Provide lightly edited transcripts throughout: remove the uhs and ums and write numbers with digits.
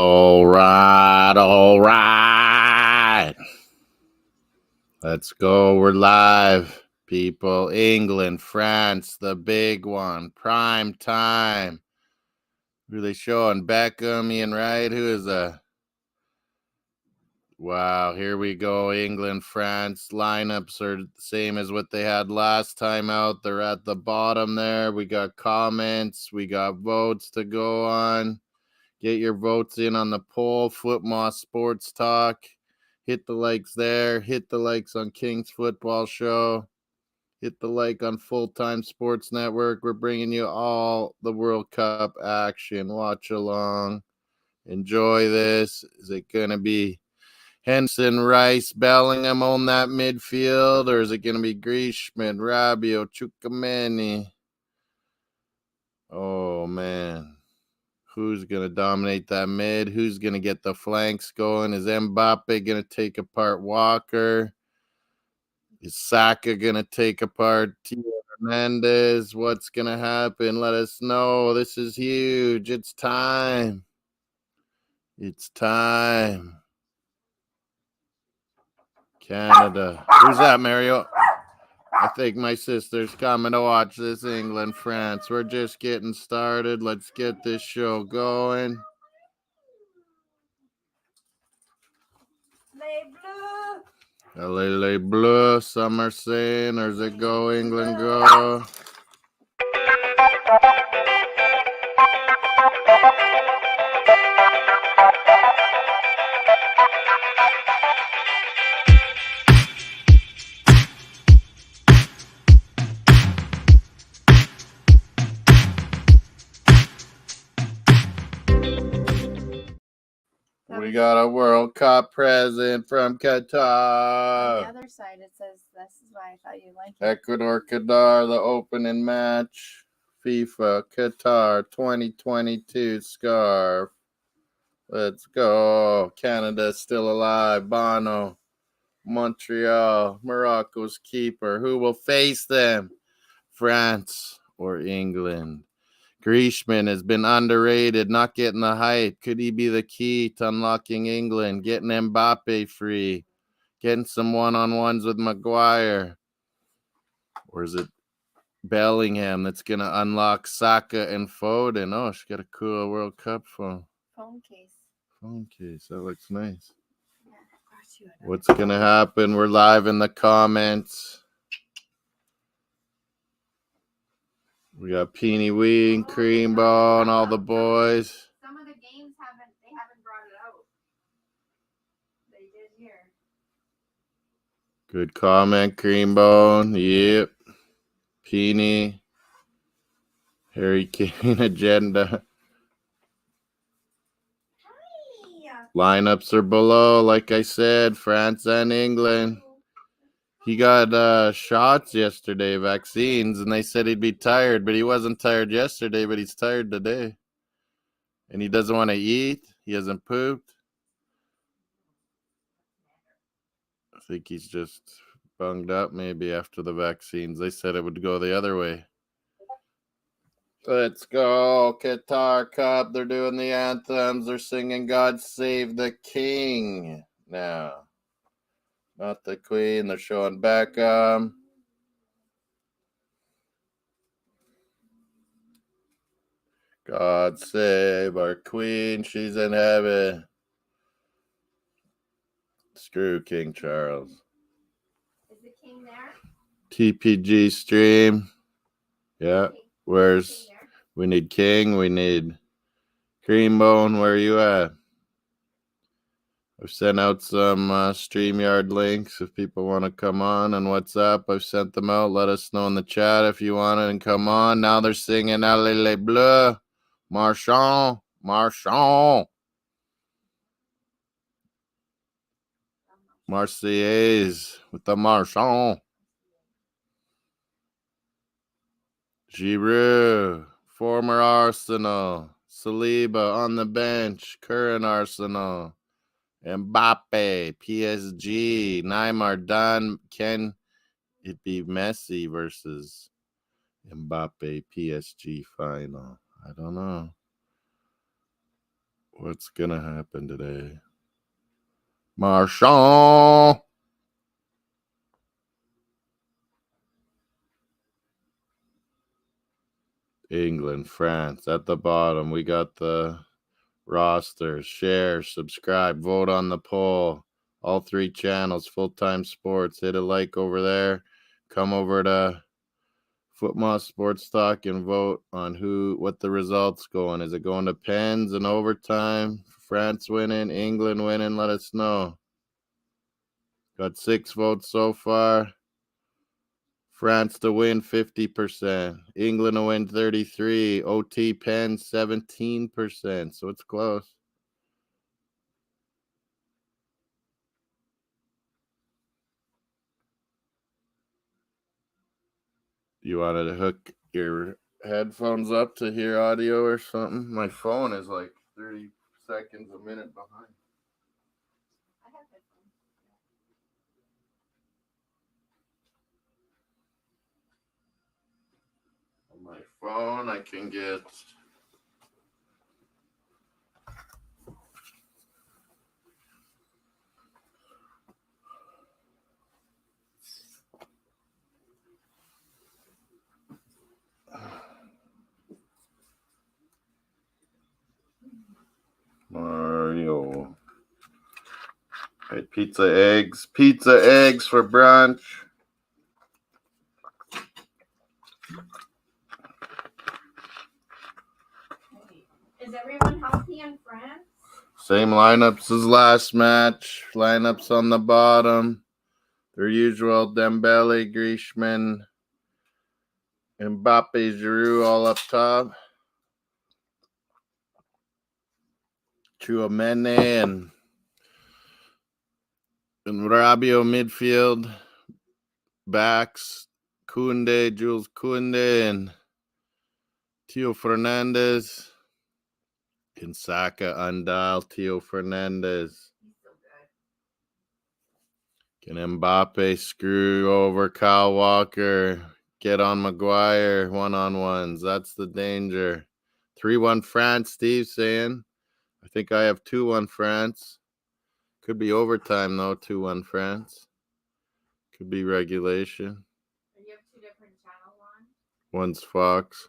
All right, all right. Let's go. We're live, people. England, France, the big one. Prime time. Really showing Beckham, Ian Wright. Who is a... Wow, here we go. England, France. Lineups are the same as what they had last time out. They're at the bottom there. We got comments. We got votes to go on. Get your votes in on the poll. Footmoss Sports Talk. Hit the likes there. Hit the likes on King's Football Show. Hit the like on Full Time Sports Network. We're bringing you all the World Cup action. Watch along. Enjoy this. Is it going to be Henson, Rice, Bellingham on that midfield? Or is it going to be Griezmann, Rabiot, Tchouameni? Oh, man. Who's going to dominate that mid? Who's going to get the flanks going? Is Mbappe going to take apart Walker? Is Saka going to take apart Tio Hernandez? What's going to happen? Let us know. This is huge. It's time. It's time. Canada. Who's that, Mario? I think my sister's coming to watch this England, France. We're just getting started. Let's get this show going. Les Bleus, some are saying, or is it go England go? We got a World Cup present from Qatar. On the other side, it says, this is why I thought you'd like it. Ecuador, Qatar, the opening match. FIFA, Qatar, 2022 scarf. Let's go. Canada still alive. Bono, Montreal, Morocco's keeper. Who will face them? France or England? Griezmann has been underrated, not getting the hype. Could he be the key to unlocking England? Getting Mbappe free, getting some one-on-ones with Maguire? Or is it Bellingham that's going to unlock Saka and Foden? Oh, she got a cool World Cup phone. Phone case. Phone case. That looks nice. Yeah, of course you would. What's going to happen? We're live in the comments. We got Peony Ween, Cream Bone, all the boys. Some of the games haven't brought it out. They did here. Good comment, Cream Bone. Yep. Peony. Harry Kane agenda. Hi. Lineups are below, like I said, France and England. He got shots yesterday, vaccines, and they said he'd be tired, but he wasn't tired yesterday, but he's tired today. And he doesn't want to eat. He hasn't pooped. I think he's just bunged up maybe after the vaccines. They said it would go the other way. Let's go. Qatar Cup. They're doing the anthems. They're singing God Save the King now. Not the Queen. They're showing Beckham. God save our Queen. She's in heaven. Screw King Charles. Is the king there? TPG stream. Yeah. Where's... We need King. We need Cream Bone. Where are you at? I've sent out some StreamYard links if people want to come on. And what's up? I've sent them out. Let us know in the chat if you want it and come on. Now they're singing Allez les Bleus. Marchand. Marchand. Marseillaise with the Marchand. Giroud. Former Arsenal. Saliba on the bench. Current Arsenal. Mbappe, PSG, Neymar done. Can it be Messi versus Mbappe PSG final? I don't know. What's going to happen today? Marchand. England, France. At the bottom, we got the rosters. Share, subscribe, vote on the poll. All 3 channels, Full-Time Sports. Hit a like over there. Come over to Footmoss Sports Talk and vote on what the results going. Is it going to pens and overtime? France winning, England winning? Let us know. Got 6 votes so far. France to win 50%. England to win 33%. OT pens 17%. So it's close. You wanted to hook your headphones up to hear audio or something? My phone is like 30 seconds a minute behind. I have headphones. On my phone, I can get Mario. Hey, pizza eggs for brunch. Is everyone healthy in France? Same lineups as last match. Lineups on the bottom. Their usual Dembele, Griezmann, Mbappe, Giroud all up top. Chouameni and Rabiot midfield. Backs, Koundé, Jules Koundé, and Teo Fernandez. Can Saka undial Teo Fernandez? He's so good. Can Mbappe screw over Kyle Walker? Get on Maguire one-on-ones. That's the danger. 3-1 France, Steve saying. I think I have 2-1 France. Could be overtime, though, 2-1 France. Could be regulation. And you have 2 different channels on? One's Fox.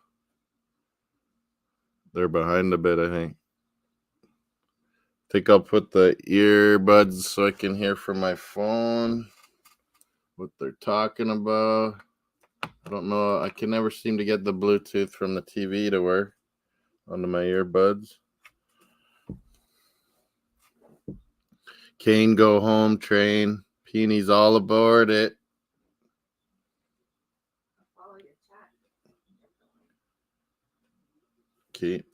They're behind a bit, I think. I'll put the earbuds so I can hear from my phone what they're talking about. I don't know. I can never seem to get the Bluetooth from the TV to work onto my earbuds. Kane go home train. Peeny's all aboard it. I'll follow your chat.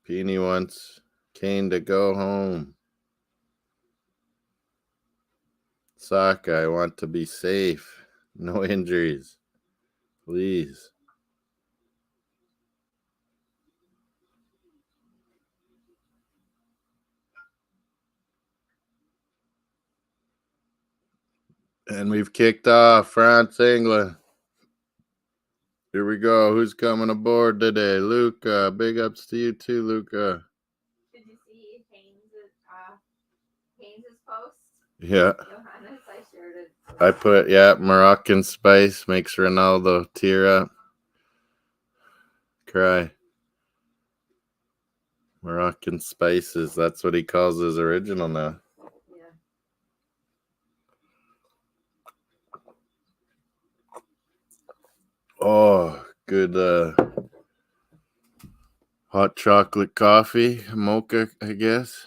Peeny wants Kane to go home. Saka, I want to be safe. No injuries. Please. And we've kicked off France, England. Here we go. Who's coming aboard today? Luca. Big ups to you too, Luca. Did you see Haynes' post? Yeah. Johannes, I shared it. I put, Moroccan spice makes Ronaldo tear up. Cry. Moroccan spices. That's what he calls his original now. Yeah. Oh, good hot chocolate coffee. Mocha, I guess.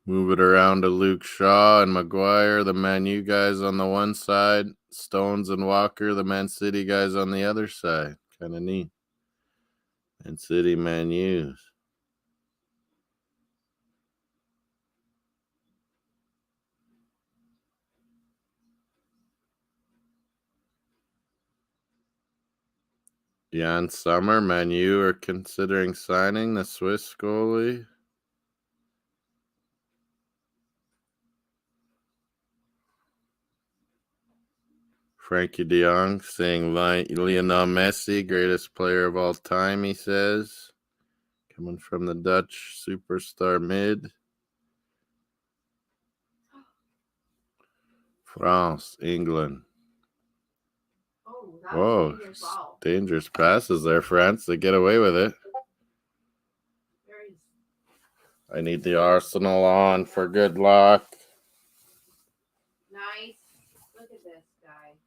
Move it around to Luke Shaw and Maguire, the Man U guys on the one side. Stones and Walker, the Man City guys on the other side. Kind of neat. Man City, Man U's. Jan Sommer, Man U are considering signing the Swiss goalie. Frankie de Jong saying Lionel Messi, greatest player of all time, he says. Coming from the Dutch superstar mid. France, England. Oh, that was Whoa, dangerous. Wow. dangerous passes there, France. They get away with it. Very I need the Arsenal on for good luck. nice. Look at this guy.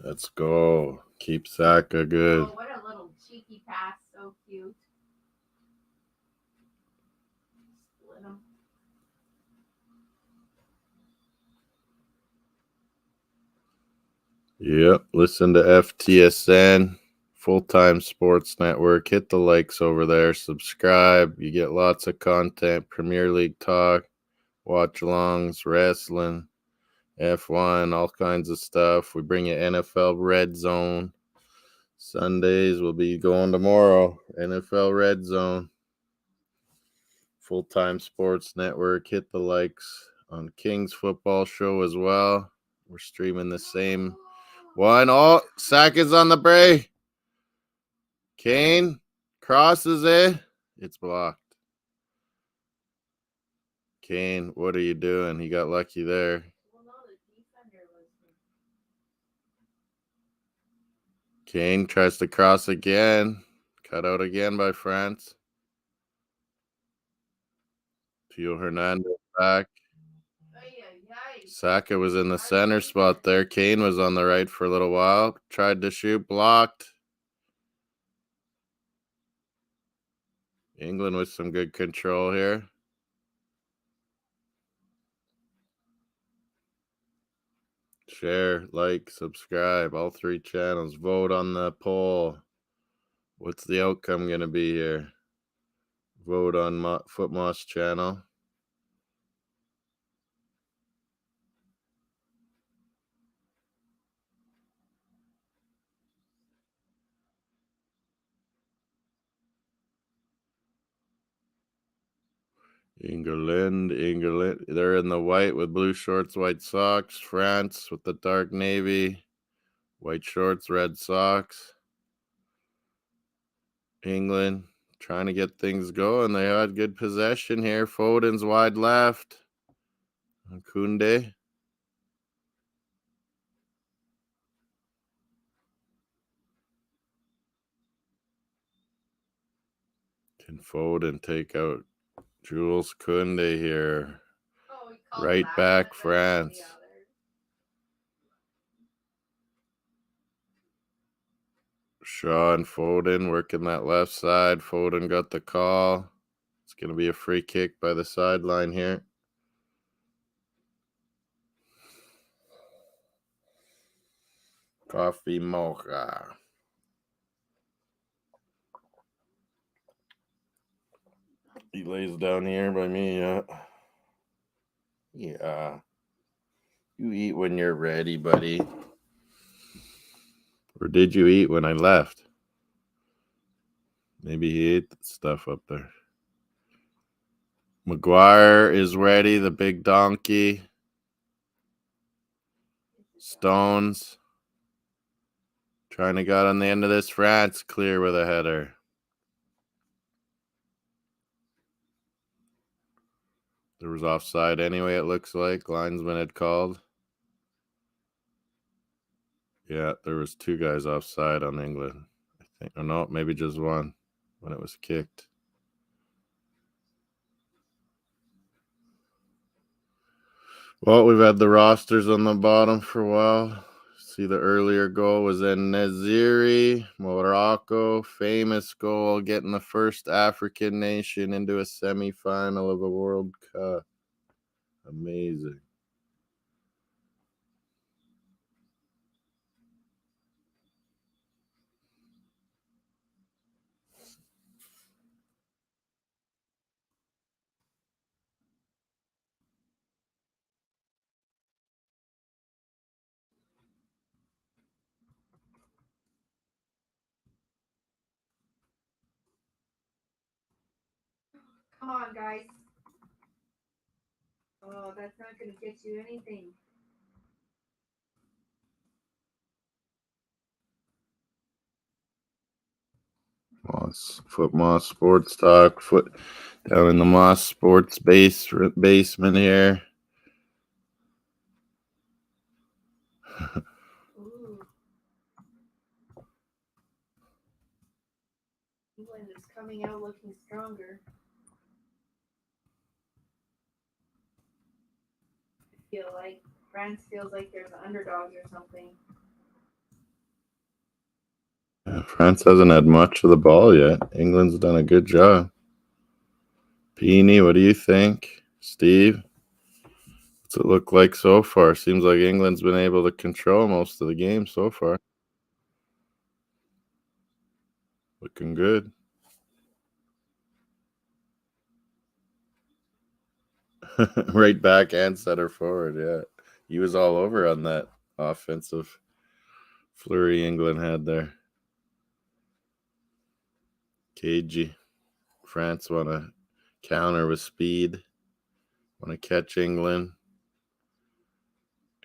Let's go. Keep Saka good. Oh, what a little cheeky pass. So cute. Split him. Yep. Listen to FTSN, Full-Time Sports Network. Hit the likes over there. Subscribe. You get lots of content. Premier League talk, watch-alongs, wrestling, F1, all kinds of stuff. We bring you NFL Red Zone. Sundays will be going tomorrow. NFL Red Zone. Full-Time Sports Network. Hit the likes on King's Football Show as well. We're streaming the same one. Oh, Saka's on the break. Kane crosses it. It's blocked. Kane, what are you doing? He got lucky there. Well, no, the defender was. Kane tries to cross again. Cut out again by France. Pio Hernandez back. Saka was in the center spot there. Kane was on the right for a little while. Tried to shoot, blocked. England with some good control here. Share, like, subscribe, all three channels. Vote on the poll. What's the outcome going to be here? Vote on Footmoss channel. England. They're in the white with blue shorts, white socks. France with the dark navy, white shorts, red socks. England trying to get things going. They had good possession here. Foden's wide left. Kunde. Can Foden take out Jules Kunde here? Oh, Right back, France. Shaw and Foden working that left side. Foden got the call. It's going to be a free kick by the sideline here. Coffee mocha. He lays down here by me. Yeah. You eat when you're ready, buddy. Or did you eat when I left? Maybe he ate the stuff up there. Maguire is ready, the big donkey. Stones. Trying to get on the end of this. France clear with a header. There was offside anyway, it looks like. Linesman had called. Yeah, there was two guys offside on England, I think. Or no, maybe just one when it was kicked. Well, we've had the rosters on the bottom for a while. See, the earlier goal was in Neziri, Morocco. Famous goal, getting the first African nation into a semifinal of a World Cup. Amazing. Come on, guys. Oh, that's not going to get you anything. Foot Moss Sports Talk. Foot down in the Moss Sports basement here. Ooh. England is coming out looking stronger. I feel like France feels like there's underdogs or something. Yeah, France hasn't had much of the ball yet. England's done a good job. Peony, what do you think? Steve? What's it look like so far? Seems like England's been able to control most of the game so far. Looking good. Right back and center forward, yeah. He was all over on that offensive flurry England had there. Cagey. France want to counter with speed. Want to catch England.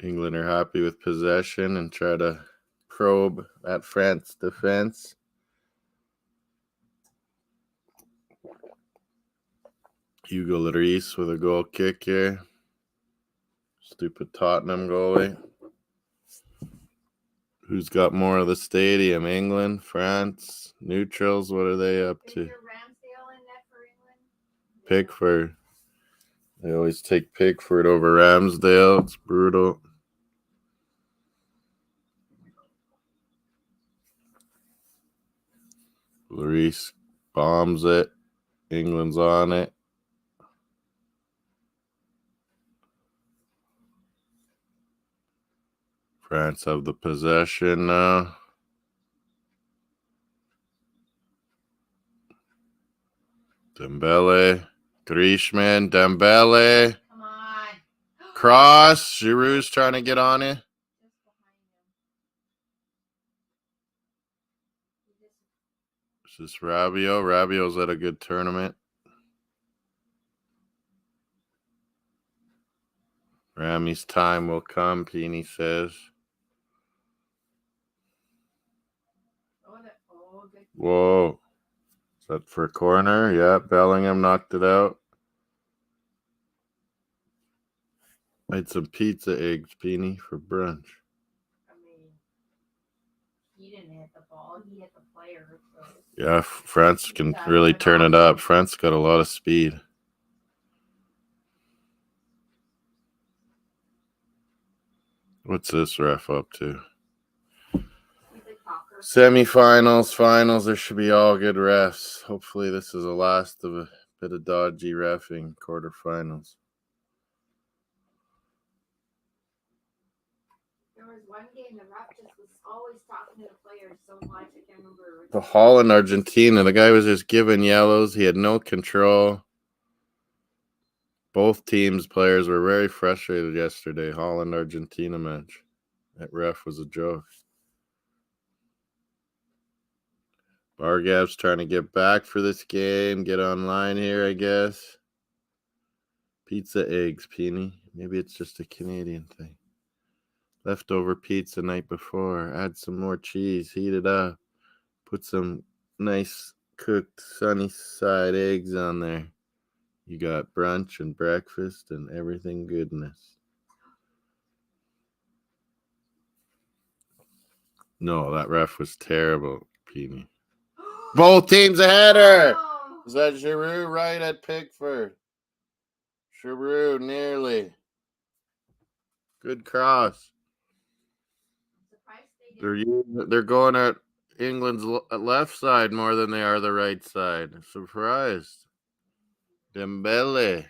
England are happy with possession and try to probe at France defense. Hugo Lloris with a goal kick here. Stupid Tottenham goalie. Who's got more of the stadium? England, France, neutrals. What are they up to? Is your Ramsdale in net for England? Pickford. They always take Pickford over Ramsdale. It's brutal. Lloris bombs it. England's on it. France have the possession now. Dembele. Griezmann. Dembele. Come on. Cross. Giroud's trying to get on it. Just behind him. This is Rabiot. Rabiot's at a good tournament. Ramy's time will come, Peony says. Good. Whoa. Is that for a corner? Yeah, Bellingham knocked it out. Made some pizza eggs, Peony, for brunch. I mean, he didn't hit the ball. He hit the player. So. Yeah, France can really turn it up. France got a lot of speed. What's this ref up to? Semifinals, finals, there should be all good refs. Hopefully this is the last of a bit of dodgy reffing. Quarterfinals. There was one game the ref just was always talking to the players so much. I can't remember. The Holland, Argentina, the guy was just giving yellows. He had no control. Both teams' players were very frustrated yesterday. Holland, Argentina match. That ref was a joke. Bargav's trying to get back for this game. Get online here, I guess. Pizza eggs, Peony. Maybe it's just a Canadian thing. Leftover pizza night before. Add some more cheese. Heat it up. Put some nice cooked sunny side eggs on there. You got brunch and breakfast and everything goodness. No, that ref was terrible, Peony. Both teams a header. Oh. Is that Giroud right at Pickford? Giroud nearly. Good cross. They're going at England's left side more than they are the right side. Surprised. Dembele.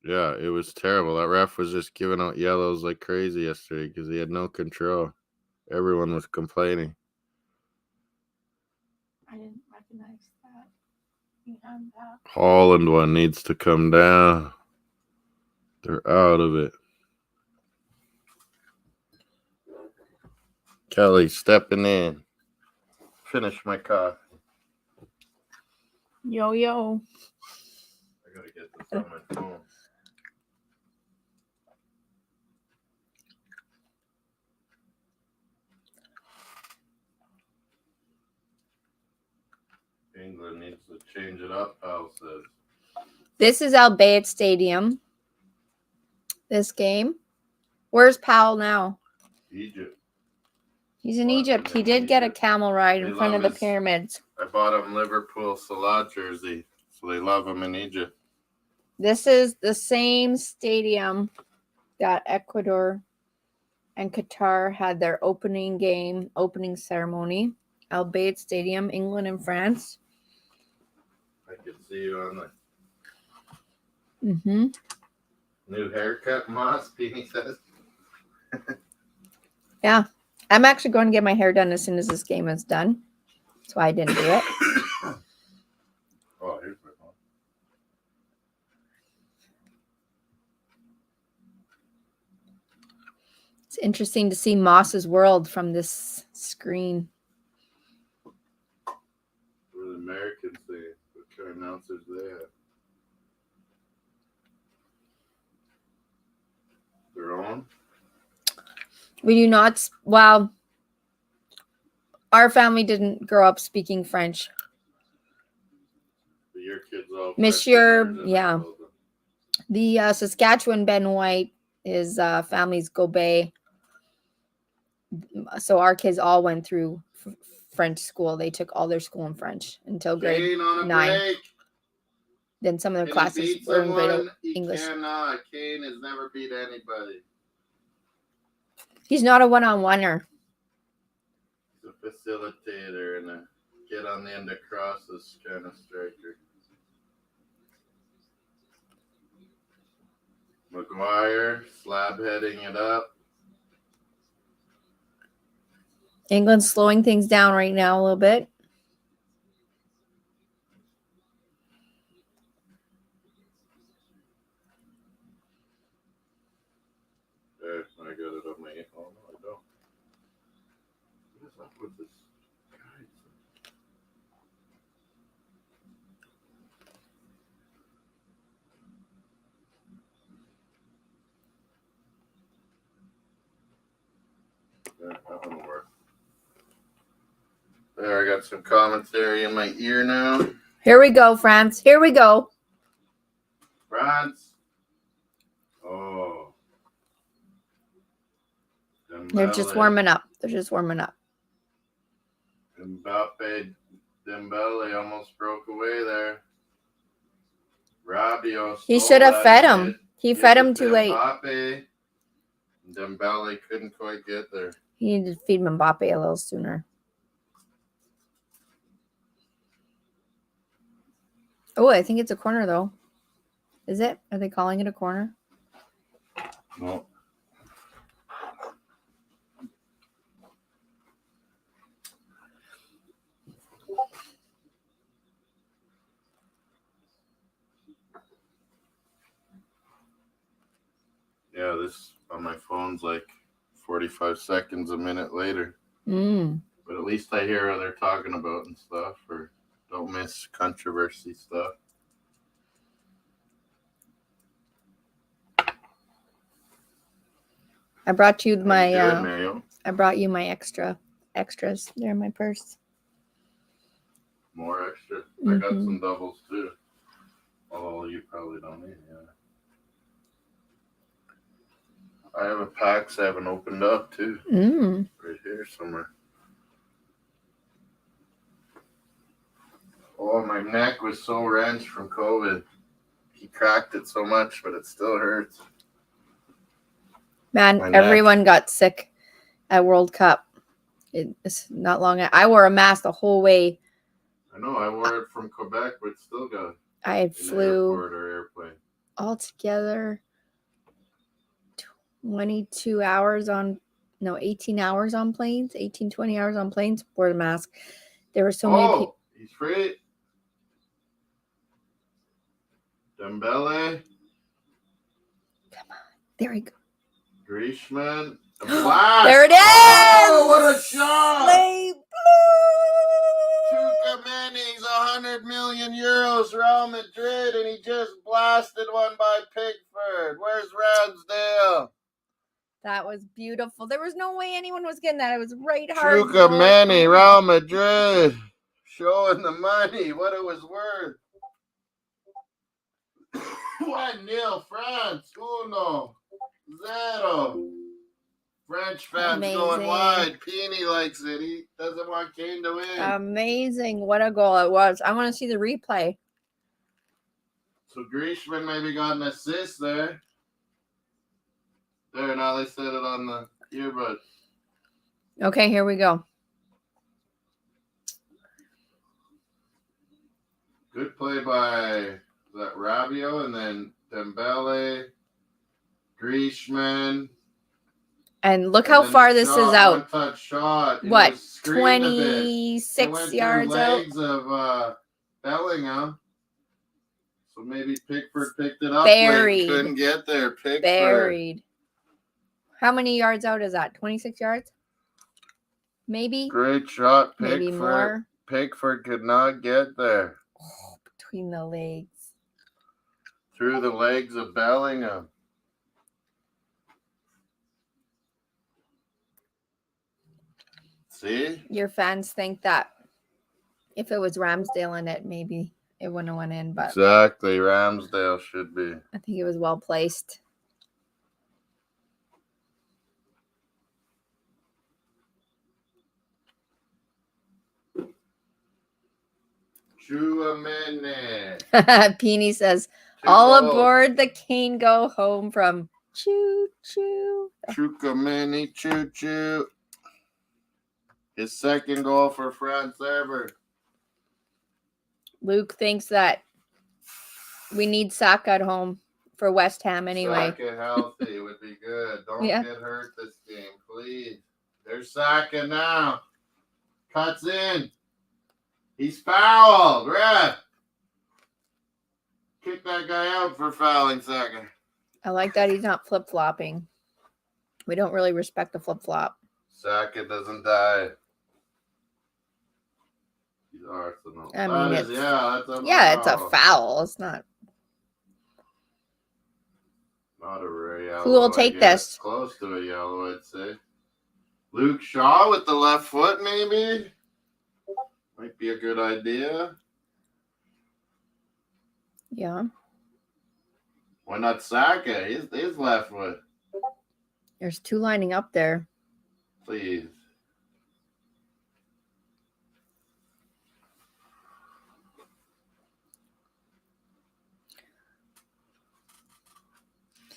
Yeah, it was terrible. That ref was just giving out yellows like crazy yesterday because he had no control. Everyone was complaining. I didn't recognize that. Holland one needs to come down. They're out of it. Kelly stepping in. Finish my coffee. Yo. I gotta get this on my phone. England needs to change it up, Al says. This is Al Bayt Stadium. This game. Where's Powell now? Egypt. He's in Watching Egypt. He in did get a Egypt. camel ride They in front of love the his- pyramids. I bought him Liverpool Salah jersey, so they love him in Egypt. This is the same stadium that Ecuador and Qatar had their opening ceremony. Al Bayt Stadium, England and France. I could see you on the Mm-hmm. new haircut, Moss, Peony says. Yeah. I'm actually going to get my hair done as soon as this game is done. That's why I didn't do it. Oh, here's my phone. It's interesting to see Moss's world from this screen. What do the Americans say? What kind of announcers they have? Their own? We do not, well, our family didn't grow up speaking French. But your kids all Monsieur, French learners, yeah. I told them. The Saskatchewan Ben White, his family's Gobet. So our kids all went through French school. They took all their school in French until grade Kane on a 9. break. Then some of their Can classes he beat were in grade someone? He English. cannot. Kane has never beat anybody. He's not a one-on-oneer. He's a facilitator and a get on the end of crosses kind of striker. McGuire slab heading it up. England's slowing things down right now a little bit. There, I got it on my. Oh no, I don't. What is up with this guy? There, that one worked. There, I got some commentary in my ear now. Here we go, France. Here we go. France. Oh. They're just Dembele. warming up. They're just warming up. Dembele almost broke away there. Rabiot. He stole should have that fed and him. hit- He hit fed him with too late. Mbappe. Dembele couldn't quite get there. He needed to feed Mbappe a little sooner. Oh, I think it's a corner, though. Is it? Are they calling it a corner? No. Yeah, this on my phone's like 45 seconds a minute later. But at least I hear what they're talking about and stuff, or don't miss controversy stuff. I brought you How you my doing, Mayo? I brought you my extras. They're in my purse. More extra. I got Mhm. some doubles too. Oh, you probably don't need. Yeah. I have a PAX I haven't opened up too. Right here somewhere. Oh, my neck was so wrenched from COVID. He cracked it so much, but it still hurts. Man, My neck. everyone got sick at World Cup. It's not long. I wore a mask the whole way. I know I wore it from Quebec, but still got I in the flew airport or airplane. altogether 22 hours on, no, 18 hours on planes, 18, 20 hours on planes, wore a mask. There were so many people. He's free. Dembele, There we go. Griezmann, a blast. There it is! Oh, what a shot! Slay Chouameni's 100 million euros, Real Madrid, and he just blasted one by Pickford. Where's Ramsdale? That was beautiful. There was no way anyone was getting that. It was right hard. Chouameni, Real Madrid. Showing the money, what it was worth. 1-0 France. 1-0. French fans going Amazing. wide. Peony likes it. He doesn't want Kane to win. Amazing. What a goal it was. I want to see the replay. So Griezmann maybe got an assist there. There, now they said it on the earbud. Okay, here we go. Good play by that Rabiot, and then Dembele, Griezmann. And look how far this is out. One-touch shot. What, It went 26 through yards out? legs of Bellingham. So maybe Pickford picked it up. Buried. Late. Couldn't get there. Pickford. Buried. How many yards out is that? 26 yards? Maybe? Great shot, Pickford. Maybe more. Pickford could not get there. Oh, between the legs. Through the legs of Bellingham. See? Your fans think that if it was Ramsdale in it, maybe it wouldn't have went in, but Exactly. Ramsdale should be. I think it was well placed. Chouameni. Peony says, 2 all goals. aboard the Kane go home from Choo Choo. Chouameni, choo choo. His second goal for France ever. Luke thinks that we need Saka at home for West Ham anyway. Saka healthy would be good. Don't Yeah. get hurt this game, please. There's Saka now. Cuts in. He's fouled. Ref. Kick that guy out for fouling Saka. I like that he's not flip-flopping. We don't really respect the flip-flop. Saka doesn't die. He's Arsenal. I mean, That is, it's- that's a Yeah, it's a foul. foul. It's not. Not a rare yellow. Who will I take guess. this? Close to a yellow, I'd say. Luke Shaw with the left foot, maybe? Might be a good idea. Yeah. Why not Saka? His left foot. There's two lining up there. Please.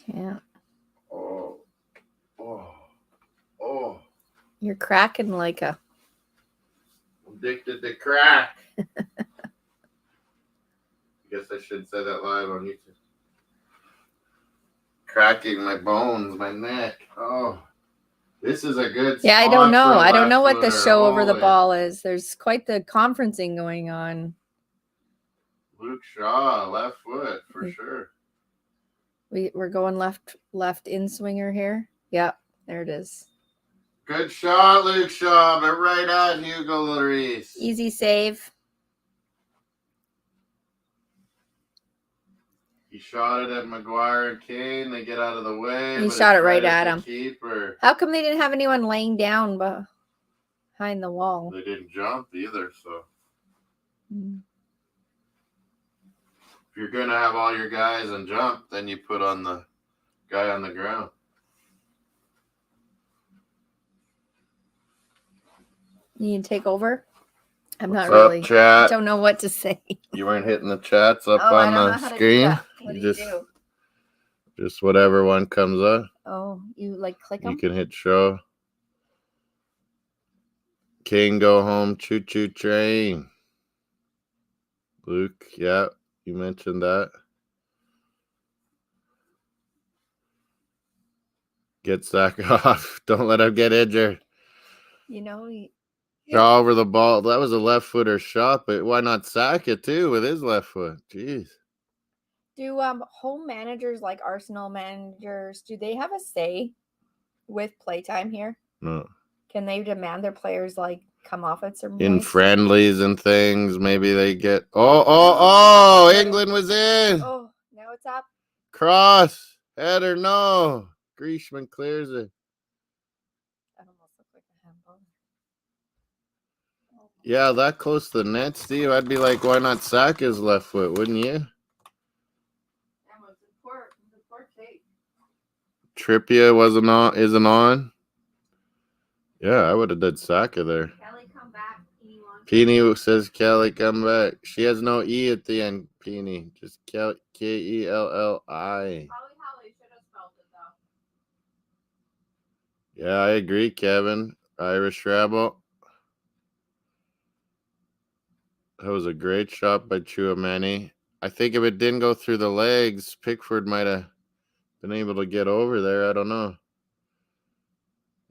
Yeah. Oh. Oh. Oh. You're cracking like a. Addicted to crack. I guess I should say that live on YouTube. Cracking my bones, my neck. Oh. This is a good Yeah, I spot don't know. for a I don't know what the left-footer. show over the Holy. ball is. There's quite the conferencing going on. Luke Shaw, left foot for sure. We're going left in swinger here. Yep, there it is. Good shot, Luke Shaw, but right at Hugo Lloris. Easy save. He shot it at Maguire and Kane. They get out of the way. He but shot it's it right at the him. Keeper. How come they didn't have anyone laying down behind the wall? They didn't jump either, so Mm. if you're gonna have all your guys and jump, then you put on the guy on the ground. You need to take over? I'm What's not really. up, chat? Don't know what to say. You weren't hitting the chats up Oh, I on don't know the how to do screen. that. What do you just do? just whatever one comes up. Oh, you like click You them? can hit show. King go home, choo choo train. Luke, yeah, you mentioned that. Get Saka off. Don't let him get injured. You know, Shaw over the ball. That was a left footer shot, but why not Saka too with his left foot? Jeez. do home managers like Arsenal managers, do they have a say with playtime here? No. Can they demand their players like come off at certain In points? friendlies and things, maybe they get. Oh! England was in. Oh, now it's up. Cross header, no. Griezmann clears it. That almost looked like a handball. Yeah, that close to the net, Steve. I'd be like, why not sack his left foot, wouldn't you? That was the poor take. Trippier isn't on. Yeah, I would have did Saka there. Kelly, come back. Peeny wants Peony says Kelly, come back. She has no E at the end, Peony. Just Kelly, Kelli. Holly Holly should have spelled it though. Yeah, I agree, Kevin. Irish Rebel. That was a great shot by Chouameni. I think if it didn't go through the legs, Pickford might have been able to get over there. I don't know.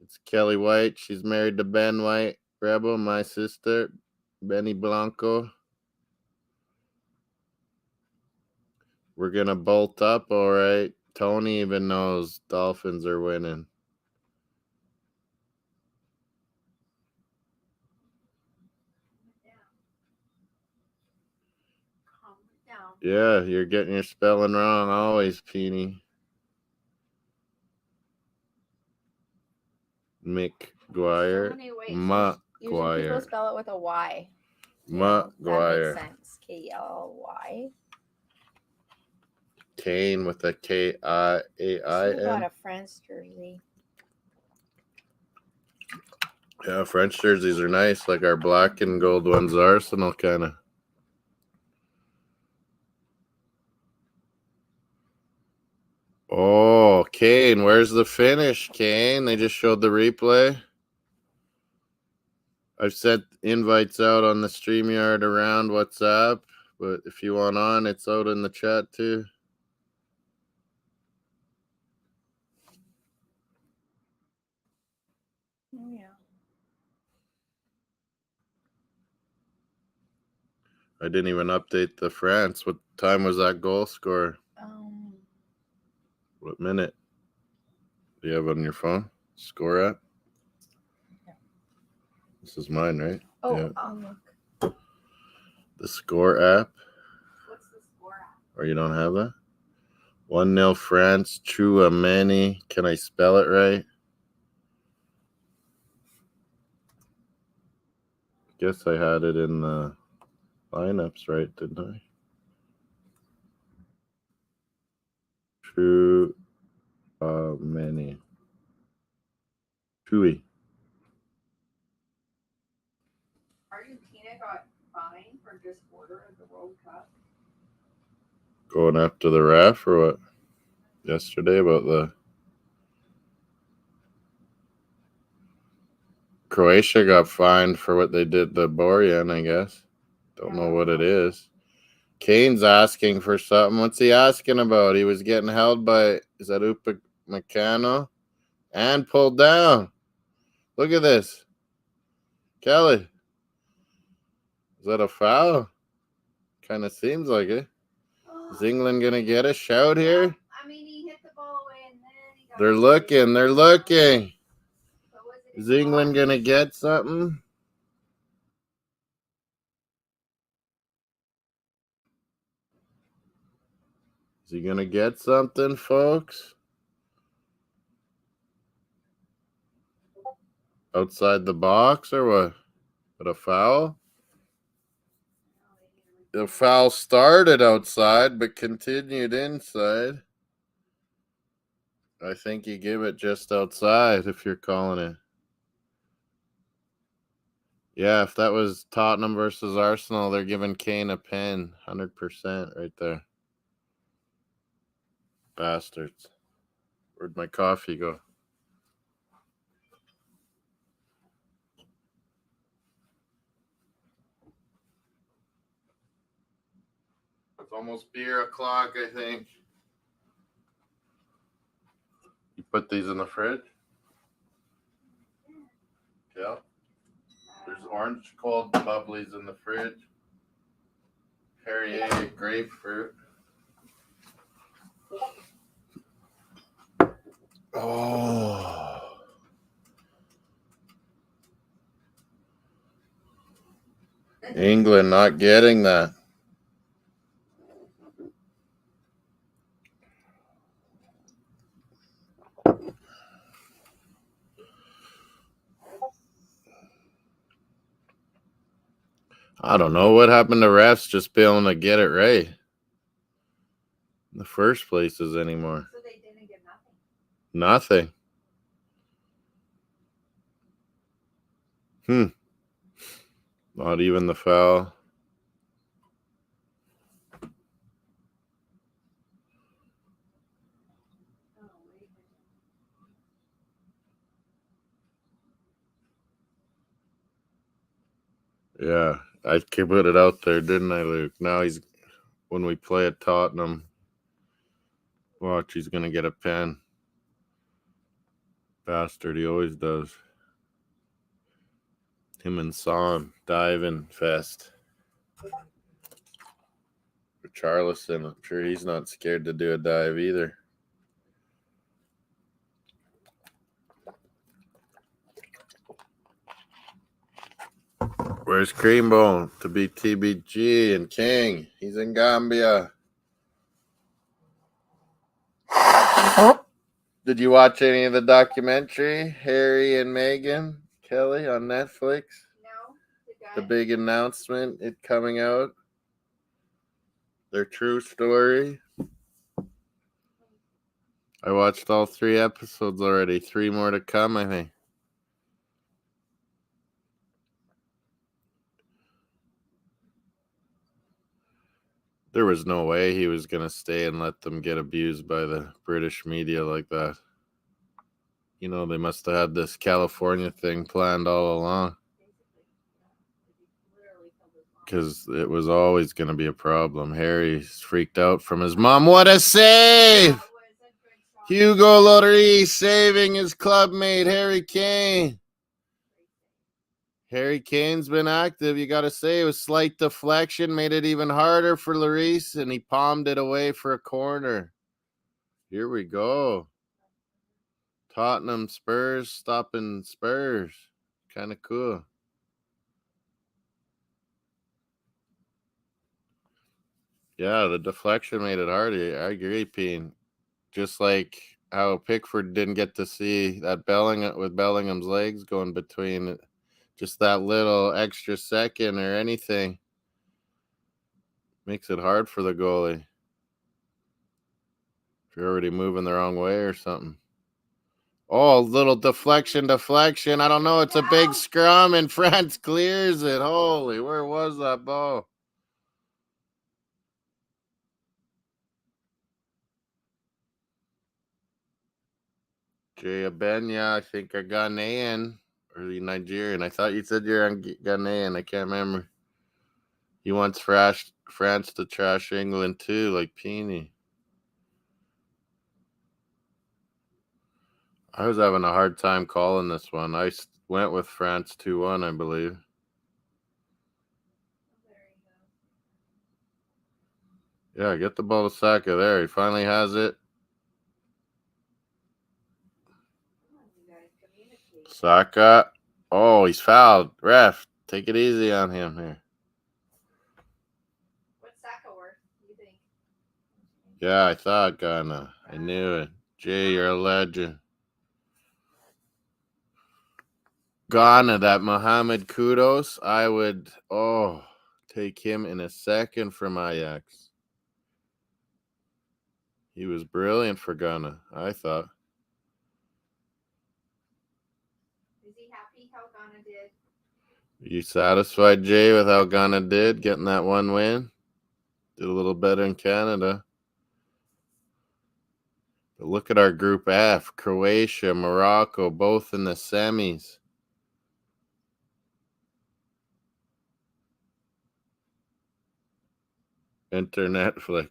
It's Kelly White. She's married to Ben White. Rebel, my sister. Benny Blanco. We're going to bolt up, all right. Tony even knows Dolphins are winning. Calm it down. Yeah, you're getting your spelling wrong always, Peony. McGuire. So many ways. Usually people McGuire. spell it with a Y. McGuire. That makes sense. K-L-Y. Kane with a K-I-A-I-N. Should have bought a France jersey. Yeah, French jerseys are nice, like our black and gold ones, Arsenal kind of. Oh, Kane, where's the finish, Kane? They just showed the replay. I've sent invites out on the StreamYard around WhatsApp, but if you want on, it's out in the chat too. Oh, yeah. I didn't even update the France. What time was that goal score? What minute? Do you have on your phone? Score app? Yeah. This is mine, right? Oh, yeah. I'll look. The score app? What's the score at? Or you don't have that? 1-0 France, Chouameni. Can I spell it right? Guess I had it in the lineups right, didn't I? Chouameni. Chewy. Argentina got fined for disorder at the World Cup. Going after the ref or what? Yesterday about the Croatia got fined for what they did to Borjan, I guess. Don't know what it is. Kane's asking for something. What's he asking about? He was getting held by, is that Upamecano? And pulled down. Look at this. Kelly. Is that a foul? Kind of seems like it. Is England going to get a shout here? I mean, he hit the ball away and then he got. They're looking. They're looking. Is England going to get something? Is he going to get something, folks? Outside the box or what? But a foul? The foul started outside but continued inside. I think you give it just outside if you're calling it. Yeah, if that was Tottenham versus Arsenal, they're giving Kane a pen. 100% right there. Bastards. Where'd my coffee go? It's almost beer o'clock, I think. You put these in the fridge? Yeah. There's orange cold bubblies in the fridge. Perrier grapefruit. Oh. England not getting that. I don't know what happened to refs just being able to get it right in the first places anymore. So they didn't get nothing. Nothing. Not even the foul. Oh, wait. Yeah, I could put it out there, didn't I, Luke? Now when we play at Tottenham, watch, he's going to get a pen. Bastard, he always does. Him and Son, diving fest. Richarlison, I'm sure he's not scared to do a dive either. Where's Creambone to be TBG and King? He's in Gambia. Did you watch any of the documentary, Harry and Meghan Kelly, on Netflix? No, The big announcement, it coming out. Their true story. I watched all 3 episodes already. 3 more to come, I think. There was no way he was going to stay and let them get abused by the British media like that. You know, they must have had this California thing planned all along. Because it was always going to be a problem. Harry's freaked out from his mom. What a save! Hugo Lloris saving his clubmate, Harry Kane. Harry Kane's been active. You got to say, it was slight deflection, made it even harder for Lloris, and he palmed it away for a corner. Here we go. Tottenham Spurs stopping Spurs. Kind of cool. Yeah, the deflection made it hard. I agree, Peen. Just like how Pickford didn't get to see that with Bellingham's legs going between it. Just that little extra second or anything makes it hard for the goalie. If you're already moving the wrong way or something. Oh, little deflection. I don't know. It's a big scrum and France clears it. Holy, where was that ball? Jay Abenya, I think, are Ghanaian or Nigerian. I thought you said you're Ghanaian. I can't remember. He wants France to trash England too, like Peeny. I was having a hard time calling this one. I went with France 2-1, I believe. Yeah, get the ball to Saka there. He finally has it. Saka. Oh, he's fouled. Ref, take it easy on him here. What's Saka worth, do you think? Yeah, I thought Ghana. I knew it. Jay, you're a legend. Ghana, that Mohamed Kudos, I would, take him in a second from Ajax. He was brilliant for Ghana, I thought. Is he happy how Ghana did? You satisfied, Jay, with how Ghana did, getting that one win? Did a little better in Canada. But look at our Group F. Croatia, Morocco, both in the semis. Enter Netflix.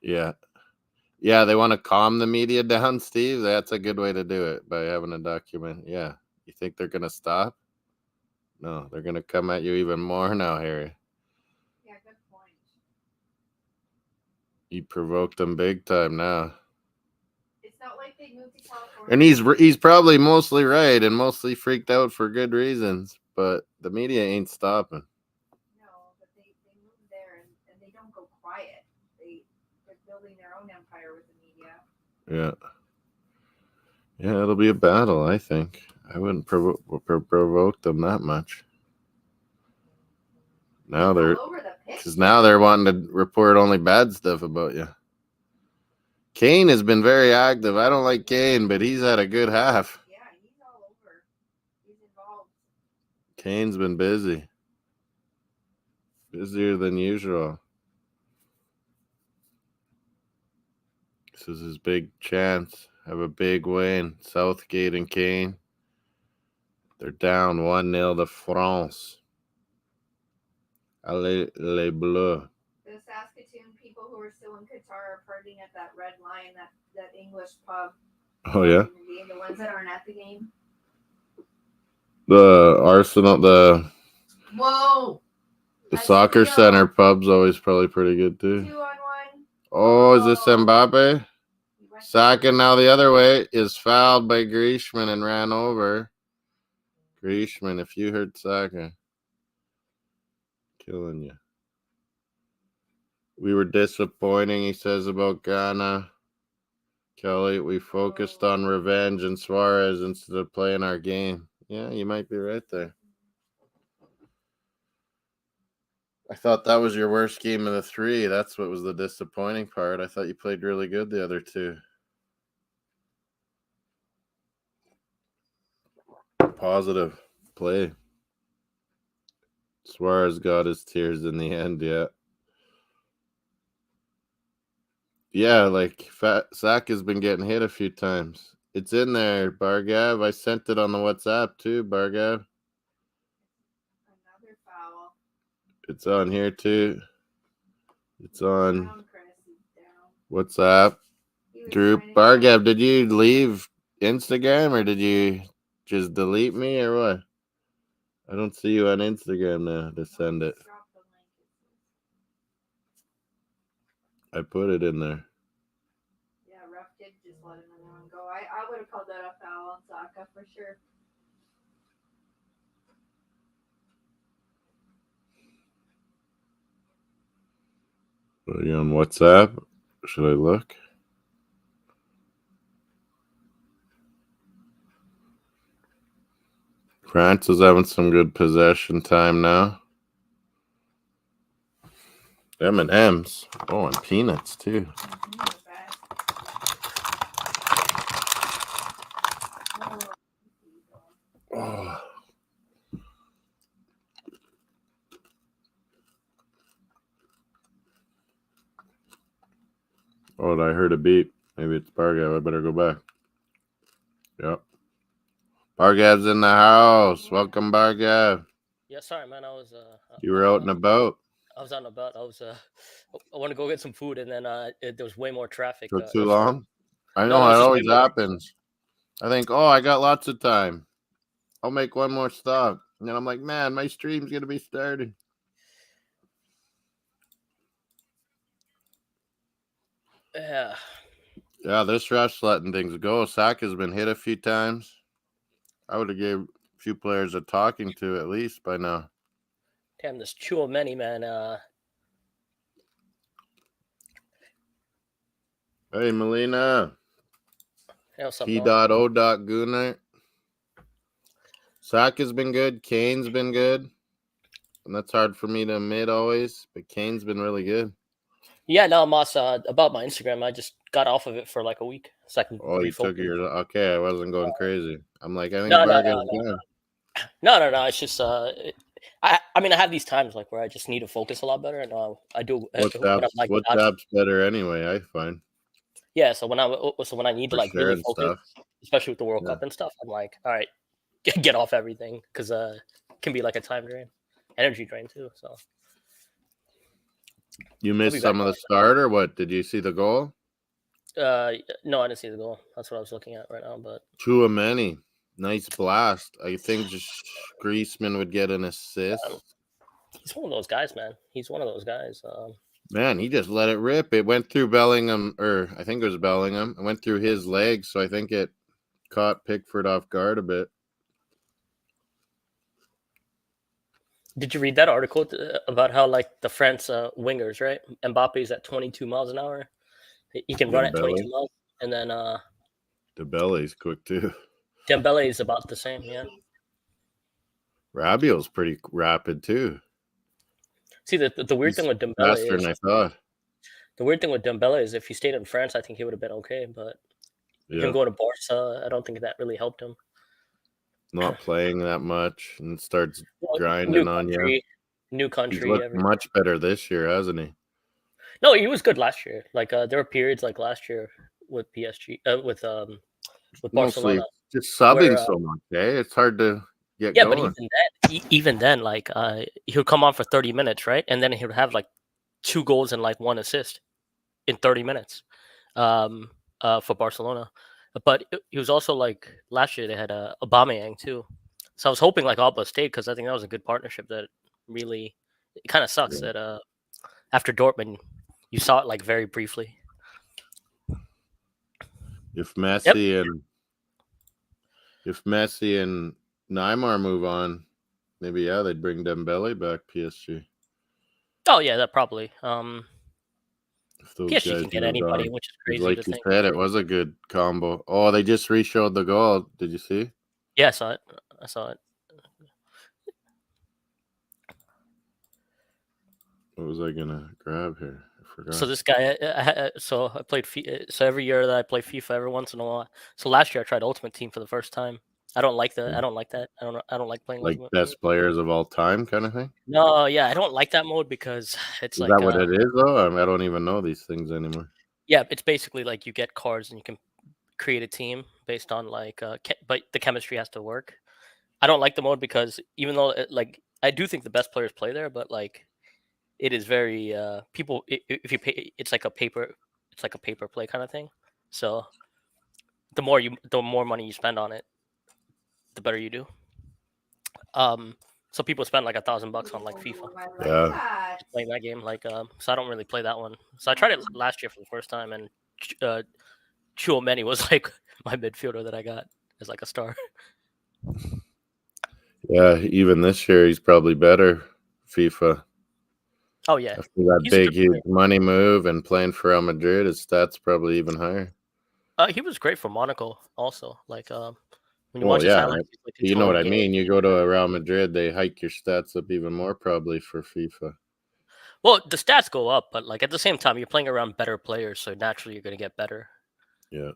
Yeah. Yeah, they want to calm the media down, Steve. That's a good way to do it, by having a document. Yeah. You think they're going to stop? No, they're going to come at you even more now, Harry. Yeah, good point. You provoked them big time now. It's not like they moved to California. And he's probably mostly right and mostly freaked out for good reasons, but the media ain't stopping. No, but they moved there and they don't go quiet. They're building their own empire with the media. Yeah. Yeah, it'll be a battle, I think. I wouldn't provoke them that much. Now they're all over the pitch. because now they're wanting to report only bad stuff about you. Kane has been very active. I don't like Kane, but he's had a good half. Yeah, he's all over. He's involved. Kane's been busy. Busier than usual. This is his big chance. Have a big win. Southgate and Kane. They're down 1-0 to France. Allez les Bleus. The Saskatoon people who are still in Qatar are partying at that Red Lion, that English pub. Oh, yeah? The ones that aren't at the game. The Arsenal, the Whoa! soccer center pub's always probably pretty good, too. 2-on-1. Oh, is this Mbappe? Saka now the other way is fouled by Griezmann and ran over. Griezmann, if you heard Saka. Killing you. We were disappointing, he says about Ghana. Kelly, we focused on revenge and Suarez instead of playing our game. Yeah, you might be right there. I thought that was your worst game of the three. That's what was the disappointing part. I thought you played really good the other two. Positive play. Suarez got his tears in the end, yeah. Yeah, like Saka's been getting hit a few times. It's in there, Bargav. I sent it on the WhatsApp too, Bargav. Another foul. It's on here too. It's on Down, Chris. He's down. WhatsApp He was group. trying to Bargav, did you leave Instagram or did you just delete me or what? I don't see you on Instagram now to send it. drop the link. I put it in there. Yeah, ref did just let another one go. I would have called that a foul on Saka for sure. Are you on WhatsApp? Should I look? France is having some good possession time now. M&M's. Oh, and peanuts too. Oh. Oh, I heard a beep. Maybe it's Bargav. I better go back. Yep. Bargav's in the house. Welcome, Bargav. Yeah, sorry, man. I was You were out and about. I was out and about. I want to go get some food, and then there was way more traffic. Took too long. I know No, it it's just always way more- happens. I think, oh, I got lots of time. I'll make one more stop. And then I'm like, man, my stream's gonna be starting. Yeah. Yeah, this ref's letting things go. Saka's been hit a few times. I would have gave a few players a talking to at least by now. Damn, this Chouameni, man. Hey, Melina. Hey, what's up, P.O. Gunnar. Saka's been good. Kane's been good. And that's hard for me to admit always, but Kane's been really good. Yeah, no, Moss, about my Instagram, I just got off of it for like a week. So I can Oh, you took your... Okay, I wasn't going crazy. I'm like, I think No. gone. No. It's just I mean, I have these times like where I just need to focus a lot better, and I do. WhatsApp's better anyway, I find. Yeah, so when I need to like really focus, especially with the World Cup and stuff, I'm like, all right, get off everything because it can be like a time drain, energy drain too. So you missed some of the start, or what? Did you see the goal? No, I didn't see the goal. That's what I was looking at right now. But Chouameni, nice blast. I think just Griezmann would get an assist. He's one of those guys, man. He's one of those guys. Man, he just let it rip. It went through Bellingham, or I think it was Bellingham. It went through his legs, so I think it caught Pickford off guard a bit. Did you read that article about how like the France wingers, right? Mbappe's at 22 miles an hour. He can run at 22 miles, and then Dembele's quick too. Dembele is about the same, yeah. Rabiot's pretty rapid too. See, the weird He's thing with Dembele faster is than I thought. the weird thing with Dembele is if he stayed in France, I think he would have been okay. But him Yeah, going to Barca, I don't think that really helped him. not playing that much and starts Well, grinding on you. new He's country, looked everything. much better this year, hasn't he? No, he was good last year. Like there were periods like last year with PSG, with Mostly Barcelona, just subbing where so much, eh? It's hard to get yeah, but going. even then, like he would come on for 30 minutes, right, and then he would have like 2 goals and like 1 assist in 30 minutes, for Barcelona. But he was also like last year they had Aubameyang too, so I was hoping like Alba stayed because I think that was a good partnership that really. It kind of sucks Yeah. that after Dortmund, you saw it like very briefly. If Messi and Neymar move on, maybe they'd bring Dembele back PSG. Oh yeah, that probably. If those PSG guys can get moved anybody, on. which is 'Cause crazy like to you think. said, it was a good combo. Oh, they just re-showed the goal. Did you see? Yeah, I saw it. I saw it. What was I gonna grab here? I forgot. So this guy, so I played. So every year that I play FIFA, every once in a while. So last year I tried Ultimate Team for the first time. I don't like that. I don't like that. I don't like playing Like Ultimate. best players of all time kind of thing? No, yeah, I don't like that mode because it's Is like, that what it is though? I don't even know these things anymore. yeah, it's basically like you get cards and you can create a team based on like, but the chemistry has to work. I don't like the mode because even though like I do think the best players play there, but like it is very people. If you pay, it's like a paper play kind of thing. So the more money you spend on it, the better you do. So people spend like $1,000 on like FIFA, Yeah. just playing that game. Like, so I don't really play that one. So I tried it last year for the first time, and Chouameni was like my midfielder that I got as like a star. Yeah, even this year he's probably better. FIFA. Oh yeah, After that he's a big, good player. huge money move and playing for Real Madrid, his stats probably even higher. He was great for Monaco also. Like, when you Well, watch his yeah, highlights, he's like you know what controlling I games. mean. You go to a Real Madrid, they hike your stats up even more probably for FIFA. Well, the stats go up, but like at the same time, you're playing around better players, so naturally you're going to get better. Yeah.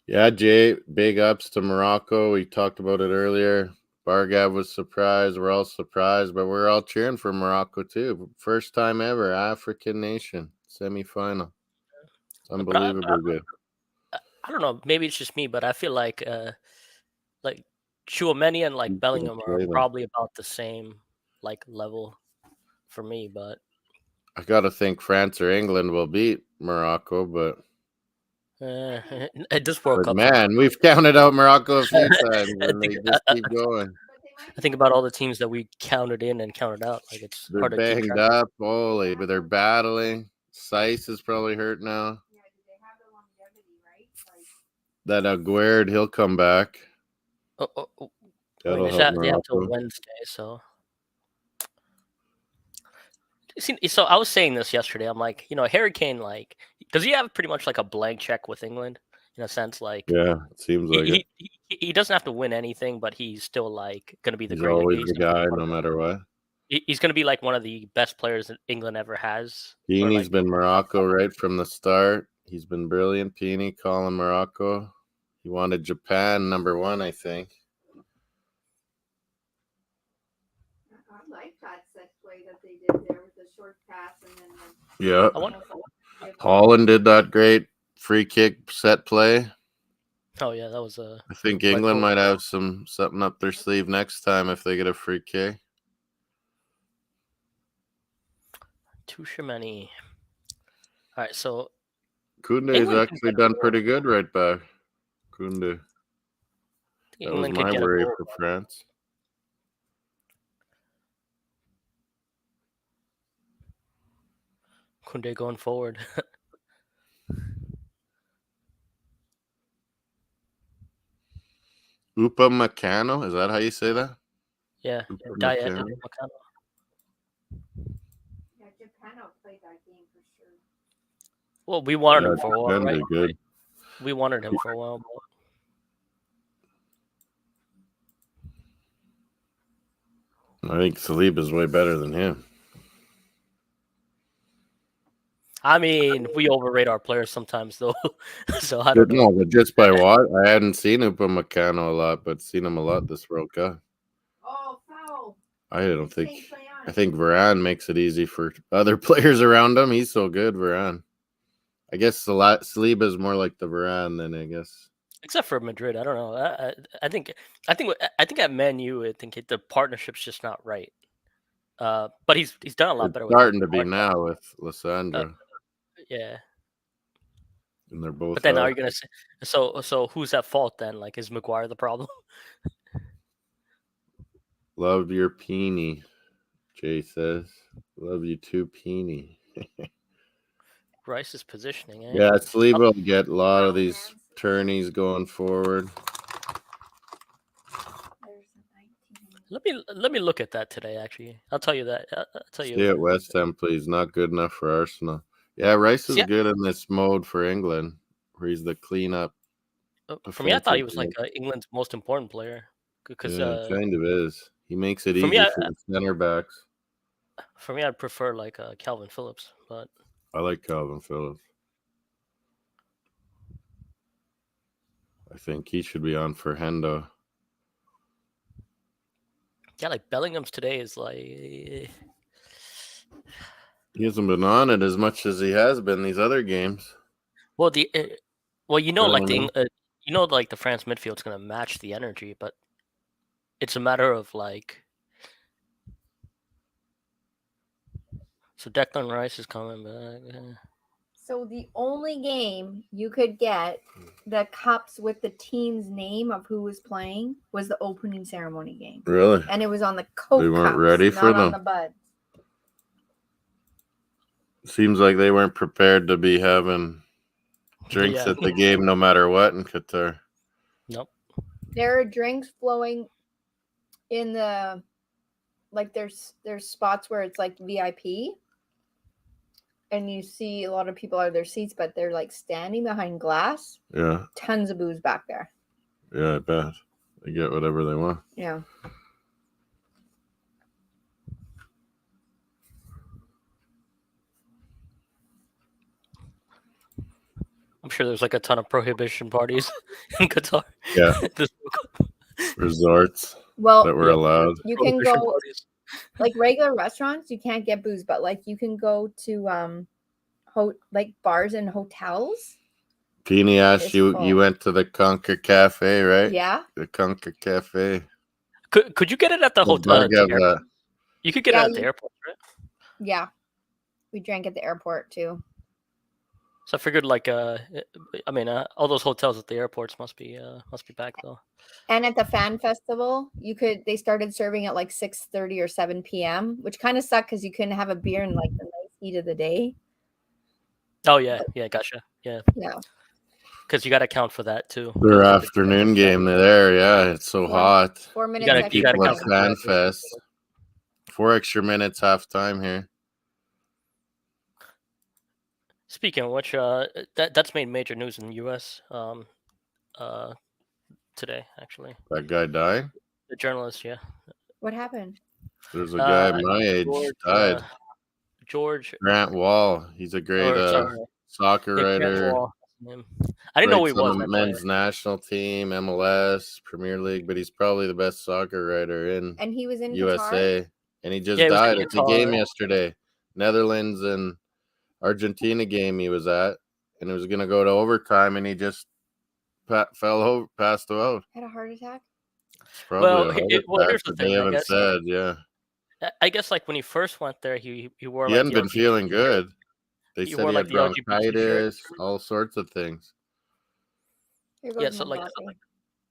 Yeah, Jay, big ups to Morocco. We talked about it earlier. Bargav was surprised. We're all surprised, but we're all cheering for Morocco too. First time ever, African nation semifinal. It's But unbelievably good. I don't know. Maybe it's just me, but I feel like Chouameni and like Bellingham are Play them. probably about the same like level for me. But I got to think France or England will beat Morocco, but at this World Cup, man, we've counted out Morocco a few times, and they just keep going. I think about all the teams that we counted in and counted out. Like it's They're hard to keep banged track. up, holy, but they're battling. Sice is probably hurt now. Yeah, do they have the longevity, right? That Like, Aguerd, he'll come back. I mean, That'll they help have till Morocco. Wednesday, so. See, so I was saying this yesterday. I'm like, Harry Kane, like, does he have pretty much like a blank check with England in a sense? Like, Yeah, it seems like it. he doesn't have to win anything, but he's still like going to be the He's great. always the guy, no matter what. He's going to be like one of the best players that England ever has. Peeney's been Morocco right from the start. He's been brilliant. Peeny calling Morocco. He wanted Japan #1, I think. I like that set play that they did there with the short pass and then. Yeah. I wonder. Holland did that great free kick set play. Oh yeah, that was a. I think England might have something up their sleeve next time if they get a free kick. Chouameni. All right, so Koundé's actually done pretty good right back. Koundé. That was my worry for France. Koundé going forward. Upamecano, is that how you say that? Yeah, Upamecano. Yeah, Japan outplayed that game for sure. Well, we wanted him for a while, right? Good. We wanted him for a while. I think Saliba's way better than him. I mean, we overrate our players sometimes, though. So I don't know. No, but just by what? I hadn't seen Upamecano a lot, but seen him a lot this World Cup. Oh, foul. I don't Same think. play on. I think Varane makes it easy for other players around him. He's so good, Varane. I guess Saliba is more like the Varane than I guess. Except for Madrid, I don't know. I think at Man U, I think the partnership's just not right. But he's done a lot It's better with starting to be Barca. now with Lissandro, Yeah. and they're both. But then are out. you gonna say so? Who's at fault then? Like, is Maguire the problem? Love your peenie, Jay says. Love you too, peenie. Rice's positioning, eh? Yeah, Saliba will get a lot of these tourneys going forward. There's a 19. Let me look at that today. Actually, I'll tell you that. I'll tell you. Stay at West Ham, please. Not good enough for Arsenal. Yeah, Rice is Yeah. good in this mode for England, where he's the cleanup. For me, I thought he was defensive like England's most important player because Yeah, kind of is. He makes it for me, easy for the center backs. I'd prefer like Calvin Phillips, but I like Calvin Phillips. I think he should be on for Hendo. yeah, like Bellingham's today is like. He hasn't been on it as much as he has been these other games. Well, you know, like Bellingham. like the France midfield's gonna match the energy, but it's a matter of like. So Declan Rice is coming back. So the only game you could get the cups with the team's name of who was playing was the opening ceremony game, Really? and it was on the Coke They weren't cups, ready not for on them. the Buds. Seems like they weren't prepared to be having drinks Yeah. at the game no matter what in Qatar. Nope. There are drinks flowing in the there's spots where it's like VIP, and you see a lot of people out of their seats, but they're like standing behind glass. Yeah, Tons of booze back there. yeah, I bet. They get whatever they want. Yeah. I'm sure there's like a ton of prohibition parties in Qatar. Yeah. This- Resorts Well, that were Yeah. allowed. you can prohibition go parties. like regular restaurants. You can't get booze, but like you can go to like bars and hotels. Peony asked It's you. full. You went to the Conquer Cafe, right? Yeah. The Conquer Cafe. Could you get it at the hotel? Doug have that. You could get Yeah, it at the airport, right? Yeah. We drank at the airport too. So I figured like all those hotels at the airports must be back though. And at the fan festival, they started serving at like 6:30 or 7 p.m., which kind of sucked because you couldn't have a beer in like the nice heat of the day. Oh yeah, gotcha. Yeah, Yeah. because you got to account for that too. Their 'cause afternoon game there. Yeah, it's so hot. 4 minutes. gotta- extra you gotta People count at for time. Fan Fest. 4 extra minutes, half time here. Speaking of which, that's made major news in the U.S. Today actually. That guy died. The journalist, yeah. What happened? There's a guy Uh, my age George, died. George, Grant Wall. He's a great soccer yeah, Grant writer. Wall, that's his name. I didn't know who he Writes on was. the by the way. men's national team, MLS, Premier League, but he's probably the best soccer writer in And he was in Qatar. USA. And he just Yeah, he was in died at the Qatar. game yesterday. Netherlands and Argentina game he was at. And it was going to go to overtime, and he just fell over, passed out. Had a heart attack. It's probably Well, a heart here's attack, the but thing, they I haven't guess. said, yeah. I guess like when he first went there, he wore He like hadn't the been LGBT feeling good. They He said wore, he like, had the LGBT shirt. bronchitis, all sorts of things. Here Yeah, goes so my like coffee.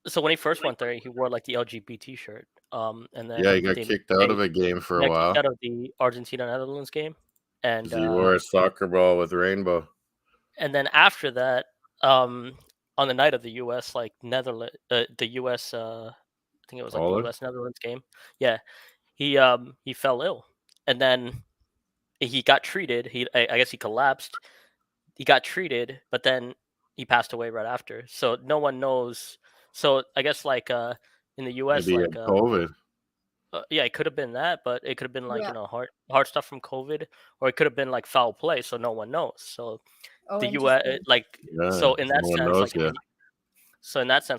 so when he first went there, he wore like the LGBT shirt. And then Yeah, he got kicked out of a game for a while Kicked out of the Argentina Netherlands game, and because he wore a soccer ball with rainbow. and then after that, on the night of the U.S. the U.S. I think it was like the Olive? U.S. Netherlands game. Yeah, he fell ill, and then he got treated. I guess he collapsed. He got treated, but then he passed away right after. So no one knows. So I guess like in the U.S. Maybe he like had COVID. Yeah, it could have been that, but it could have been like Yeah. hard stuff from COVID, or it could have been like foul play, so no one knows. So Oh, the U.S. interesting. Yeah, So in no that one sense, knows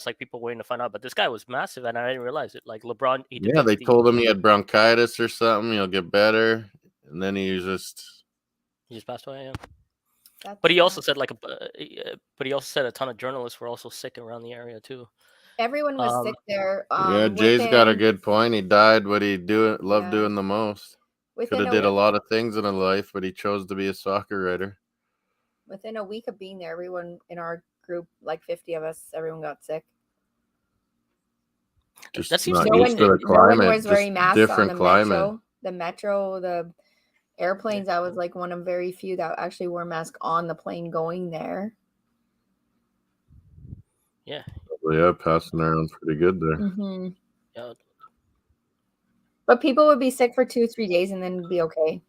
like yet. people waiting to find out. But this guy was massive, and I didn't realize it. Like LeBron, he Yeah, they defeated told him he had bronchitis or something. He'll get better, and then he he just passed away. Yeah. That's But he also sad. said but he also said a ton of journalists were also sick around the area too. Everyone was Um, sick there. Yeah, Jay's got a Within good point. He died what he loved Yeah. doing the most. Could within have a did a week, lot of things in his life, but he chose to be a soccer writer. within a week of being there, everyone in our group, like 50 of us, everyone got sick. Just That seems not to No be used one, to the no one climate. was wearing Just masks on different the climate. metro, the airplanes. I was like one of very few that actually wore a mask on the plane going there. yeah. Yeah, passing around pretty good there. Mm-hmm. Yeah. But people would be sick for 2-3 days and then be okay.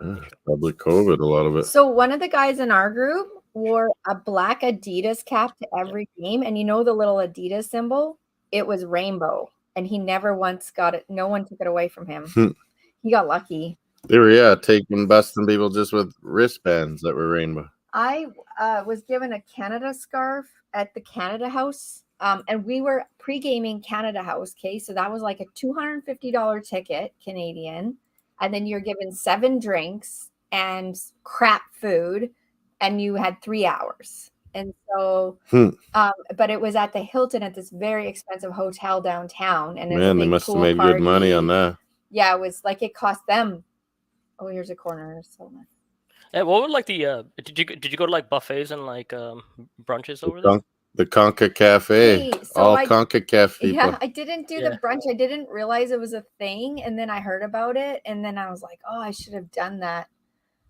Yeah, probably COVID, a lot of it. So one of the guys in our group wore a black Adidas cap to every game, and you know the little Adidas symbol? It was rainbow, and he never once got it. No one took it away from him. He got lucky. They were busting people just with wristbands that were rainbow. I was given a Canada scarf at the Canada House, and we were pre-gaming Canada House. Okay, so that was like a $250 ticket Canadian, and then you're given 7 drinks and crap food, and you had 3 hours. And so, but it was at the Hilton at this very expensive hotel downtown, and it was a Man, they big must have pool made good money on party. that. Yeah, it was like it cost them. Oh, here's a corner. So much. Hey, what would like the did you go to like buffets and like brunches over there? The Conca Cafe. Hey, so All I- CONCACAF people. Yeah, I didn't do Yeah. the brunch. I didn't realize it was a thing, and then I heard about it, and then I was like, "Oh, I should have done that."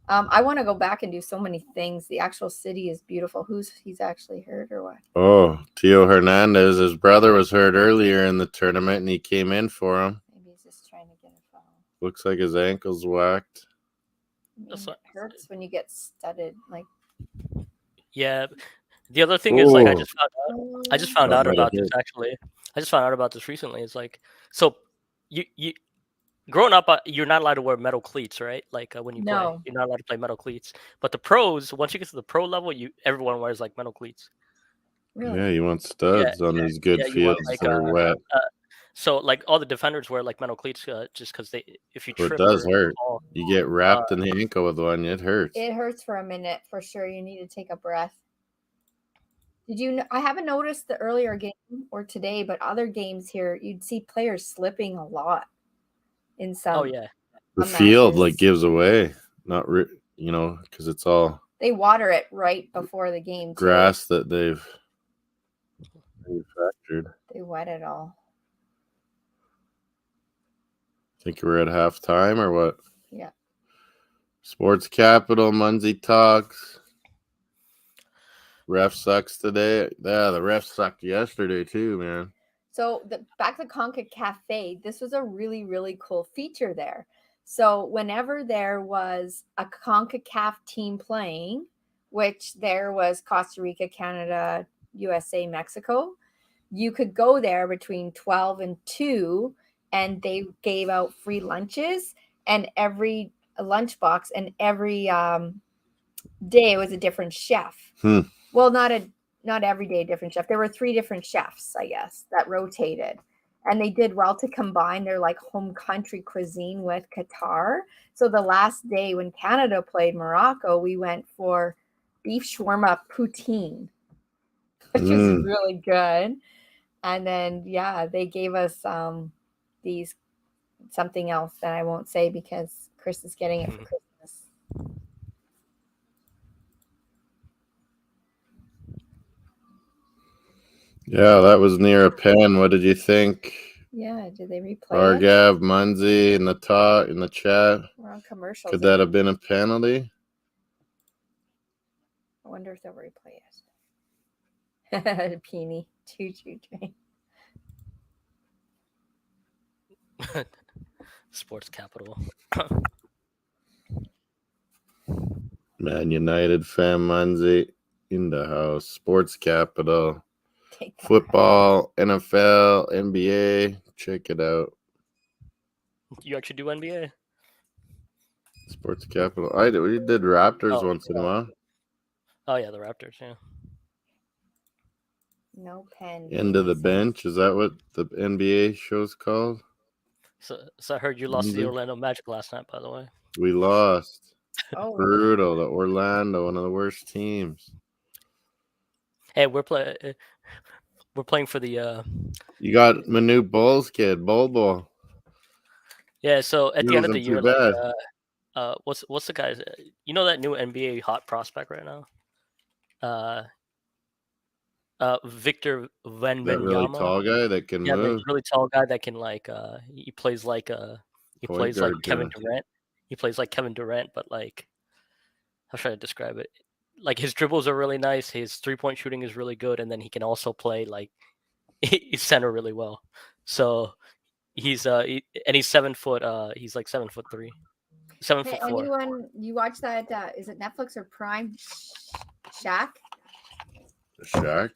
I want to go back and do so many things. The actual city is beautiful. He's actually hurt or what? Oh, Tio Hernandez. His brother was hurt earlier in the tournament, and he ccame in for him. Maybe he's just trying to get a foul. Looks like his ankle's whacked. I mean, That's it what- hurts when you get studded. Like, Yeah. The other thing is like I Ooh. just found That out might about have this actually. I just found out about this recently. It's like so you growing up you're not allowed to wear metal cleats, right? Like when you play, No. you're not allowed to play metal cleats. But the pros, once you get to the pro level, everyone wears like metal cleats. really? Yeah, you want studs on these good Yeah, you want, fields like, that are wet. So like all the defenders wear like metal cleats just because if you So it trip does or hurt. fall, You get wrapped in the ankle with one, it hurts. It hurts for a minute for sure. You need to take a breath. Did you? I haven't noticed the earlier game or today, but other games here, you'd see players slipping a lot in some. oh yeah, The some field matches. like gives away, not because it's all They water it right before the game. Too. grass that they've manufactured. They wet it all. Think we're at halftime or what? Yeah. Sports Capital, Muncie talks. Ref sucks today. Yeah, the ref sucked yesterday too, man. So back to Conca Cafe, this was a really, really cool feature there. So whenever there was a CONCACAF team playing, which there was Costa Rica, Canada, USA, Mexico, you could go there between 12 and 2, and they gave out free lunches, and every lunchbox, and every day it was a different chef. Well, not every day a different chef. There were 3 different chefs, I guess, that rotated. And they did well to combine their like home country cuisine with Qatar. So the last day when Canada played Morocco, we went for beef shawarma poutine, which was really good. And then, yeah, they gave us something else that I won't say because Chris is getting it for Christmas. Yeah, that was near a pen. What did you think? Yeah, did they replay it? Argav, Munzie in the chat. We're on commercials. Could that have been a penalty? I wonder if they'll replay it. Peony, choo-choo train. Sports Capital. Man United fan Munzie in the house. Sports Capital. Take that Football, NFL, NBA, check it out. You actually do NBA? Sports Capital. We did Raptors once in a while. Oh yeah, the Raptors. Yeah. No pen. End of the bench. Is that what the NBA show's called? So I heard you lost to the Mhm. Orlando Magic last night. By the way. We lost. Oh, Brutal. The Orlando, one of the worst teams. Hey, we're playing for the. You got my new Bulls kid, Bol. Yeah. So at He the end of the wasn't too year, bad. like, what's the guy's? You know that new NBA hot prospect right now? Victor That really Wembanyama. tall guy that can Yeah, the move. really tall guy that can like he plays like Point guard Kevin kinda. Durant. He plays like Kevin Durant, but like how should I describe it? Like his dribbles are really nice, his 3-point shooting is really good, and then he can also play like he's center really well. So he's and he's 7 foot he's like 7'3". 7 hey, foot 4. anyone? You watch that? Is it Netflix or Prime? Shaq. The Shaq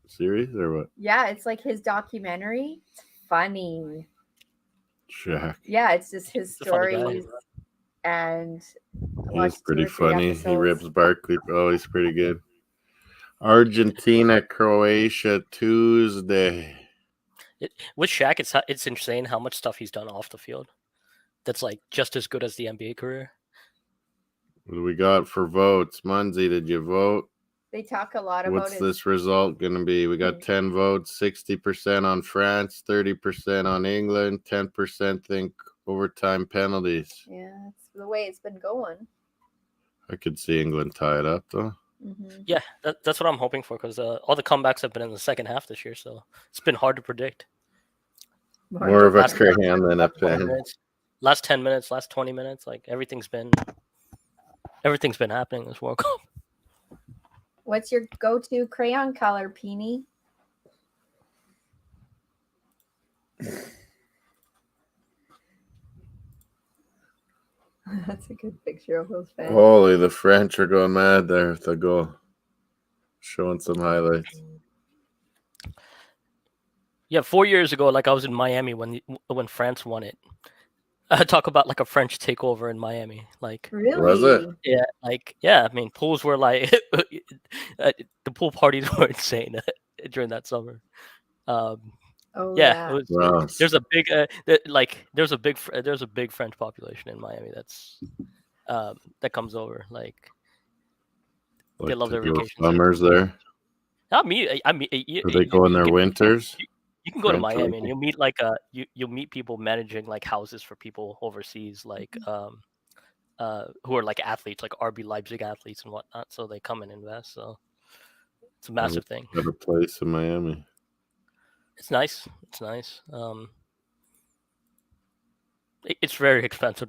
series or what? Yeah, it's like his documentary. It's funny. Shaq. Yeah, it's just his He's a funny guy. stories, and I He's watched 2 pretty or 3 funny. He episodes. rips Barkley. Oh, he's pretty good. Argentina, Croatia, Tuesday. With Shaq, it's insane how much stuff he's done off the field. That's like just as good as the NBA career. What do we got for votes? Munzie, did you vote? They talk a lot about What's his this result going to be? We got 10 votes, 60% on France, 30% on England, 10% think overtime penalties. Yeah, it's the way it's been going. I could see England tie it up, though. Mm-hmm. Yeah, that's what I'm hoping for because all the comebacks have been in the second half this year, so it's been hard to predict. More of a Last crayon than a 20 pen. minutes, last 10 minutes, last 20 minutes, like everything's been happening this World Cup. What's your go-to crayon color, Peony? That's a good picture of those fans. Holy, the French are going mad there with the goal. Showing some highlights. Yeah, 4 years ago, like I was in Miami when France won it. Talk about like a French takeover in Miami, like Really? Was it? yeah, like yeah. I mean, pools were like the pool parties were insane during that summer. Oh Yeah, yeah. it was. Wow. There's a big there's a big French population in Miami that's that comes over. Like they Like love their to go vacations. summers there. I mean, Do they go in their winters? You can go to French Miami and winter? you'll meet like you'll meet people managing like houses for people overseas, like who are like athletes, like RB Leipzig athletes and whatnot. So they come and invest. So it's a massive thing. Got a place in Miami. It's nice. It's nice. It's very expensive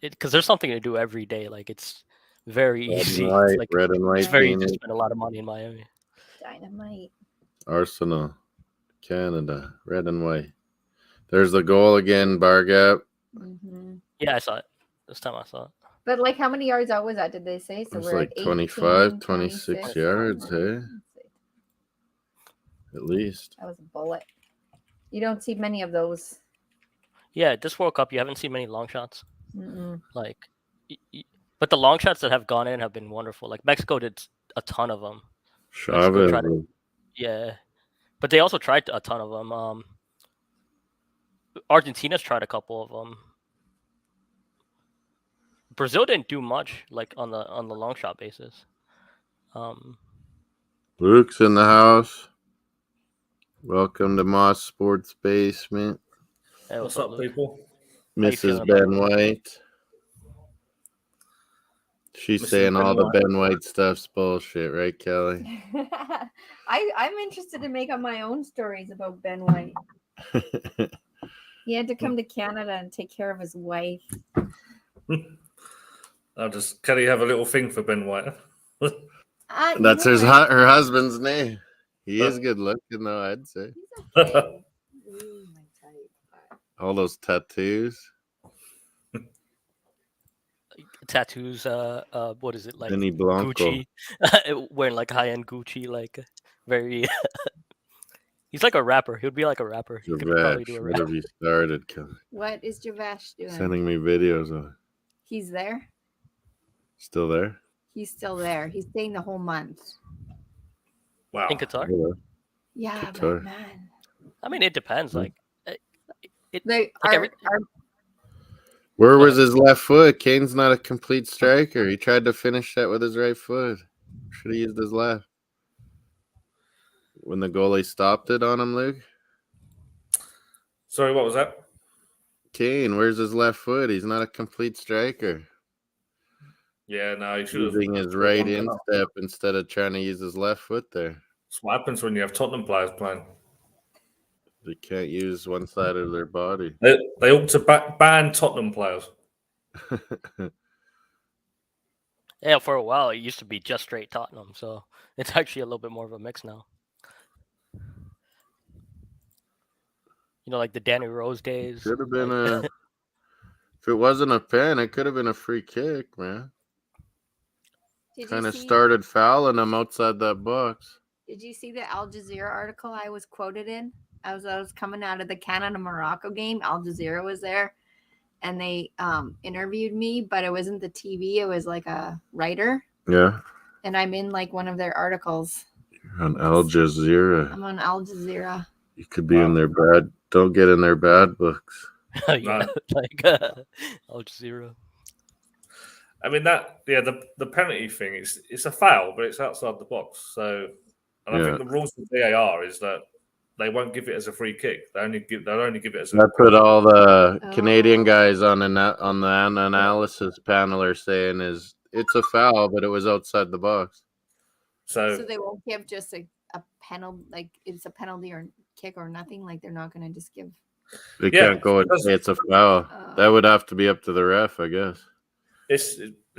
because there's something to do every day. Like it's very Red easy. and white, It's like red and white it's very easy to painted. spend a lot of money in Miami. Dynamite. Arsenal, Canada, red and white. There's the goal again, bar gap. Mm-hmm. Yeah, I saw it. This time I saw it. But like, how many yards out was that? Did they say? So It's we're like at 25, 18, 26 26. yards, hey? Let's see. At least. That was a bullet. You don't see many of those. Yeah, this World Cup you haven't seen many long shots. Mm-mm. Like, but the long shots that have gone in have been wonderful. Like Mexico did a ton of them. Chavez. tried to- Yeah, but they also tried a ton of them. Argentina's tried a couple of them. Brazil didn't do much, like on the long shot basis. Luke's in the house. Welcome to Moss Sports Basement. Hey, What's up, Luke? people? you Mrs. feeling, Ben buddy? White. She's Mrs. saying all the Ben Ben White stuff's bullshit, right, Kelly? I'm interested in making my own stories about Ben White. He had to come to Canada and take care of his wife. I'll just Kelly have a little thing for Ben White. That's you know what? her husband's name. He is good looking, though, I'd say. He's okay. Ooh, my type. All those tattoos. Tattoos. What is it like? Benny Blanco. Gucci, wearing like high end Gucci, like very. He's like a rapper. He would be like a rapper. He could probably do a Javash, rap. what have you started? What is Javash doing? Sending me videos of it. He's there. Still there? He's still there. He's staying the whole month. Wow. In Qatar? Yeah. Yeah, Qatar. but man, I mean, it depends. Hmm. Like, they Like are, every- Where Go was ahead. his left foot? Kane's not a complete striker. He tried to finish that with his right foot. Should have used his left. When the goalie stopped it on him, Luke? Sorry, what was that? Kane, where's his left foot? He's not a complete striker. Yeah, no, he should have. Using his right instep instead of trying to use his left foot there. That's what happens when you have Tottenham players playing. They can't use one side of their body. They ought to ban Tottenham players. Yeah, for a while it used to be just straight Tottenham, so it's actually a little bit more of a mix now. You know, like the Danny Rose days. Could have been like- if it wasn't a pen, it could have been a free kick, man. did Kind you of see? started fouling him outside that box. Did you see the Al Jazeera article I was quoted in? As I was coming out of the Canada Morocco game, Al Jazeera was there, and they interviewed me, but it wasn't the TV. It was like a writer, Yeah. and I'm in like one of their articles. You're on Al Jazeera. I'm on Al Jazeera. You could be in their bad. Don't get in their bad books. yeah, like Al Jazeera. I mean the penalty thing it's a foul, but it's outside the box. So, and I Yeah. think the rules with VAR is that they won't give it as a free kick. They'll only give it as a. That's what all the Oh. Canadian guys on the analysis panel are saying is it's a foul, but it was outside the box. So So they won't give just a penalty, like it's a penalty or kick or nothing. Like they're not going to just give. They Yeah, can't go and because- say it's a foul. That would have to be up to the ref, I guess. it's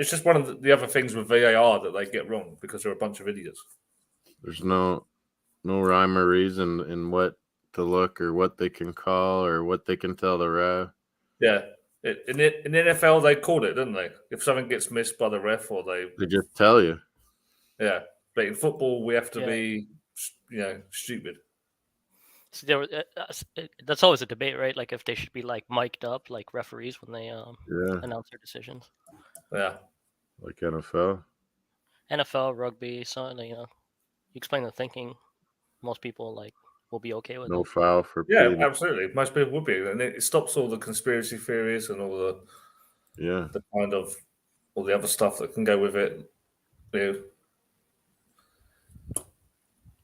just one of the other things with VAR that they get wrong because they're a bunch of idiots. There's no rhyme or reason in what to look or what they can call or what they can tell the ref. Yeah. In the NFL, they called it, didn't they? If something gets missed by the ref, or They just tell you. yeah. But in football, we have to Yeah. be, stupid. See, that's always a debate, right? Like if they should be like mic'd up, like referees when they Yeah, announce their decisions. Yeah. like NFL. NFL, rugby, so you explain the thinking. Most people will be okay with No it. foul for Yeah, Peter. absolutely. Most people would be, and it stops all the conspiracy theories and all Yeah. the kind of all the other stuff that can go with it.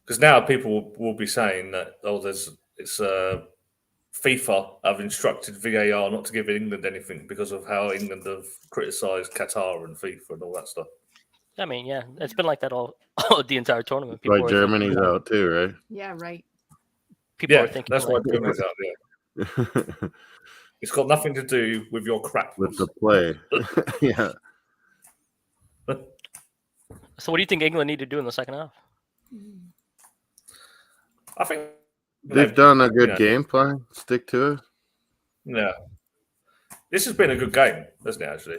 Because now people will be saying that FIFA have instructed VAR not to give England anything because of how England have criticised Qatar and FIFA and all that stuff. I mean, yeah, it's been like that all the entire tournament. Like are Germany's thinking, out too, right? Yeah, right. People Yeah, are thinking that's why like, Germany's out there. It's got nothing to do with your crap. With the play. Yeah. So what do you think England need to do in the second half? I think They've done a good game plan. Stick to it. Yeah. This has been a good game, hasn't it, actually?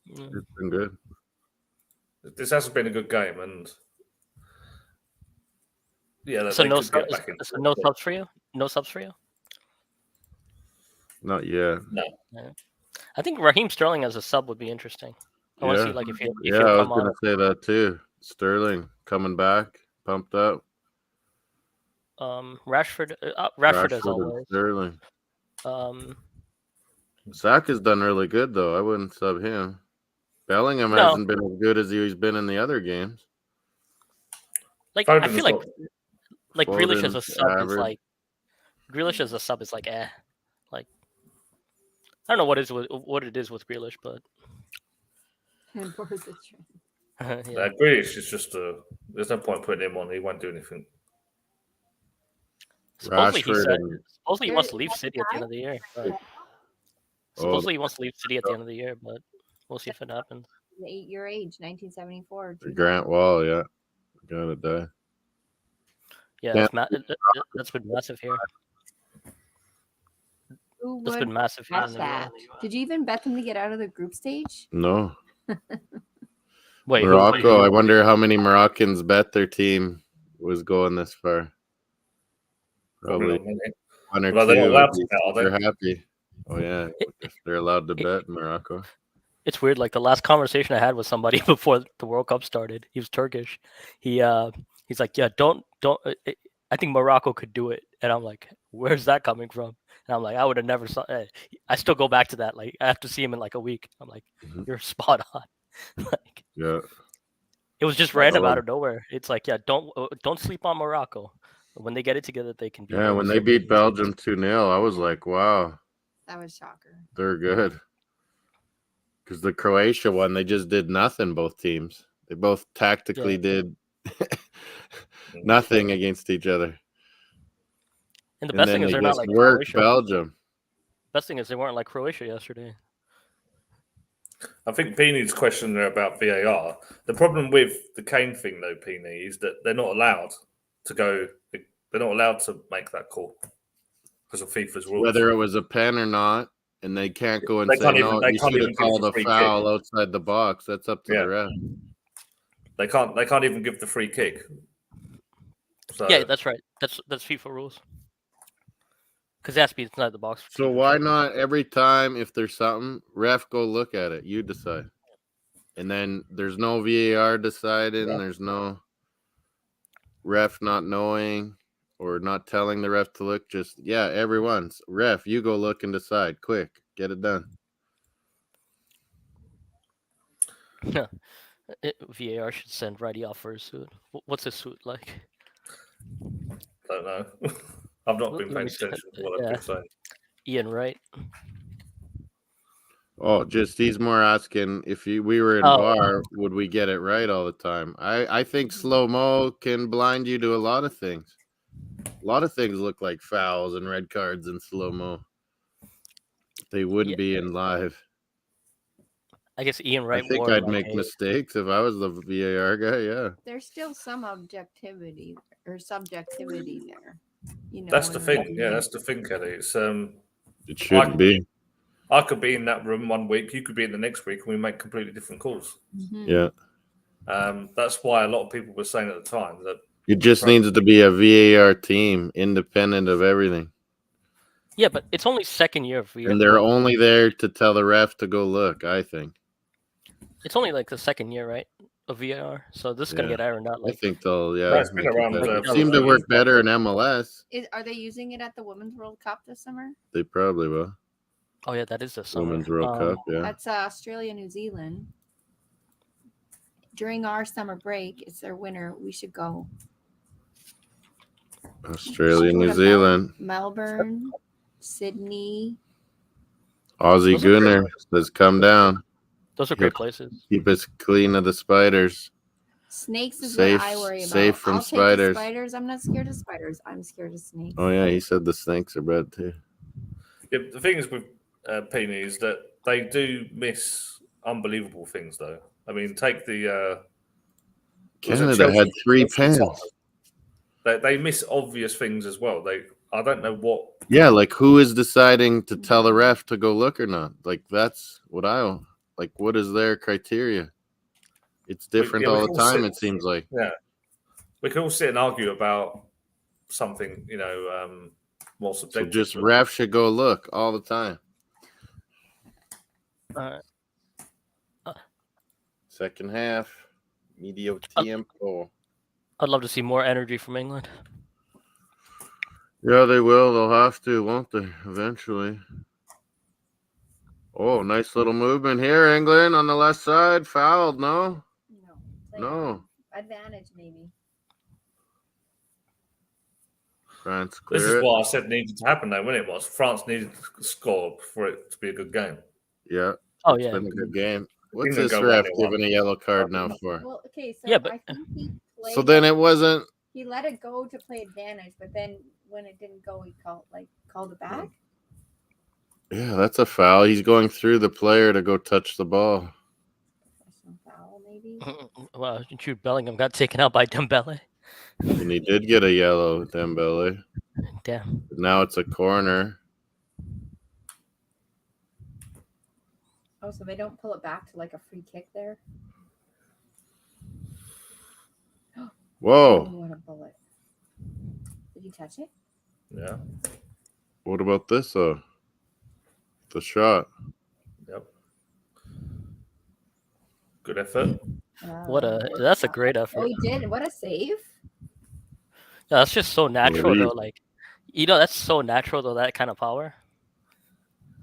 It's been good. This has been a good game, and yeah, So they no could get back into so it. no subs for you? No subs for you? Not yet. I think Raheem Sterling as a sub would be interesting. I want to Yeah. see like if he'll Yeah, I was come on. gonna say that too. Sterling coming back, pumped up. Rashford as Rashford and always. Sterling. Um, Saka's done really good though. I wouldn't sub him. Bellingham No. hasn't been as good as he's been in the other games. like I Foden's feel like got Grealish as a Foden's sub is average. like Grealish as a sub is like like I don't know what it is with Grealish, but And for the trend. yeah. Grealish is just there's no point putting him on. He won't do anything. Supposedly Rashford he wants to leave City at the end of the year. But supposedly he wants to leave City at the end of the year, but we'll see if it happens. Your age, 1974. and Grant Wall, yeah. Gotta die. Yeah, Yeah. that's been massive here. Who That's would been massive here. bet In the that? Did you even bet them to get out of the group stage? No. Wait, Morocco. I wonder how many Moroccans bet their team was going this far. Probably not many. one or Well, they're not two allowed would to be bet, are super they? happy. Oh yeah, if they're allowed to bet in Morocco. It's weird. Like the last conversation I had with somebody before the World Cup started, he was Turkish. He's like, yeah, don't. I think Morocco could do it, and I'm like, where's that coming from? And I'm like, I would have never saw. I still go back to that. Like I have to see him in like a week. I'm like, Mhm. you're spot on. Like Yeah. it was just random Oh, out of nowhere. It's like, yeah, don't sleep on Morocco. When they get it together, they can beat. Yeah, when they beat Belgium 2-0, I was like, wow, That was shocker. they're good. Because the Croatia one, they just did nothing, both teams. They both tactically did nothing against each other. And the And best then thing is they they're not just like worked Croatia. Belgium. Best thing is they weren't like Croatia yesterday. I think Peeney's question there about VAR. The problem with the Kane thing, though, Peeney, is that they're not allowed to go. They're not allowed to make that call because of FIFA's rules. Whether it was a pen or not, and they can't go and They say, can't even- no, they you can't should have even give called the a free foul kick. outside the box. That's up to Yeah. the ref. They can't even give the free kick. So Yeah, that's right. That's FIFA rules. Because it has to be inside the box. So why not every time if there's something, ref, go look at it. You decide. And then there's no VAR deciding. Yeah. There's no ref not knowing or not telling the ref to look. Just, yeah, everyone's. Ref, you go look and decide. Quick. Get it done. VAR should send Righty off for a suit. What's his suit like? don't know. I've not been Let paying me see. attention to what they've Yeah. been saying. Ian Wright. Oh, just he's more asking if we were in Oh. VAR, would we get it right all the time? I think slow-mo can blind you to a lot of things. A lot of things look like fouls and red cards in slow-mo. They wouldn't be in live. I guess Ian Wright. I think more I'd like make mistakes if I was the VAR guy. Yeah, There's still some objectivity or subjectivity there. You know, That's the in thing. Yeah, reviewing. that's the thing, Kelly. It's it shouldn't be. I could be in that room one week, you could be in the next week, and we make completely different calls. Mhm. Yeah, That's why a lot of people were saying at the time that it just needs to be a VAR team, independent of everything, Yeah, but it's only second year of VAR. and they're only there to tell the ref to go look. I think. It's only like the second year, right, of VAR. So this is gonna Yeah. get ironed out. I Like, think they'll. No, Yeah, it's been make it around, better. for Seem to years. work better in MLS. Are they using it at the Women's World Cup this summer? They probably will. oh yeah, that is the summer. Women's World Cup. Yeah. That's Australia, New Zealand. During our summer break, it's their winter. We should go. Australia, Should go New to Zealand. Melbourne, Sydney. Aussie Those are great Gunner says, "Come down. Those are great places. Keep us clean of the spiders." Snakes is Safe- what I worry about. safe from I'll take the spiders. spiders. I'm not scared of spiders. I'm scared of snakes. Oh yeah, he said the snakes are bad too. Yeah, the thing is with Peeney is that they do miss unbelievable things, though. I mean, take the was it Canada had 3 Chelsea? pens. They miss obvious things as well. I don't know what. Yeah, like who is deciding to tell the ref to go look or not? Like that's what I like. What is their criteria? It's different we all the can time. sit- It seems like. Yeah, we can all sit and argue about something, more So subjective. just but ref should go look all the time. Second half, medio tiempo. I'd love to see more energy from England. Yeah, they will. They'll have to, won't they? Eventually. Oh, nice little movement here, England on the left side. Fouled, no? No. Advantage, maybe. France this clear is it. what I said needed to happen, though, when it was France needed to score for it to be a good game. Yeah, Oh it's yeah, been a good game. What's England this go ref 1-1. giving a yellow card now for? Well, okay, so Yeah, but- I think he played. So then it wasn't. He let it go to play advantage, but then when it didn't go, he called it back. Yeah, that's a foul. He's going through the player to go touch the ball. Professional foul, maybe. well, Jude Bellingham got taken out by Dembele. And he did get a yellow, Dembele. Damn. But now it's a corner. Oh, so they don't pull it back to like a free kick there. Oh, Whoa. what a bullet! Did you touch it? Yeah. What about this, though? The shot. Yep. Good effort. That's a great effort. Oh, he did. What a save. Yeah, that's just so natural Really? though. Like, that's so natural though. That kind of power.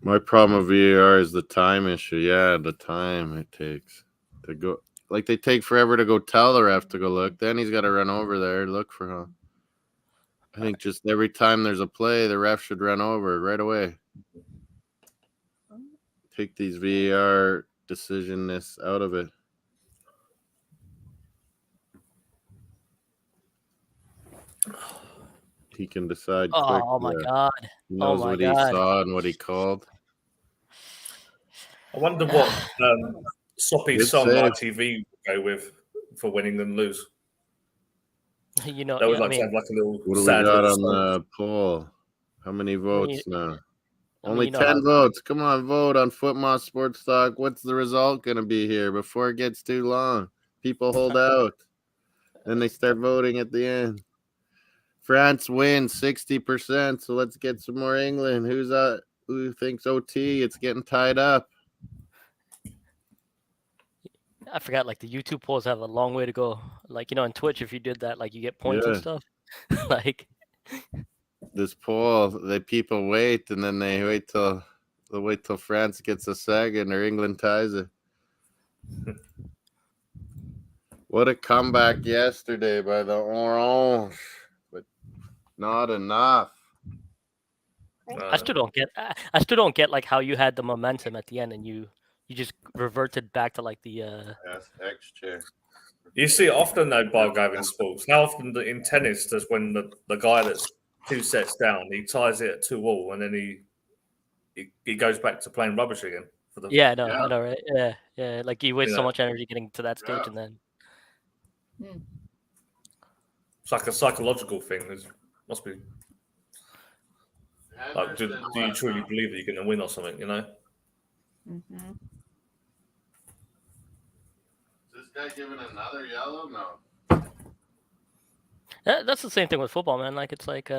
My problem with VAR is the time issue. Yeah, the time it takes to go. Like, they take forever to go tell the ref to go look. Then he's got to run over there, look for him. I think just every time there's a play, the ref should run over right away. Take these VAR decisionness out of it. He can decide quick. Oh my god. He knows my what God. he saw and what he called. I wonder what Soppy Good song save. ITV would go with for winning and lose. You know, They would yeah, I like to mean, have like a little What do we sad got little on song. the poll? How many votes now? I mean, Only you know 10 how- votes. Come on, vote on Footmoss Sports Talk. What's the result going to be here before it gets too long? People hold out. Then they start voting at the end. France wins 60%. So let's get some more England. Who thinks OT? It's getting tied up. I forgot. Like the YouTube polls have a long way to go. Like in Twitch, if you did that, like you get points and Yeah. stuff. Like This poll, people wait, and then they wait till France gets a second or England ties it. What a comeback yesterday by the Orange, but not enough. I still don't get. I still don't get like how you had the momentum at the end and you just reverted back to like the. Yes, X chair. You see it often though, Bargave in sports. How often in tennis does when the guy that's 2 sets down, he ties it at 2-2, and then he goes back to playing rubbish again for the. Yeah, no, I know, right? Yeah. Like you waste so Yeah. much energy getting to that stage, Yeah. and then. It's like a psychological thing. Must be like, do you truly believe that you're going to win or something? Mm-hmm. Is this guy giving another yellow? No. That's the same thing with football, man. Like it's like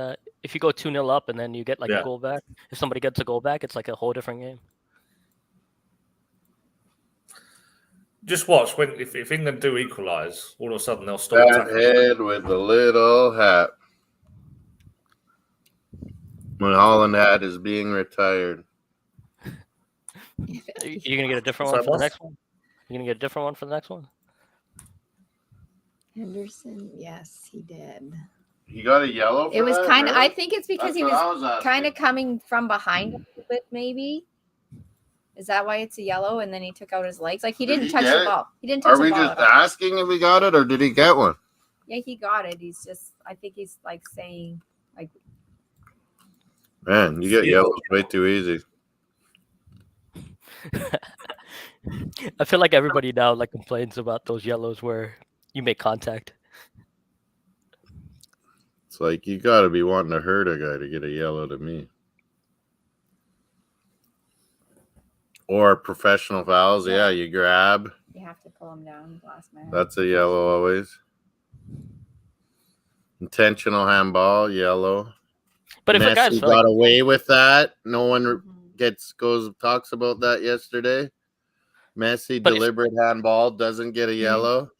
if you go 2-0 up and then you get like Yeah. a goal back. If somebody gets a goal back, it's like a whole different game. Just watch if England do equalise, all of a sudden they'll stop That attacking. head with the little hat. When Holland hat is being retired. You're gonna get a different So one for the what's- next one. You're gonna get a different one for the next one. Henderson, yes, he did. He got a yellow for It was that, kind of. really? I think it's because That's he what I was asking. kind of coming from behind a little bit, maybe. Is that why it's a yellow? And then he took out his legs. Like he Did didn't he touch get the it? ball. He didn't touch Are the we ball. just at all. asking if he got it, or did he get one? Yeah, he got it. He's just. I think he's like saying like. Man, you get Yeah. yellows way too easy. I feel like everybody now like complains about those yellows where you make contact. It's like you got to be wanting to hurt a guy to get a yellow to me. Or professional fouls, yeah, you grab. You have to pull him down, last man. That's a yellow always. Intentional handball, yellow. But if a Messi guy's got like, away with that, no one Mhm. talks about that yesterday. Messi But if- deliberate handball doesn't get a yellow.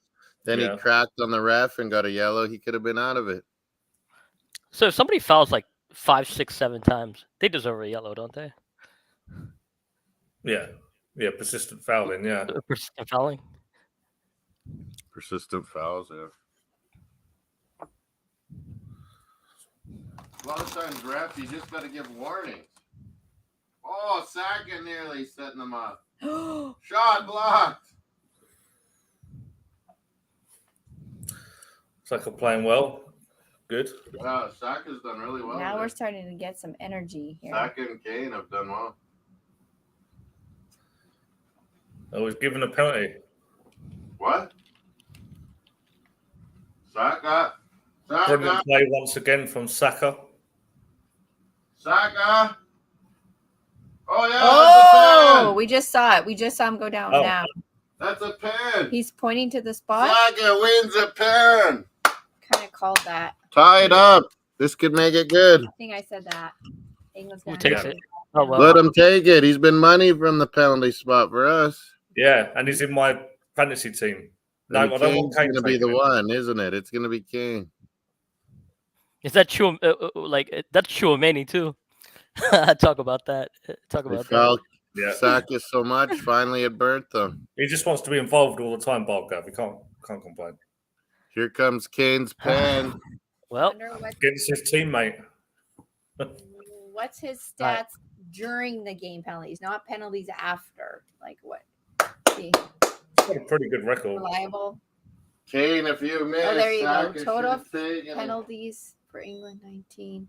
Then Yeah. he cracked on the ref and got a yellow. He could have been out of it. so if somebody fouls like 5, 6, 7 times, they deserve a yellow, don't they? Yeah, persistent fouling. Yeah, Persistent fouling. Persistent fouls, yeah. A lot of times, ref, you just got to give warnings. Oh, Saka nearly setting them up. Shot blocked. Saka playing well. Good. Yeah, Saka's done really well. Now there. we're starting to get some energy here. Saka and Kane have done well. I was given a penalty. What? Saka. Brilliant Saka. play once again from Saka. Saka. Oh, yeah. Oh, That's a we just saw it. We just saw him go down Oh. now. pen. That's a pen. He's pointing to the spot. Saka wins a pen. Kind of called that. Tied up. This could make it good. I think I said that. England's Who gonna takes have it? Oh well. Let him take it. He's been money from the penalty spot for us. Yeah, and he's in my fantasy team. No, And I don't Kane's want Kane going to be the taking it. one, isn't it? It's going to be Kane. Is that true? That's Chouameni too. Talk about that. Talk They about that. foul Yeah, Saka so much. Finally, it burnt them. he just wants to be involved all the time, Bargav. We can't complain. Here comes Kane's pen. Well, wonder Against his teammate. what's his Right. stats during the game penalties, not penalties after. Like what? See, Got a pretty good record. reliable Kane, if you miss, Oh, there you go. Saka Total should have taken it. penalties for England 19.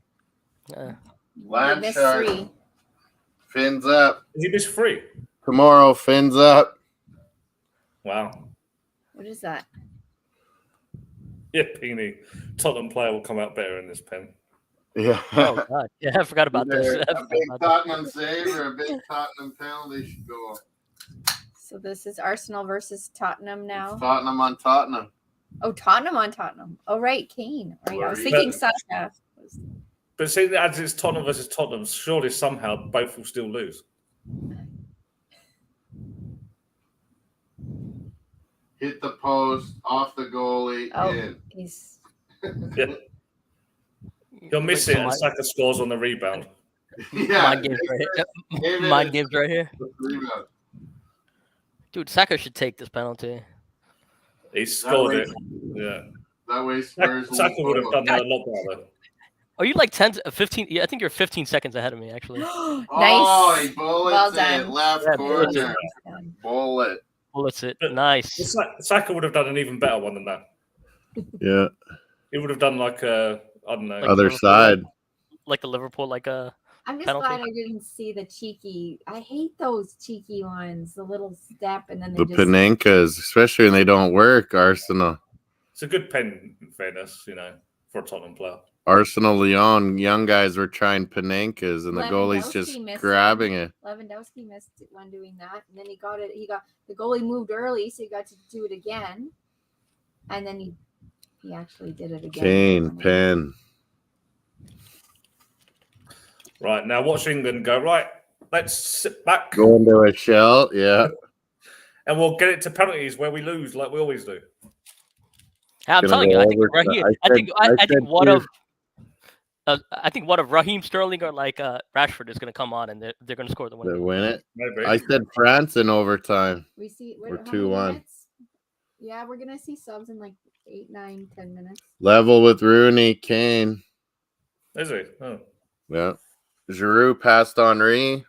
uh, They missed Landshark. 3. Fins up. Is he missed 3? Tomorrow, fins up. Wow. What is that? Yeah, Peeny. Tottenham player will come out better in this pen. Yeah. oh god, yeah, I forgot about this. Either I a forgot big about this. Tottenham save or a big Tottenham penalty goal. So this is Arsenal versus Tottenham It's now. Tottenham on Tottenham. Oh, Tottenham on Tottenham. Oh, right, Kane. Right, I was Worried. thinking Saka. But see, as it's Tottenham versus Tottenham, surely somehow both will still lose. Hit the post, off the goalie, Oh. in. He's Yeah. He'll miss Like it and some Saka scores on the rebound. Yeah. Mind games right here. David Mind is- games right here. Rebound. Dude, Saka should take this penalty. He scored way- it. Yeah. That way Spurs will Saka would have score. done that a lot better. Are you like 15? Yeah, I think you're 15 seconds ahead of me, actually. nice. Oh, he bullets Well it. done. Left Yeah, corner. bullets Bullet. Bullets it. But- Nice. Saka would have done an even better one than that. Yeah. He would have done like a, I don't know. Like Other Liverpool. side. Like the Liverpool, like I'm just penalty. glad I didn't see the cheeky. I hate those cheeky ones. The little step and then The they just. Panenkas, especially when they don't work. Arsenal. It's a good pen, in fairness, for a Tottenham player. Arsenal, Lyon, young guys were trying Panenkas, and the goalie's Lewandowski just missed grabbing it. Lewandowski missed one doing that, and then he got it. He got the goalie moved early, so he got to do it again, and then he actually did it again. Kane, pen. Right, now watch England go, right, let's sit back Go into a shell. Yeah. and we'll get it to penalties where we lose like we always do. I'm Gonna telling go you, I think over- Raheem. I I think said one here- of. I think one of Raheem Sterling or like Rashford is going to come on and they're going to score the They winner. win it. Maybe. I said France in overtime. We see We're how many 2-1. minutes? Yeah, we're gonna see subs in like 8, 9, 10 minutes. Level with Rooney, Kane. Is he? Oh. Yeah. Giroud passed Henri.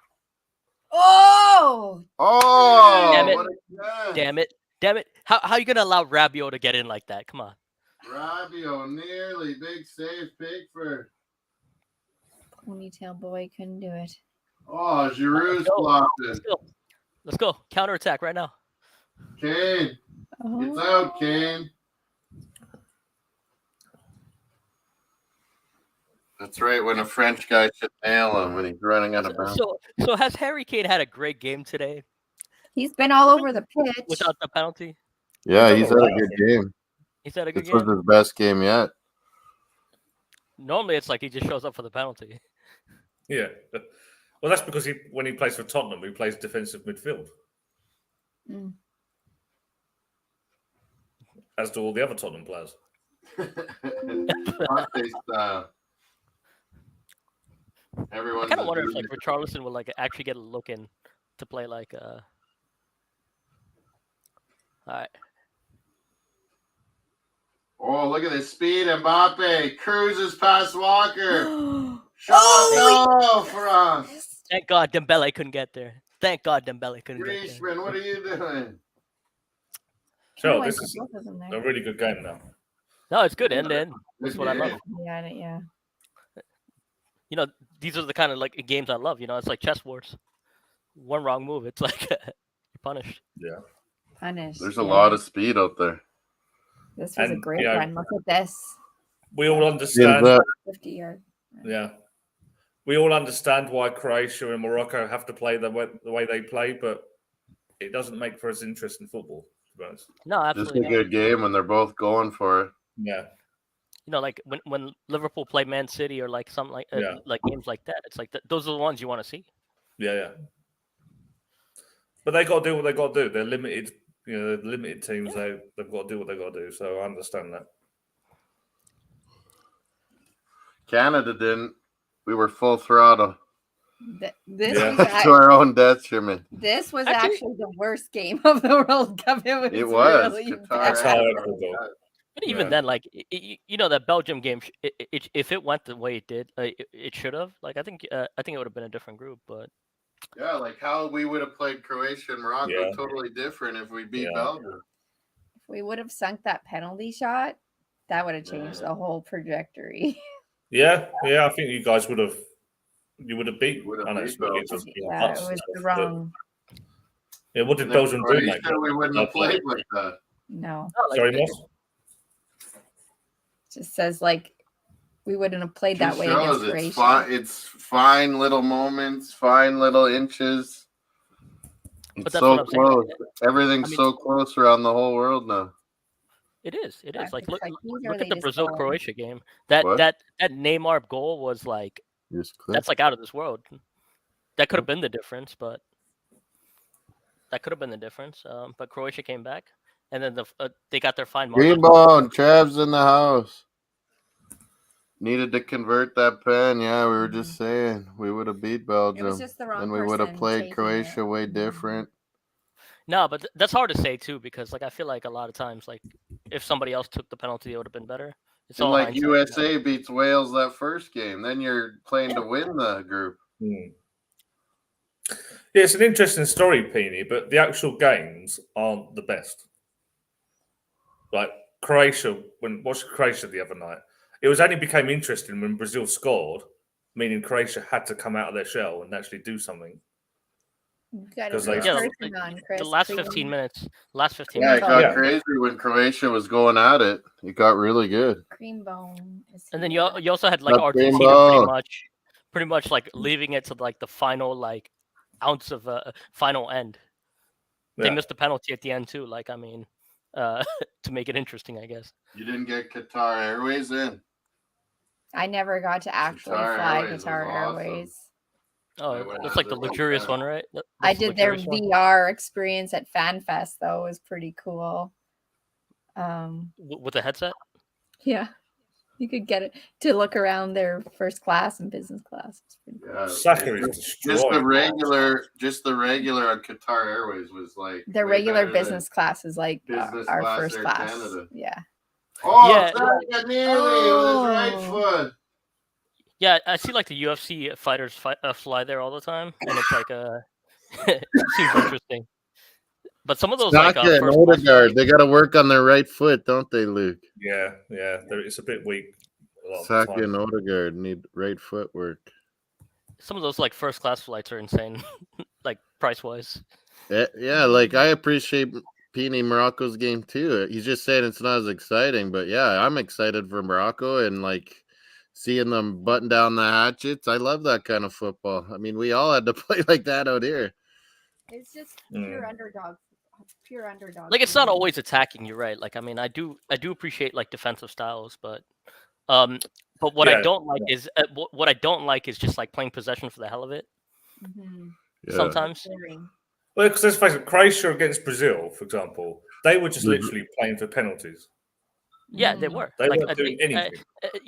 Oh, Oh, Damn it. what a catch. Damn it! How are you going to allow Rabiot to get in like that? Come on. Rabiot, nearly. Big save, Pickford. ponytail boy couldn't do it. Oh, Giroud's go. blocked Let's it. go. Let's go. Counter attack right now. Kane. It's out, Kane. That's right, when a French guy should nail him when he's running out of bounds. So has Harry Kane had a great game today He's been all over the pitch. without the penalty? Yeah, he's had a good game. He's had a good This was game. his best game yet. Normally, it's like he just shows up for the penalty. Yeah. Well, that's because when he plays for Tottenham, he plays defensive midfield, Mm. as do all the other Tottenham players. Conte style. I Everyone's kind of a wonder if junior. like Richarlison would like actually get a look in to play like. All right. Oh, look at this speed, Mbappe cruises past Walker. Shot, Oh, no, France. Thank God Dembele couldn't get there. Thank God Dembele couldn't get there. Griezmann, what are you doing? So I this put is both of them a there. really good game now. No, it's good. And that's what I love. Yeah. You know, these are the kind of like games I love. You know, it's like chess wars. One wrong move, it's like you're punished. Yeah. Punished. There's a yeah. lot of speed out there. This was a And, great you know, one. Look at this. We all Fins understand. up. 50-yard. Yeah. We all understand why Croatia and Morocco have to play the way they play, but it doesn't make for as interesting football, to be honest. No, Just absolutely. a good game when they're both going for it. Yeah. like when Liverpool play Man City or like something like games like that. It's like those are the ones you want to see. Yeah. But they got to do what they got to do. They're limited. They're limited teams. They've got to do what they got to do. So I understand that. Canada didn't. We were full throttle This Yeah. was to our own detriment. this was Actually- actually the worst game of the World Cup. It was. really Qatar bad. That's had how a it World will go. Cup. But even Yeah. then, like that Belgium game, if it went the way it did, it should have. Like I think it would have been a different group. But Yeah, like how we would have played Croatia and Morocco Yeah. totally different if we beat Yeah. Belgium. If we would have sunk that penalty shot, that would have changed the whole trajectory. Yeah. I think you guys would have. You would have beat. Would have I know beat it's not Belgium. it's Yeah, it nuts was and the stuff, wrong. but- what did And then Belgium do, mate? Croatia, we wouldn't have played like that. No, Sorry, Moss. it just says like we wouldn't have played that Just way shows against it's Croatia. fine. It's fine little moments, fine little inches. It's that's so what I'm saying. close. Everything's I mean- so close around the whole world now. it is. Like It's look like, who's at really the just Brazil going? Croatia game. That What? that Neymar goal was like Just click. that's like out of this world. That could have been the difference, but that could have been the difference. But Croatia came back, and then they got their fine mark. Greenbone, Trav's in the house. Needed to convert that pen. Yeah, we were just saying we would have beat It Belgium. was just the wrong And we would have person played taking Croatia it. way different. No, but that's hard to say too, because like I feel like a lot of times, like if somebody else took the penalty, it would have been better. It's And all like hindsight. USA beats Wales that first game. Then you're playing to win the group. Yeah, it's an interesting story, Peony, but the actual games aren't the best. Like Croatia, watched Croatia the other night. It was only became interesting when Brazil scored, meaning Croatia had to come out of their shell and actually do something. You got a 'Cause new they- Yeah, person on, Chris. The last Crean. 15 minutes. Last 15 Yeah, it minutes. got Yeah. crazy when Croatia was going at it. It got really good. Creambone is And then here. you also had like Up Argentina Rainbow. pretty much like leaving it to like the final like ounce of final end. They Yeah. missed the penalty at the end too. Like I mean, to make it interesting, I guess. You didn't get Qatar Airways in. I never got to actually Qatar fly Airways was Qatar awesome. Airways. Oh, I went that's out like the there one luxurious time. one, right? I That's the did their luxurious one. VR experience at FanFest though. It was pretty cool. With the headset. Yeah. You could get it to look around their first class and business class. It's pretty cool. Yeah, Saka is just destroyed. the regular on Qatar Airways was like Their way regular better than- business class is like business our class first Air class. Canada. Yeah. Oh, Yeah. Saka nearly with his right Oh. foot. Yeah, I see like the UFC fighters fly there all the time, and it's like it seems interesting. But some of those like Saka and first class Odegaard, flights- they got to work on their right foot, don't they, Luke? Yeah. It's a bit weak. A lot of the Saka time. and Odegaard need right foot work. some of those like first class flights are insane, like price wise. Yeah, like I appreciate Pini Morocco's game too. He's just saying it's not as exciting, but yeah, I'm excited for Morocco and like seeing them button down the hatchets. I love that kind of football. I mean, we all had to play like that out here. It's just Mm. pure underdog. Pure underdog. Like it's not feeling. always attacking. You're right. Like I mean, I do appreciate like defensive styles, but what I Yeah, don't like is what I don't like is just like playing possession for the hell of it. Mhm. Yeah. Sometimes. Boring. Well, because let's face it, Croatia against Brazil, for example, they were just Mhm. literally playing for penalties. Yeah, they Mhm. were. They like, weren't doing anything.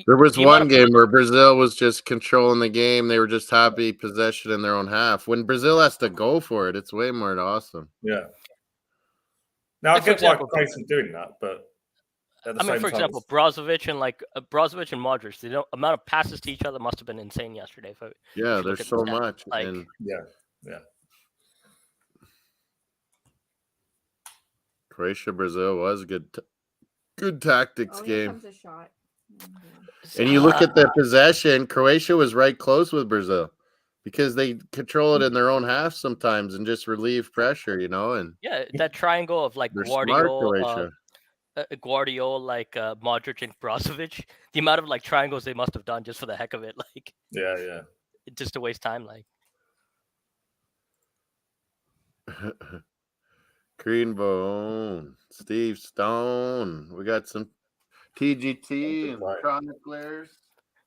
There was the amount one of- game where Brazil was just controlling the game. They were just happy possession in their own half. When Brazil has to go for it, it's way more awesome. Yeah. Now, I Like, for get why example, Croatia's doing that, but at the I mean, same for time, example, Brozovic and Brozovic and Modric, the amount of passes to each other must have been insane yesterday. Yeah, If you look there's at so the stats, much. like- And yeah. Croatia Brazil was a good tactics Oh, here game. comes a shot. Mhm. And you look at the possession, Croatia was right close with Brazil because they control it in their own half sometimes and just relieve pressure, and yeah, that triangle of like they're smart, Guardiola, Croatia. like Modric and Brozovic, the amount of like triangles they must have done just for the heck of it, like Yeah. just to waste time. Like Greenbone, Steve Stone. We got some TGT and Right. chroniclers.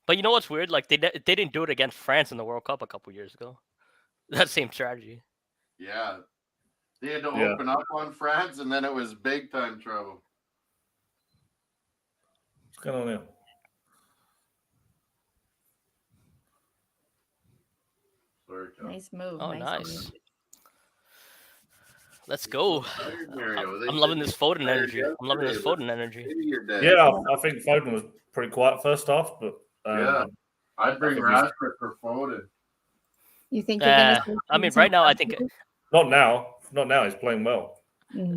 But you know what's weird? Like they didn't do it against France in the World Cup a couple years ago. That same strategy. Yeah. They had to Yeah. open up on France, and then it was big time trouble. What's going on here? Sorry, Tom. Nice move. Oh, nice. nice. Move. Let's go. Tired, Mario. They I'm said loving you this were Foden tired energy. I'm loving this yesterday, Foden energy. but maybe you're dead. Yeah, I think Foden was pretty quiet first half, but Yeah. I'd bring I think he's- Rashford for Foden. You think you're gonna? I mean, right now, I think not now. Not now. He's playing well.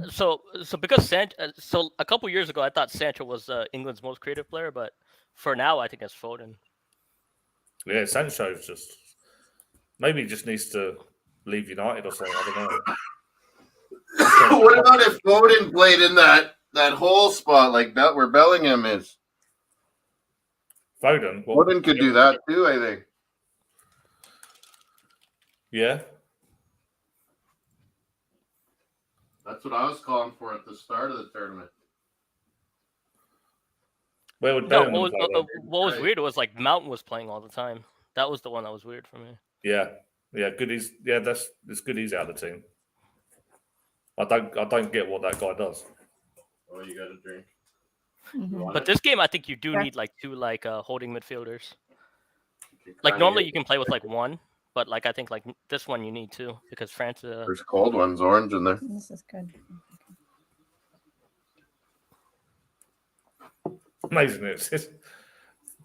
so. Because so a couple years ago, I thought Sancho was England's most creative player, but for now, I think it's Foden. Yeah, Sancho's just maybe he just needs to leave United or something. I don't know. What about if Foden played in that whole spot like that where Bellingham is? Foden. Well, Foden could do that too, I think. yeah. That's what I was calling for at the start of the tournament. Where would No, Bellingham play then? what was weird was like Mountain was playing all the time. That was the one that was weird for me. Yeah. Good. It's good. He's out of the team. I don't get what that guy does. Oh, you got a drink. Mhm. But this game, I think you do need like two holding midfielders. Like normally you can play with like one, but like I think like this one you need two because France. There's cold ones, orange in there. This is good. Amazing. It's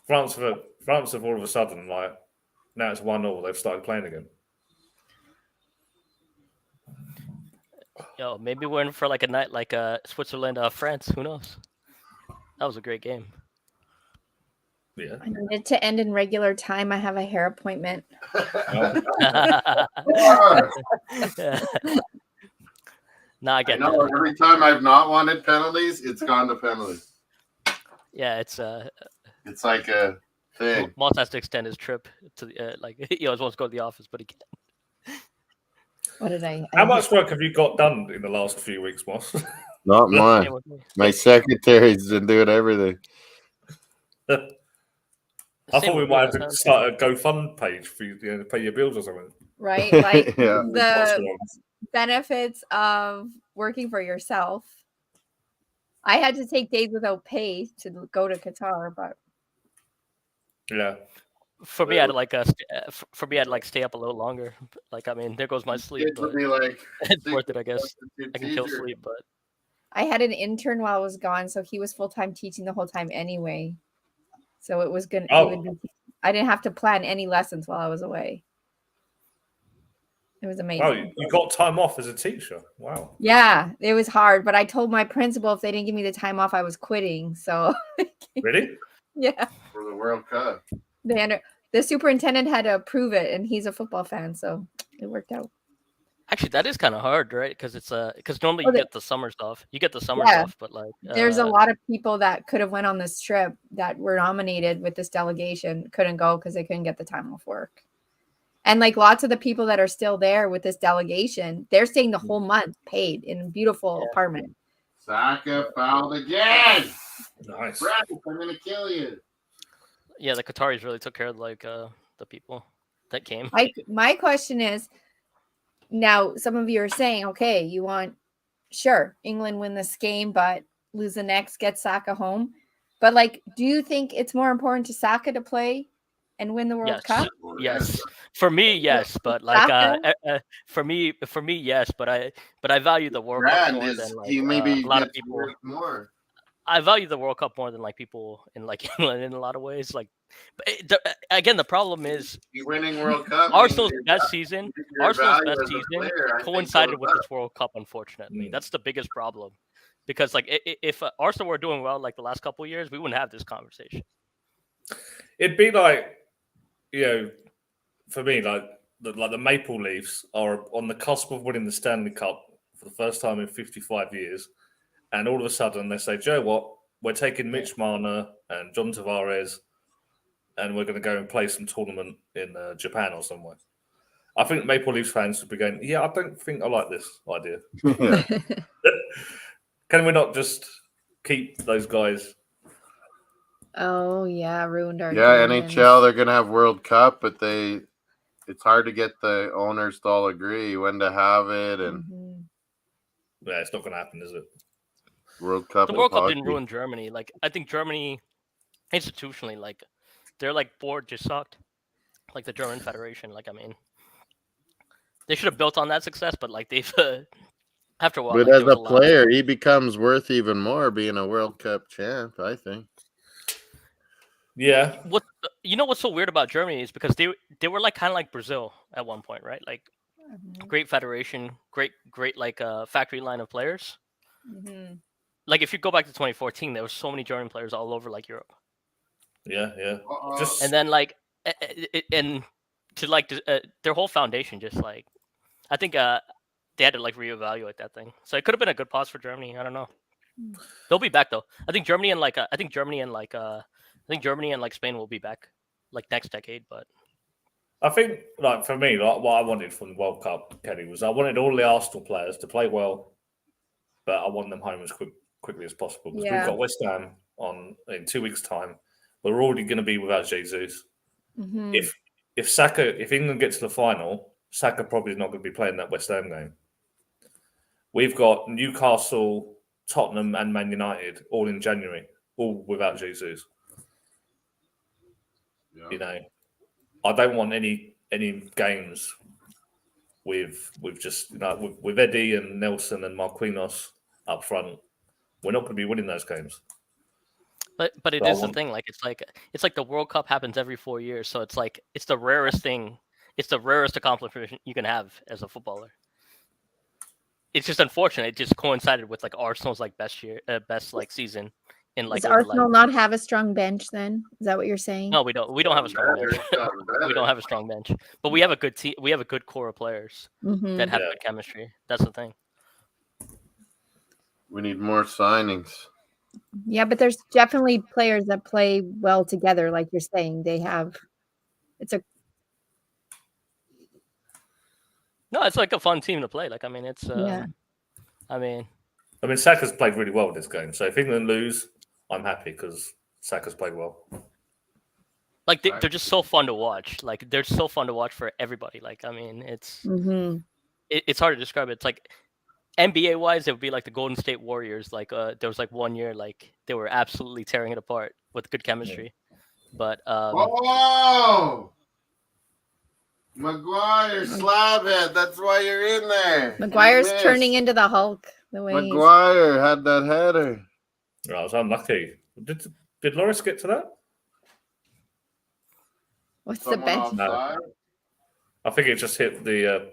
France have all of a sudden like now it's 1-0. They've started playing again. Yo, maybe we're in for like a night like Switzerland, France. Who knows? That was a great game. Yeah. I need it to end in regular time. I have a hair appointment. No, I I get know that. every time I've not wanted penalties, it's gone to penalties. Yeah, it's It's like a thing. Moss has to extend his trip to the like he always wants to go to the office, but he can't. What did I? How much work have you got done in the last few weeks, Moss? Not mine. Same with me. My secretary's been doing everything. I Same thought we with might me, have to that's- start a GoFund page for you to pay your bills or something. Right, like Yeah. What's the going on? benefits of working for yourself. I had to take days without pay to go to Qatar, but Yeah. For me, I'd like for me, I'd like stay up a little longer. Like I mean, there goes my sleep, Kids would but be like, it's worth it, I guess. it's I can kill easier. sleep, but I had an intern while I was gone, so he was full time teaching the whole time anyway. So it was gonna. Oh. He would be, I didn't have to plan any lessons while I was away. It was amazing. Oh, you got time off as a teacher. Wow. Yeah, it was hard, but I told my principal if they didn't give me the time off, I was quitting. So Really? yeah, For the World Cup. the superintendent had to approve it, and he's a football fan, so it worked out. actually, that is kind of hard, right? Because it's because normally you Okay. get the summers off. You get the summers Yeah. off, but like There's a lot of people that could have went on this trip that were nominated with this delegation couldn't go because they couldn't get the time off work. And like lots of the people that are still there with this delegation, they're staying the whole month paid in a beautiful apartment. Saka fouled again. Nice. Bryce, I'm going to kill you. Yeah, the Qataris really took care of like the people that came. My question is, now some of you are saying, okay, you want sure England win this game, but lose the next, get Saka home. But like, do you think it's more important to Saka to play and win the World Yes. Cup? Yes, for me, yes, but like for me, yes, but I value the World Cup Brand more is, than like he maybe a lot of gets people. worth more. I value the World Cup more than like people in like England in a lot of ways. Like, but again, the problem is You winning World Cup. Arsenal's means best season. your Arsenal's value best as a season player, I think, coincided goes with up. this World Cup. Unfortunately, Mm. that's the biggest problem. Because like if Arsenal were doing well like the last couple of years, we wouldn't have this conversation. It'd be like, for me, like the Maple Leafs are on the cusp of winning the Stanley Cup for the first time in 55 years. And all of a sudden they say, Joe, what? We're taking Mitch Marner and John Tavares and we're going to go and play some tournament in Japan or somewhere. I think Maple Leafs fans would be going, yeah, I don't think I like this idea. Yeah. Can we not just keep those guys Oh yeah, ruined our Yeah, Germans. NHL, they're gonna have World Cup, but it's hard to get the owners to all agree when to have it, and Mhm. Yeah, it's not going to happen, is it? World Cup. The of World Cup didn't hockey. ruin Germany. Like I think Germany, institutionally, like their like board just sucked. Like the German Federation. Like I mean, they should have built on that success, but like they've after a while, But like as there was a a lot of player, he becomes worth even more being a World Cup champ, I think. Yeah. what you know what's so weird about Germany is because they were like kind of like Brazil at one point, right? Like Mhm. great federation, great like factory line of players. Mhm. Like if you go back to 2014, there were so many German players all over like Europe, Yeah. Just and then like and to like their whole foundation just like I think they had to like reevaluate that thing. So it could have been a good pause for Germany. I don't know. They'll be back though. I think Germany and like Spain will be back like next decade. But I think, like for me, like what I wanted from the World Cup, Kenny, was I wanted all the Arsenal players to play well, but I want them home as quickly as possible because we've Yeah. got West Ham on in 2 weeks' time. We're already going to be without Jesus. Mhm. If England gets to the final, Saka probably is not going to be playing that West Ham game. We've got Newcastle, Tottenham, and Man United all in January, all without Jesus. Yeah. You know, I don't want any games with just with Eddie and Nelson and Marquinhos up front. We're not going to be winning those games. But it So I is the want- thing. Like it's like the World Cup happens every 4 years, so it's like it's the rarest thing. It's the rarest accomplishment you can have as a footballer. It's just unfortunate. It just coincided with like Arsenal's like best like season in like Does over Arsenal like not have a strong bench then? Is that what you're saying? no, we don't. We don't have a strong bench. We don't have a strong bench, but we have a good team. We have a good core of players Mhm. that have Yeah. good chemistry. That's the thing. We need more signings. Yeah, but there's definitely players that play well together, like you're saying. They have. It's a. No, it's like a fun team to play. Like I mean, it's Yeah. I mean, Saka's played really well this game. So if England lose, I'm happy because Saka's played well. like they're just so fun to watch. Like they're so fun to watch for everybody. Like I mean, Mhm. it's hard to describe it. It's like NBA wise, it would be like the Golden State Warriors. Like there was like 1 year like they were absolutely tearing it apart with good chemistry. But Oh, Maguire slabhead. That's why you're in there. Maguire's You missed. turning into the Hulk. The way he's. Maguire had that header. I was unlucky. Did Loris get to that? What's the Someone bench? offside? I think it just hit the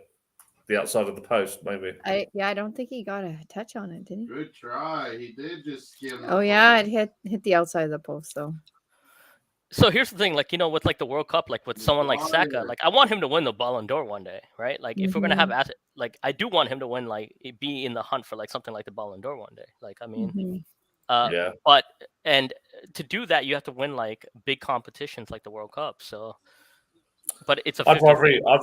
outside of the post, maybe. I don't think he got a touch on it, did he? Good try. He did just skim. Oh yeah, it hit the outside of the post though. so here's the thing, like with like the World Cup, like with someone like Saka, Maguire. like I want him to win the Ballon d'Or one day, right? Like if we're gonna have asset, like I do want him to win, like be in the hunt for like something like the Ballon d'Or one day. Like I mean, Mhm. Yeah. but and to do that you have to win like big competitions like the World Cup. So, but it's a I'd 50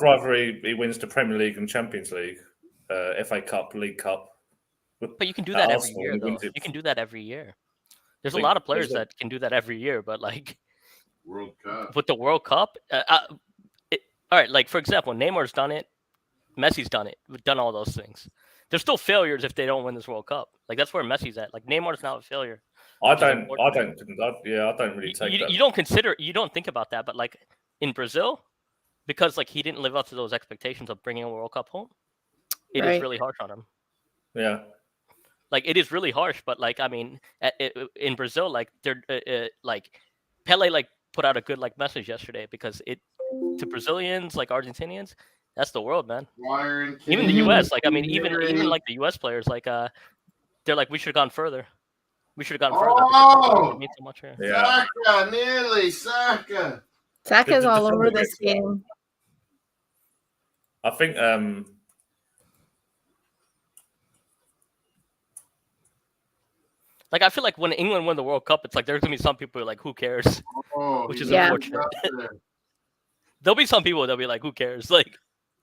rather he wins the Premier League and Champions League, FA Cup, League Cup. But you can do At that every Arsenal, year, he though. wins it. You can do that every year. There's a Like, lot of there's players that can do that every year, but like World Cup. with the World Cup, all right. Like for example, Neymar's done it, Messi's done it. We've done all those things. They're still failures if they don't win this World Cup. Like that's where Messi's at. Like Neymar's now a failure. I which is don't unfortunate. I don't really take that. You don't think about that, but like in Brazil, because like he didn't live up to those expectations of bringing a World Cup home, it is Right. really harsh on him. Yeah. Like it is really harsh, but like I mean, in Brazil, like they're like Pele like put out a good like message yesterday because it to Brazilians like Argentinians, that's the world, man. Maguire and Even the Kane. U.S. Like I mean, even Kane. like the U.S. players, like they're like we should have gone further. We should have gone Oh! further. Because it means so much here. Yeah. Saka, nearly Saka. Saka's The all over defender this gets game. I think Like I feel like when England win the World Cup, it's like there's gonna be some people who are like, who cares? Oh, Which he is Yeah. unfortunate. got there. There'll be some people that'll be like, who cares? Like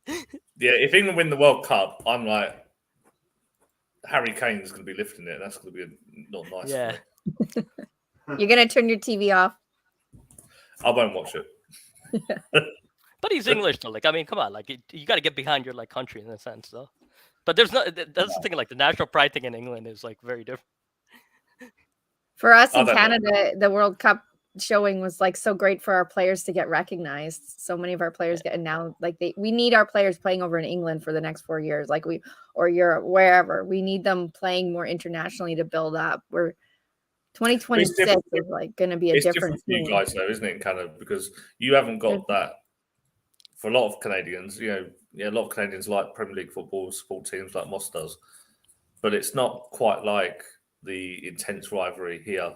yeah, if England win the World Cup, I'm like Harry Kane's going to be lifting it. That's going to be not nice. Yeah. For me. You're gonna turn your TV off. I won't watch it. But he's English though. Like, I mean, come on. Like, you got to get behind your like country in a sense, though. But there's no. That's the thing. Like, the national pride thing in England is like very different. For us I in don't know. Canada, the World Cup showing was like so great for our players to get recognized. So many of our players get, and now like we need our players playing over in England for the next 4 years, like or Europe, wherever. We need them playing more internationally to build up. We're 2026 is like going to be a It's different different for you thing. guys, though, isn't it, in Canada? Because you haven't got that. For a lot of Canadians, a lot of Canadians like Premier League football, support teams like Moss does, but it's not quite like the intense rivalry here.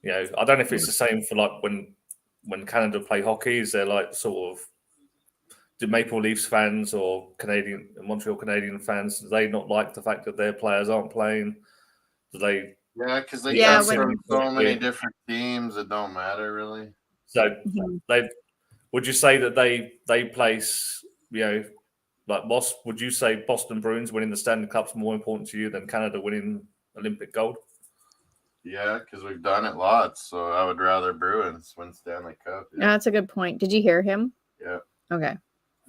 I don't know if it's the same for like when Canada play hockey. Is there like sort of do Maple Leafs fans or Montreal Canadian fans, do they not like the fact that their players aren't playing? Do they? Yeah, because they Yeah, come from so when- many different teams, it don't matter really. So would you say that they place, like Moss, would you say Boston Bruins winning the Stanley Cup's more important to you than Canada winning Olympic gold? Yeah, because we've done it lots, so I would rather Bruins win Stanley Cup. No, that's a good point. Did you hear him? Yeah. Okay.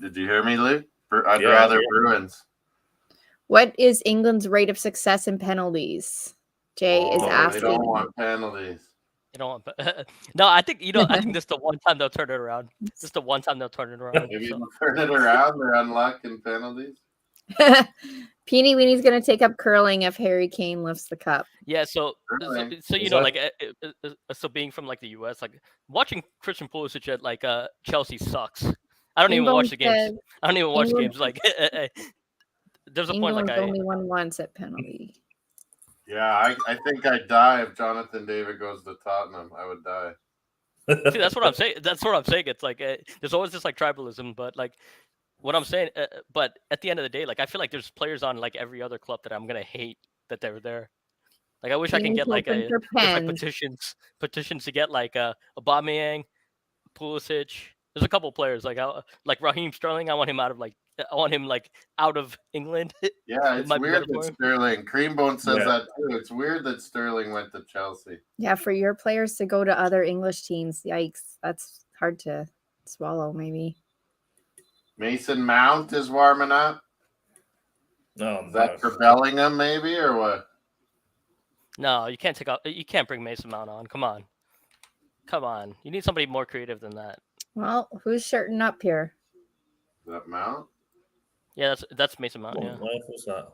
Did you hear me, Lou? I'd Yeah, rather yeah. Bruins. What is England's rate of success in penalties? Jay is They asking. don't want penalties. You don't want. No, I think I think this is the one time they'll turn it around. This is the one time they'll turn it around. Maybe so. they'll turn it around. They're unlocking penalties. Peony Weenie's going to take up curling if Harry Kane lifts the cup. Yeah, so Really? so being from like the US, like watching Christian Pulisic at like Chelsea sucks. I don't even England watch the games. says I don't even watch England- games. Like there's a point England's like only won once at penalty. Yeah, I think I'd die if Jonathan David goes to Tottenham. I would die. See, that's what I'm saying. That's what I'm saying. It's like there's always this like tribalism, but like what I'm saying. But at the end of the day, like I feel like there's players on like every other club that I'm gonna hate that they're there. Like I wish I can get like Peony's hoping for there's, like pens. petitions to get like Aubameyang, Pulisic. There's a couple players like Raheem Sterling. I want him out of England. Yeah, It it's might be weird better for that him. Sterling. Creambone says Yeah. that too. It's weird that Sterling went to Chelsea. Yeah, for your players to go to other English teams, yikes. That's hard to swallow, maybe. Mason Mount is warming up. No, Is that for Bellingham, maybe, or what? No, you can't You can't bring Mason Mount on. Come on. You need somebody more creative than that. Well, who's shirting up here? Is that Mount? Yeah, that's Mason Mount. What Yeah. on earth was that?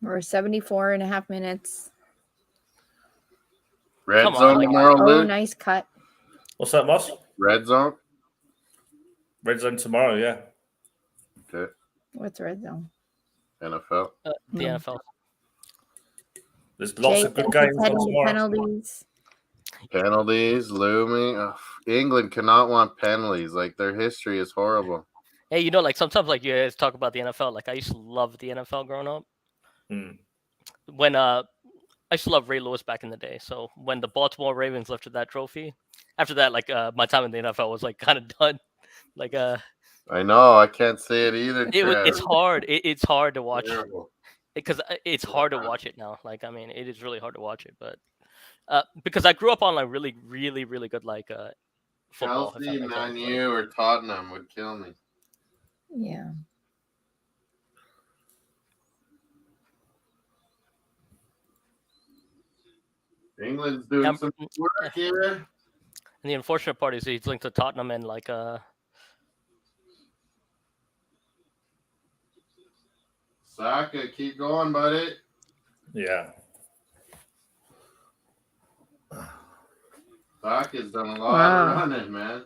We're 74 and a half minutes. Red Come on, zone like- tomorrow, Oh, Lou? nice cut. What's that, Moss? Red zone? Red zone tomorrow, yeah. Okay. What's red zone? NFL. The Hmm. NFL. There's lots Jay of good thinks it's games on heading to tomorrow. penalties. Penalties looming. Ugh, England cannot want penalties. Like, their history is horrible. Hey, like sometimes like you guys talk about the NFL. Like I used to love the NFL growing up. Hmm. When I used to love Ray Lewis back in the day. So when the Baltimore Ravens lifted that trophy, after that, like my time in the NFL was like kind of done. Like I know. I can't say it either. it's Trev. hard. It's hard to watch Terrible. because it's hard to watch it now. Like I mean, it is really hard to watch it, but because I grew up on like really, really, really good like football. if that Chelsea, makes sense. Man Like, U, or Tottenham would kill me. Yeah. England's doing Yeah, some work here. and the unfortunate part is he's linked to Tottenham and like Saka, keep going, buddy. Yeah. Saka's done a lot Wow. of running, man.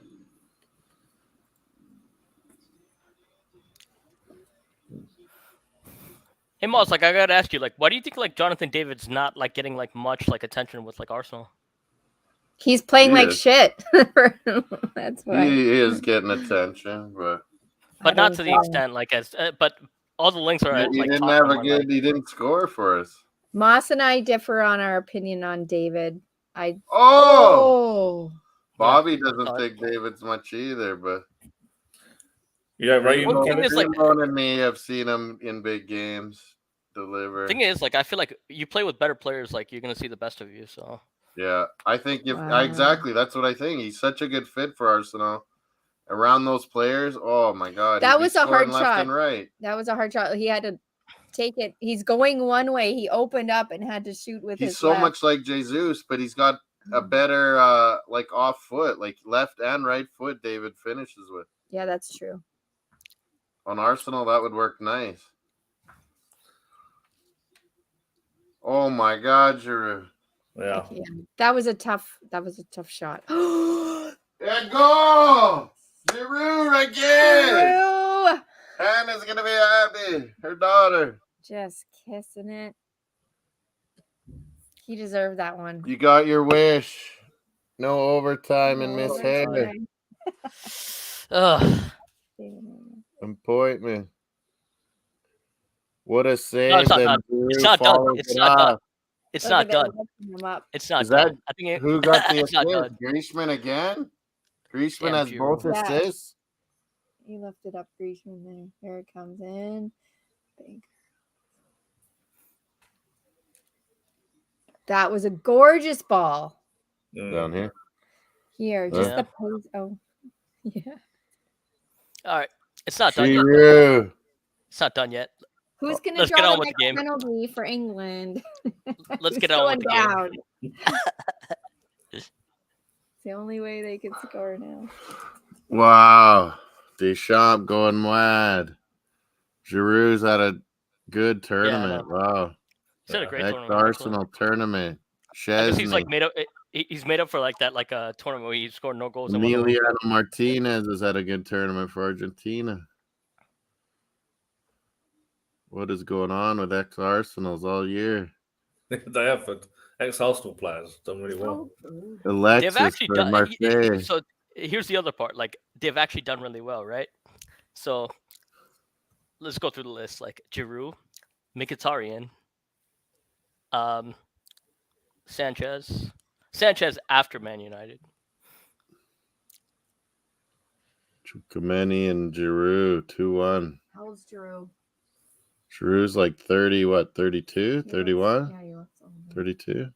hey Moss, like I gotta ask you, like why do you think like Jonathan David's not like getting like much like attention with like Arsenal? He's playing He like is. shit. That's why. He is getting attention, but But not don't to the know. extent like as but all the links are at, he like didn't Tottenham have a are, good. like- He didn't score for us. Moss and I differ on our opinion on David. Oh, Bobby Yeah, doesn't thought- think David's much either, but You don't rate him? Well, the thing Kevin? is, like- Creambone and me have seen him in big games. deliver. Thing is, like, I feel like you play with better players, like you're gonna see the best of you. So Yeah, I think Wow. exactly that's what I think. He's such a good fit for Arsenal. Around those players, oh my god, That he'd be was a hard scoring left shot. and right. That was a hard shot. He had to take it. He's going one way. He opened up and had to shoot with He's his so left. much like Jesus, but he's got a better like off foot, like left and right foot. David finishes with Yeah, that's true. on Arsenal. That would work nice. Oh my God, Giroud! Yeah. Yeah, that was a tough shot. And goal! Giroud again! Giroud! Hannah's gonna be happy. Her daughter. Just kissing it. He deserved that one. You got your wish. No overtime and No Miss Hannah. overtime. Ugh. Appointment. What a No, save! it's not then done. Giroud It's not done. follows It's it not done. up. It's Look not at it, done. lifting him up. It's not Is that done. I think it, who got the it's not assist? done. Griezmann again? Griezmann Damn, has Giroud. both Yes. assists. He lifted up Griezmann there. Here it comes in. Big. That was a gorgeous ball. Down here. Here, just Yeah. the pose. Oh, yeah. All right, it's not done yet. Giroud. It's not done yet. Who's going to Let's get draw on the with the next game. penalty for England? Let's Who's get on going with the game. down? It's the only way they can score now. Wow. Deschamps going mad. Giroud's had a good tournament. Wow. He's had a great Ex tournament. actually. Arsenal tournament. I guess he's Chesney. like made up. He's made up for like that, like a tournament where he scored no goals. and won the World Emiliano Cup. Martinez has had a good tournament for Argentina. What is going on with ex Arsenals all year? They have ex-Arsenal players done really well. Alexis They've actually for done. Marseille. So here's the other part. Like they've actually done really well, right? So let's go through the list. Like Giroud, Mkhitaryan, Sanchez after Man United. Chouameni and Giroud 2-1. How old's Giroud? Giroud's like 30, what, 32, 31, Yeah, he looks older. 32?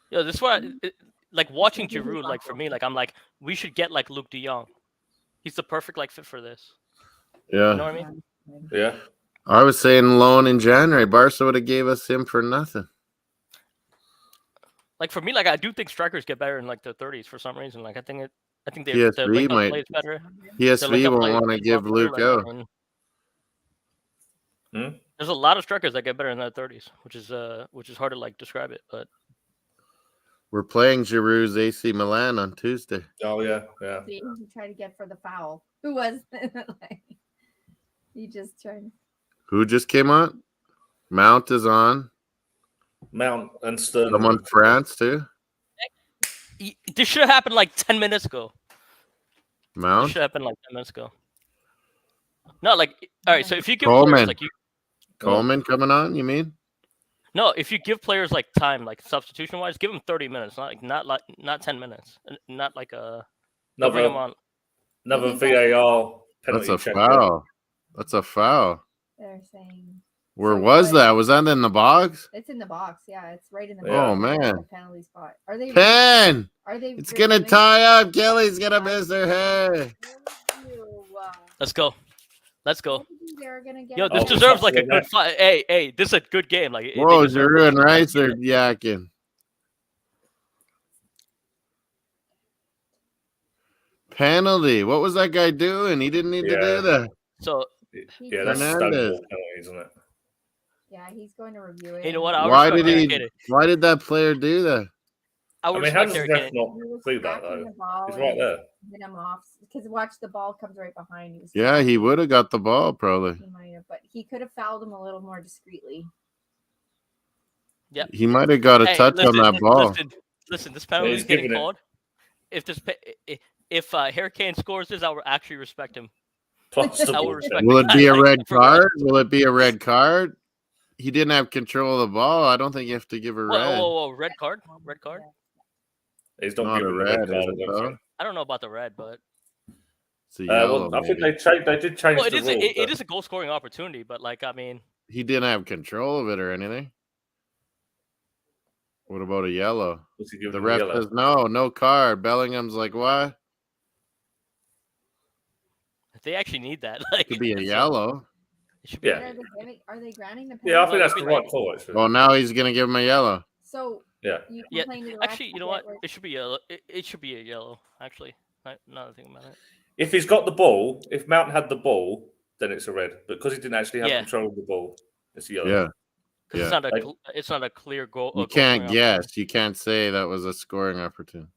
Yeah, this is why, like watching Giroud, like for me, like I'm like, we should get like Luke De Jong. He's the perfect like fit for this. Yeah. You know what I mean? Yeah. I was saying loan in January. Barca would have gave us him for nothing. Like for me, like I do think strikers get better in like their 30s for some reason. Like I think their PSV link up might- plays better. Their PSV link up won't play want to is give better, Luke like, out. I mean, Hmm? there's a lot of strikers that get better in their 30s, which is hard to like describe it, but We're playing Giroud's AC Milan on Tuesday. Oh yeah, yeah. See, he tried to get for the foul. Who was like? He just tried. Who just came on? Mount is on. Mount and Sterling. Someone France too. this should have happened like 10 minutes ago. This Mount. should have happened like 10 minutes ago. No, like all right. So if you give Coleman. players like Coleman coming on, you mean? no, if you give players like time, like substitution wise, give them 30 minutes, not 10 minutes, not like bring them Another on. another VAR That's penalty a check. foul. That's a foul. They're saying Where So was what? that? Was that in the box? it's in the box. Yeah, it's right in the Yeah. box. Oh, man. The penalty spot. Are they? Pen! Are they? It's gonna reviewing? tie up. Kelly's gonna miss her head. Ew, Let's go. Let's go. They're gonna get. Yo, this Oh, deserves like a yeah. good fight. Hey, this is a good game. Like, they Whoa, deserve Giroud it. and Rice are yakking. Penalty. What was that guy doing? He didn't need to Yeah. do that. So Yeah, that's Fernandez. Stonewall penalty, isn't it? Yeah, he's going to review it. you know what? I Why respect did Harry he? Kane. Why did that player do that? I I would mean, how respect does Harry the ref Kane. not He was see that tracking though? the ball He's and right there. hit him off because watch the ball comes right behind you. Yeah, he would have got the ball probably. He might have, but he could have fouled him a little more discreetly. He might have got a Hey, touch listen, on that ball. Listen, this penalty he's is getting giving it. called. If Harry Kane scores this, I will actually respect him. Plus the I would ball respect check. Will it be a Like, red for- card? Will it be a red card? He didn't have control of the ball. I don't think you have to give a red. Whoa, red card? Red card? Yeah. He's not Not a giving the red, red is card. it, I don't though? think. I don't know about the red, but It's a yellow. I think maybe. they did change Well, the rule. it is a goal scoring opportunity, but like I mean, He didn't have control of it or anything. What about a yellow? Was he giving The him a ref yellow? says no card. Bellingham's like, what? they actually need that. Like, Could be a so yellow. it should be. Yeah. Are they granting the penalty? Yeah, I think Well, that's it'd the be right like- call, actually. Well, now he's gonna give him a yellow. So Yeah. you Yeah, complain to the actually, you know what? ref It should be yellow. It should be a yellow. Actually, now that I think about it. If he's got the ball, if Mountain had the ball, then it's a red. But because he didn't actually have Yeah. control of the ball, it's a yellow. Yeah. Because Yeah. it's not a clear goal. You goal can't scoring guess. You can't say that was a scoring opportunity.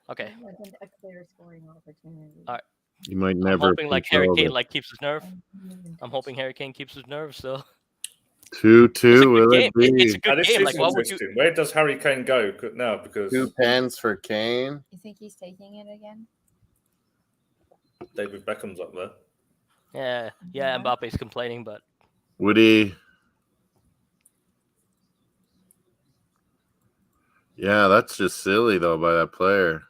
opportunity. Okay. It wasn't a clear scoring opportunity. All right. You might I'm never. hoping like Harry control Kane it. like keeps his nerve. I'm hoping Harry Kane keeps his nerve. So 2-2. it's a good Will game. it be? It's a good This game. is Like, why would you? interesting. Where does Harry Kane go now? Because 2 pens for Kane. You think he's taking it again? David Beckham's up there. Yeah, Yeah. Mbappe's complaining, but Would he? Yeah, that's just silly though by that player.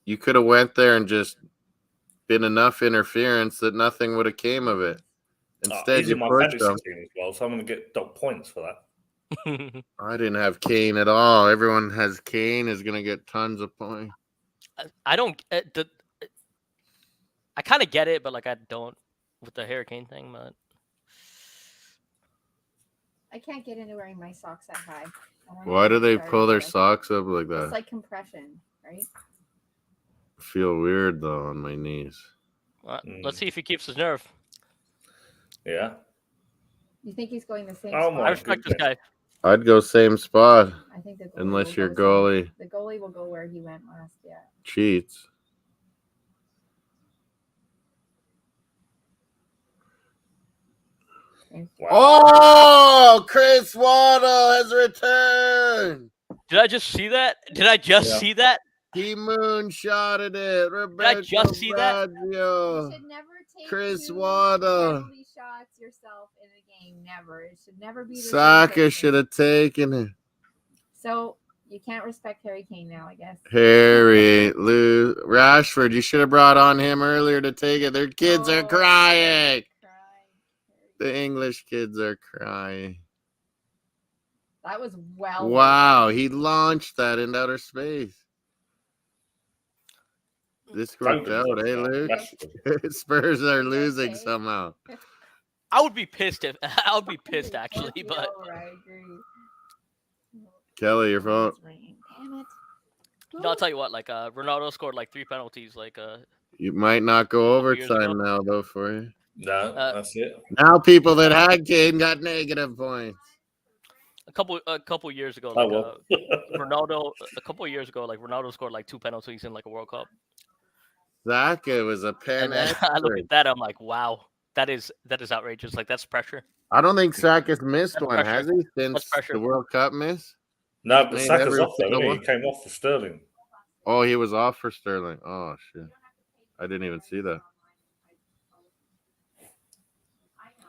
You could have went there and just been enough interference that nothing would have came of it. Instead, He's you in my pushed fantasy him. team as well, so I'm going to get dog points for that. I didn't have Kane at all. Everyone has Kane is gonna get tons of points. I don't. I kind of get it, but like I don't with the Harry Kane thing. But I can't get into wearing my socks that high. I don't know Why how do to they start pull it, their but socks up like that? It's like compression, right? I feel weird though on my knees. let's see if he keeps his nerve. Yeah. You think he's going the same Oh spot? my I respect this guy. I'd go same spot I think the goalie unless will your go the same. goalie The goalie will go where he went last. Yeah. cheats. Wow. Oh, Chris Waddle has returned. Did I just see that? Did I just Yeah. see that? He moonshotted it. Roberto just see that? Baggio. You should never take Chris two Waddle. penalty shots yourself in a game. Never. It should never be the same Saka person. should have taken it. So you can't respect Harry Kane now, I guess. Harry, Lou, Rashford, you should have brought on him earlier to take it. Their kids are Oh, crying. crying. The English kids are crying. That was well. Wow, he launched that into outer space. This worked Foden's out, up eh, there. Luke? Rashford. Spurs are losing Okay. somehow. I would be pissed if I would be pissed actually, Yeah, but I agree. Kelly, your phone. It's raining. Damn it. no, I'll tell you what. Like, Ronaldo scored like 3 penalties. Like, You might not go Couple years overtime ago. now, though, for you. No, that's it. Now people that had Kane got negative points. a couple years ago, Oh, like well. Ronaldo. A couple years ago, like Ronaldo scored like 2 penalties in like a World Cup. Saka was a pen And then I look expert. at that, I'm like, wow, that is outrageous. Like that's pressure. I don't think Saka's missed That's one, pressure. has he? Since pressure. the World Cup miss? No, but Made Saka's every off though. single Isn't he? one. He came off for Sterling. Oh, he was off for Sterling. Oh, shit. I didn't even see that.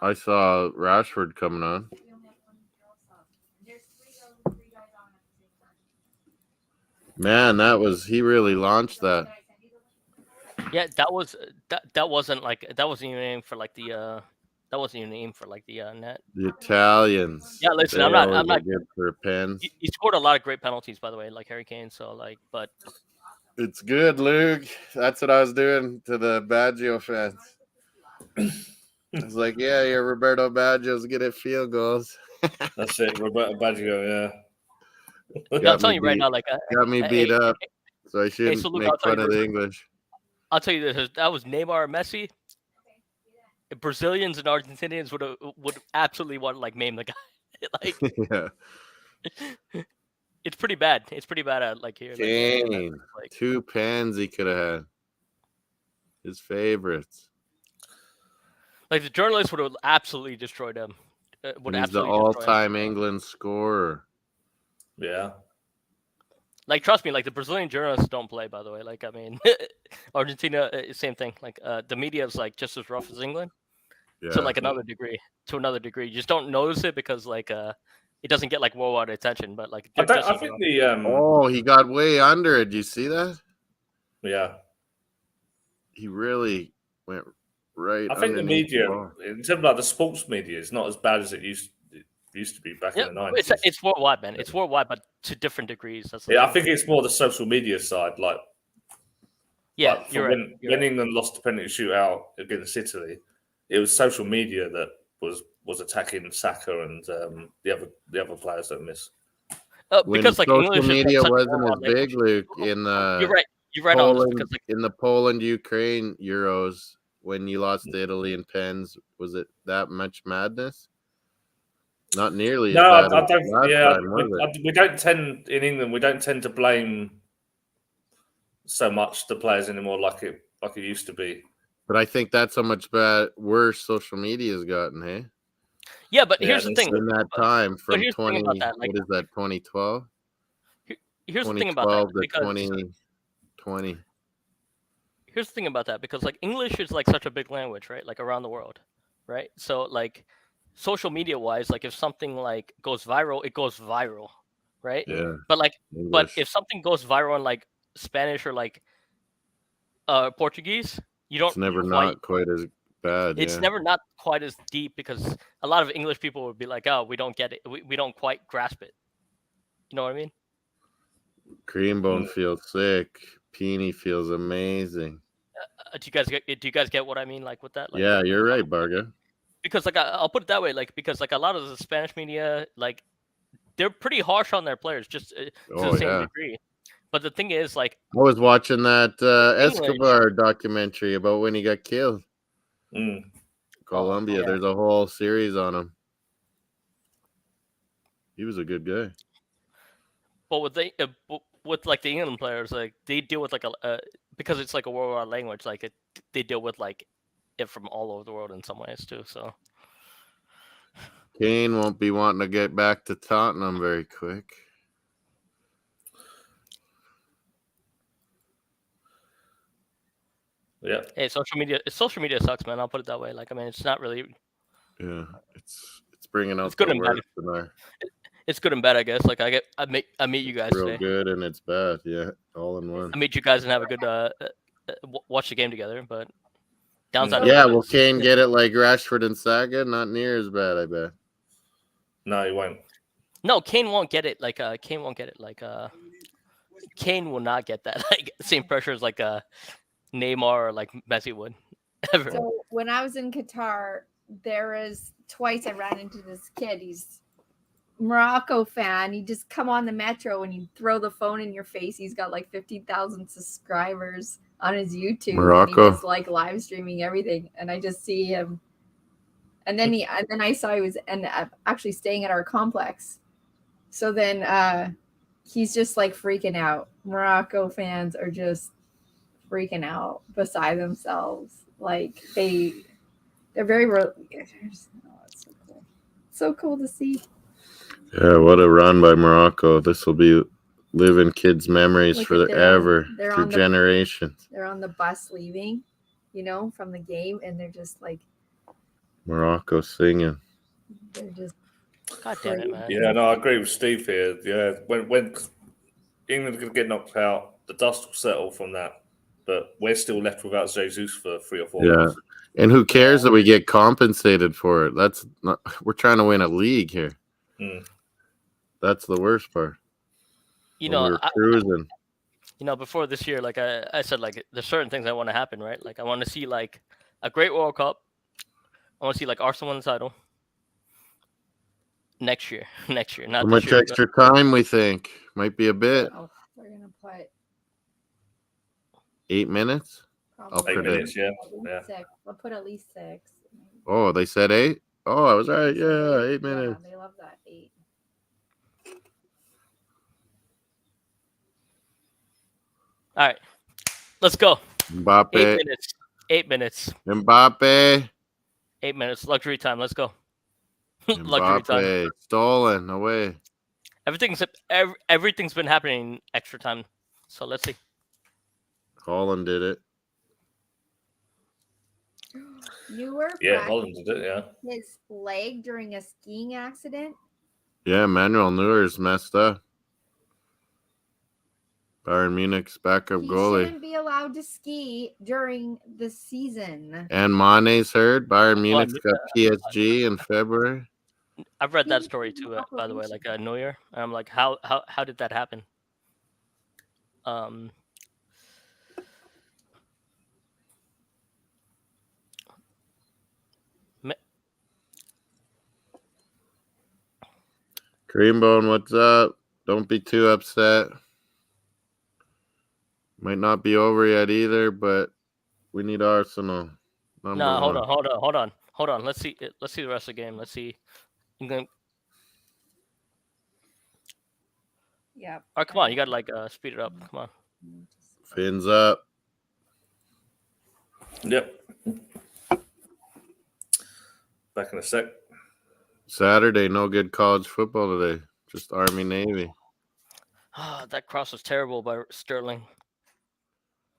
I saw Rashford coming on. Man, he really launched that. Yeah, that wasn't even aimed for like the net. The Italians. Yeah, listen, they I'm not always are good for pens. He scored a lot of great penalties, by the way, like Harry Kane. So like, but It's good, Luke. That's what I was doing to the Baggio fans. I was like, yeah, your Roberto Baggio's good at field goals. That's it, Roberto Baggio. Yeah. I'm telling you right now, like, Got me beat up, so I shouldn't so Luke, make I'll tell fun you of the this. English. I'll tell you this: that was Neymar, Messi. Brazilians and Argentinians would absolutely want to like maim the guy. Like, Yeah. it's pretty bad. It's pretty bad. Like here, Kane. like 2 pens he could have had. His favorites. the journalists would have absolutely destroyed him. Would And he's the absolutely destroy him. all-time England scorer. Yeah. Like, trust me, like the Brazilian journalists don't play. By the way, like I mean, Argentina, same thing. Like the media is like just as rough as England. Yeah. To like another degree. You just don't notice it because like it doesn't get like worldwide attention. But like, I just so you think know. the Oh, he got way under it. Do you see that? yeah. he really went right. I think the underneath media, ball. in terms of like the sports media, is not as bad as it used to be back Yeah, in the 90s. it's worldwide, man. It's worldwide, but to different degrees. That's the Yeah, I thing. think it's more the social media side. Like You're right. when England lost the penalty shootout against Italy, it was social media that was attacking Saka and the other players that missed. When Because like social English is like media such a wasn't as worldwide big, language. Luke, in You're right. You're right on this because like in the Poland-Ukraine Euros, when you lost to Italy in pens, was it that much madness? Not nearly as No, bad I as don't. last Yeah, time, was it? we don't tend in England. We don't tend to blame so much the players anymore, like it used to be. But I think that's how much worse social media has gotten, hey? yeah, but Yeah, here's the that's thing. In that time, from here's the thing 20, about that, like- what is that, 2012? Here's the thing about that 2012 to because 2020. here's the thing about that because like English is like such a big language, right? Like around the world, right? So like social media wise, like if something like goes viral, it goes viral, right? Yeah, But like but English. if something goes viral in like Spanish or like Portuguese, you don't It's never quite not quite as bad, it's yeah. never not quite as deep because a lot of English people would be like, "Oh, we don't get it. We don't quite grasp it." You know what I mean? Creambone feels sick. Peony feels amazing. Do you guys get what I mean like with that? Like Yeah, you're right, Barga. because like I'll put it that way, like because like a lot of the Spanish media, like they're pretty harsh on their players, just to Oh, the same yeah. degree. But the thing is, like I was watching that English. Escobar documentary about when he got killed. Mm. Colombia. yeah. There's a whole series on him. He was a good guy. But with like the England players, like they deal with like a because it's like a worldwide language, like they deal with like it from all over the world in some ways too. So Kane won't be wanting to get back to Tottenham very quick. Yeah. hey, social media sucks, man. I'll put it that way. Like I mean, it's not really. Yeah, it's bringing out It's good the and bad. worst in our. It's good and bad, I guess. Like I meet you guys Real today. good and it's bad. Yeah, all in one. I meet you guys and have a good watch the game together. But downside. Yeah, of it will is- Kane get it like Rashford and Saga? Not near as bad, I bet. No, he won't. No, Kane won't get it. Like Kane won't get it. Like Kane will not get that. Like same pressure as like Neymar or like Messi would ever. So when I was in Qatar, there was twice I ran into this kid. He's Morocco fan. He just come on the metro and you throw the phone in your face. He's got like 15,000 subscribers on his YouTube. Morocco. And he's like live streaming everything. And I just see him. And then I saw he was actually staying at our complex. So then he's just like freaking out. Morocco fans are just freaking out beside themselves. Like they're very it's so cool. So cool to see. Yeah, what a run by Morocco. This will be living kids' memories Look for at forever, they're for on the- generations. They're on the bus leaving, from the game, and they're just like Morocco singing. they're just God damn it, man. Yeah, no, I agree with Steve here. Yeah, when England could get knocked out, the dust will settle from that. But we're still left without Jesus for 3 or 4 Yeah. months. And who cares that we get compensated for it? That's not. We're trying to win a league here. Mm. That's the worst part. You When know, we were cruising. before this year, like I said, like there's certain things I want to happen, right? Like I want to see like a great World Cup. I want to see like Arsenal win the title next year. Not How this much year. extra time we think? Might be a bit. we're gonna put 8 minutes? probably I'll 8 predict. minutes, yeah. at least Yeah. 6. We'll put at least 6. Oh, they said 8? Oh, I was right. Yeah, 8 Yeah, minutes. they love that 8. All right, let's go. 8 Mbappe. minutes. 8 minutes. Mbappe. 8 minutes. Luxury time. Let's go. Luxury time. Mbappe. Stolen away. Everything's been happening extra time. So let's see. Holland did it. Newer Yeah, fractured Holland did it, yeah. his leg during a skiing accident. Yeah, Manuel Neuer's messed up. Bayern Munich's backup He goalie. shouldn't be allowed to ski during the season. And Mane's hurt. Bayern Well, Munich's got PSG in February. I've read that He's story in too, by the way, like operation. New Year. And I'm like, how did that happen? Me- Creambone, what's up? Don't be too upset. Might not be over yet either, but we need Arsenal. Number No, one. hold on. Let's see the rest of the game. Let's see. I'm gonna... Yeah. All right, come on. You gotta like speed it up. Come on. Fins up. Yep. Back in a sec. Saturday, no good college football today. Just Army Navy. That cross was terrible by Sterling.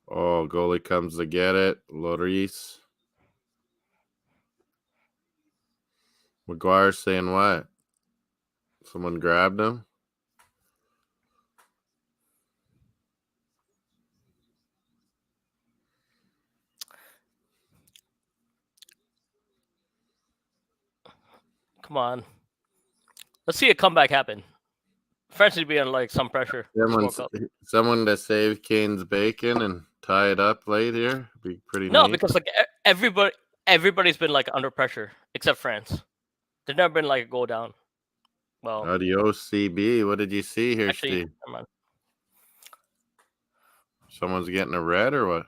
Oh, goalie comes to get it. Lloris. McGuire saying what? Someone grabbed him? Come on. Let's see a comeback happen. France need to be under like some pressure. Someone to save Kane's bacon and tie it up late here. Be pretty No, neat. because like everybody's been like under pressure except France. There's never been like a goal down. Well, Adios, CB. What did you see here, actually, Steve? never mind. Someone's getting a red or what?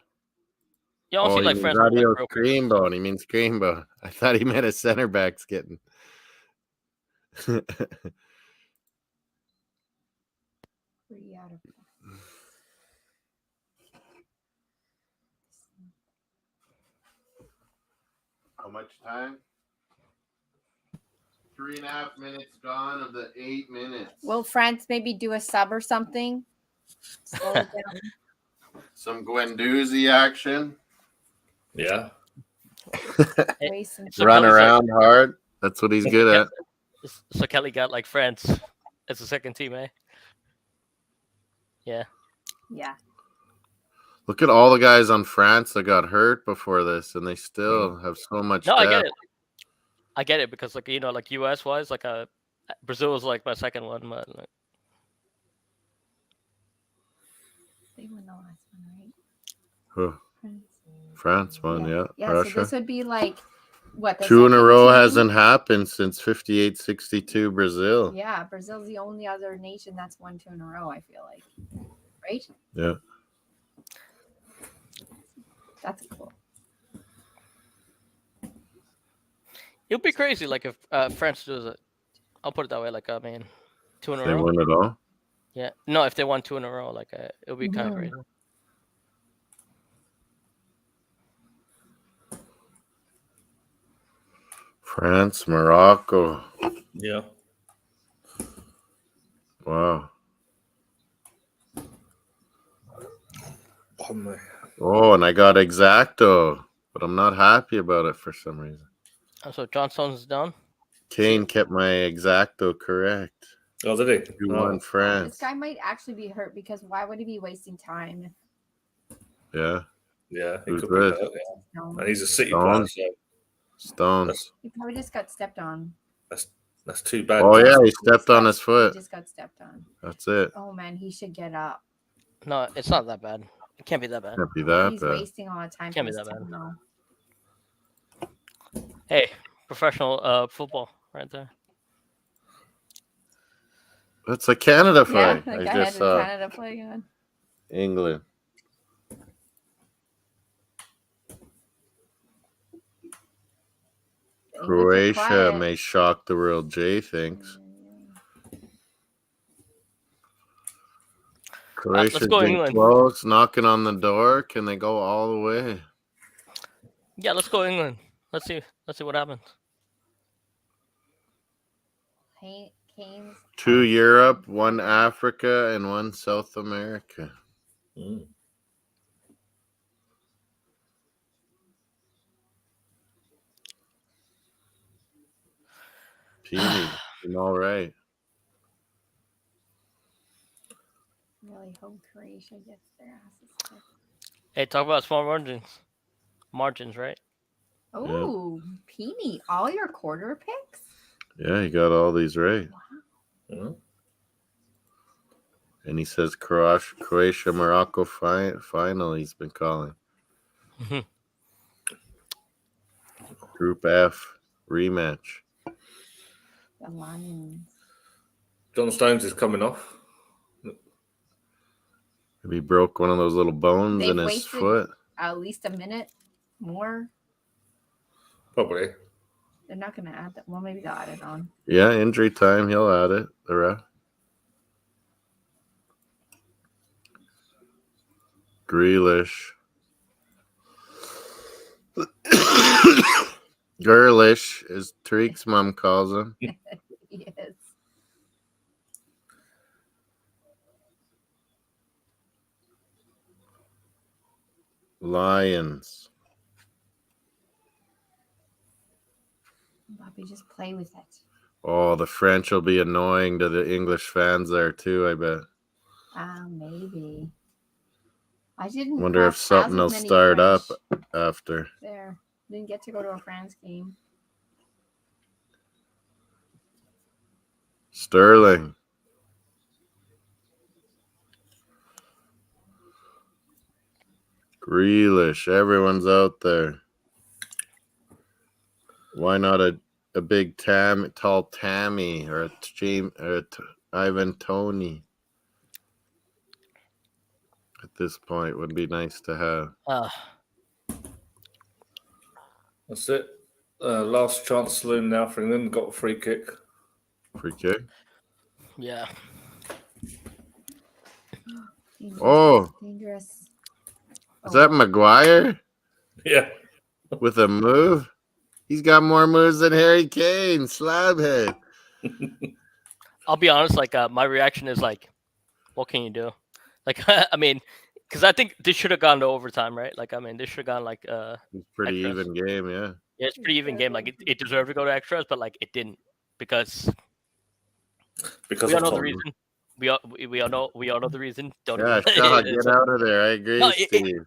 You don't see he like means France. Like, adios, real Creambone. He means Creambone. I thought he meant a center back's getting. 3 out of 5. How much time? 3.5 minutes gone of the 8 minutes. Will France maybe do a sub or something? Slow it down. Some Guendouzi action. Yeah. Waste some So Run Kelly's around hard. That's what he's good at. So Kelly got like France as a second team, eh? Yeah. Yeah. Look at all the guys on France that got hurt before this, and they still have so much No, depth. I get it. I get it because like like US wise, like Brazil was like my second one, but like, They won the last one, right? Huh. France won, yeah. Yeah, Russia. so this would be like what? The 2 in a second row team? hasn't happened since 58-62 Brazil. Yeah, Brazil's the only other nation that's won 2 in a row, I feel like. Right? Yeah. That's cool. it'll be crazy. Like if France does it, I'll put it that way. Like 2 in a They row. won it all. Yeah. No, if they won 2 in a row, like it'll be kind of crazy. France, Morocco. Yeah. Wow. Pardon me. Oh, and I got exacto, but I'm not happy about it for some reason. So John Stones is down. Kane kept my exacto correct. Oh, did he? You Oh. won This France. guy might actually be hurt because why would he be wasting time? Yeah. Yeah, he Who's could be this? hurt, yeah. No, And he's a City Stones? player, so Stones. he probably just got stepped on. that's too bad. Oh, yeah, he stepped on his He foot. just got stepped on. That's it. Oh man, he should get up. No, it's not that bad. It can't be that bad. Can't be that He's bad. wasting all the time. Can't for be his that bad. team, though. Hey, professional football right there. That's a Canada Yeah, flag. like I I just had saw Canada playing on. England. English are Croatia quiet. may shock the world, Jay thinks. Croatia's go been England. close, knocking on the door. Can they go all the way? Yeah, let's go England. Let's see what happens. Kane's 2 Europe, 1 Africa, and 1 South America. Mm. Peony, all right. really really hope Croatia gets their asses kicked. Hey, talk about small margins, right? Oh, Peony, all your quarter picks? Yeah, he got all these right. Mhm. And he says Croatia, Morocco final. He's been calling Group F rematch. The Lions. John Stones is coming off. Maybe he broke one of those little bones They've in his wasted- foot. At least a minute more. Probably. They're not going to add that. Well, maybe they'll add it on. Yeah, injury time. He'll add it. The ref. Grealish. Girlish, as Tariq's mom calls him. Yes. Lions. Bobby, just play with it. Oh, the French will be annoying to the English fans there too, I bet. Maybe. I didn't Wonder if have something as will many start up French after. there. Didn't get to go to a France game. Sterling. Grealish. Everyone's out there. Why not a big tall Tammy or Ivan Tony? At this point, would be nice to have. That's it. Last chance saloon now for England. Got a free kick. Free kick. Yeah. Dangerous. Oh. Dangerous. Is that Maguire Yeah. with a move? He's got more moves than Harry Kane. Slabhead. I'll be honest. Like, my reaction is like, what can you do? Like, I mean, because I think this should have gone to overtime, right? Like, I mean, this should have gone like It's pretty extras. even game, yeah. Yeah, it's a pretty even game. Like, it deserved to go to extras, but like, it didn't because we all of know the Tottenham. reason. We all know the reason. Don't Yeah, even, Shaw, it's get out of there. I agree, No, Steve.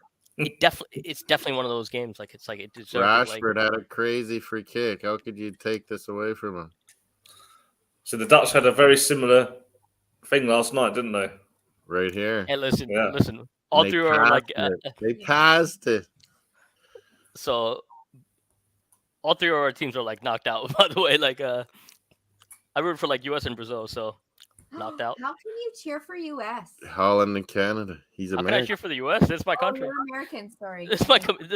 it's definitely one of those games. Like, it's like it deserved. Rashford had a crazy free kick. How could you take this away from him? So the Dutch had a very similar thing last night, didn't they? Right here. Hey, listen. And All they three are like, passed it. They passed it. so all three of our teams are like knocked out. By the way, like I root for like U.S. and Brazil, so knocked out. How can you cheer for U.S.? Holland and Canada. He's How can I American. cheer for the U.S.? This is my country. You're American, sorry. This is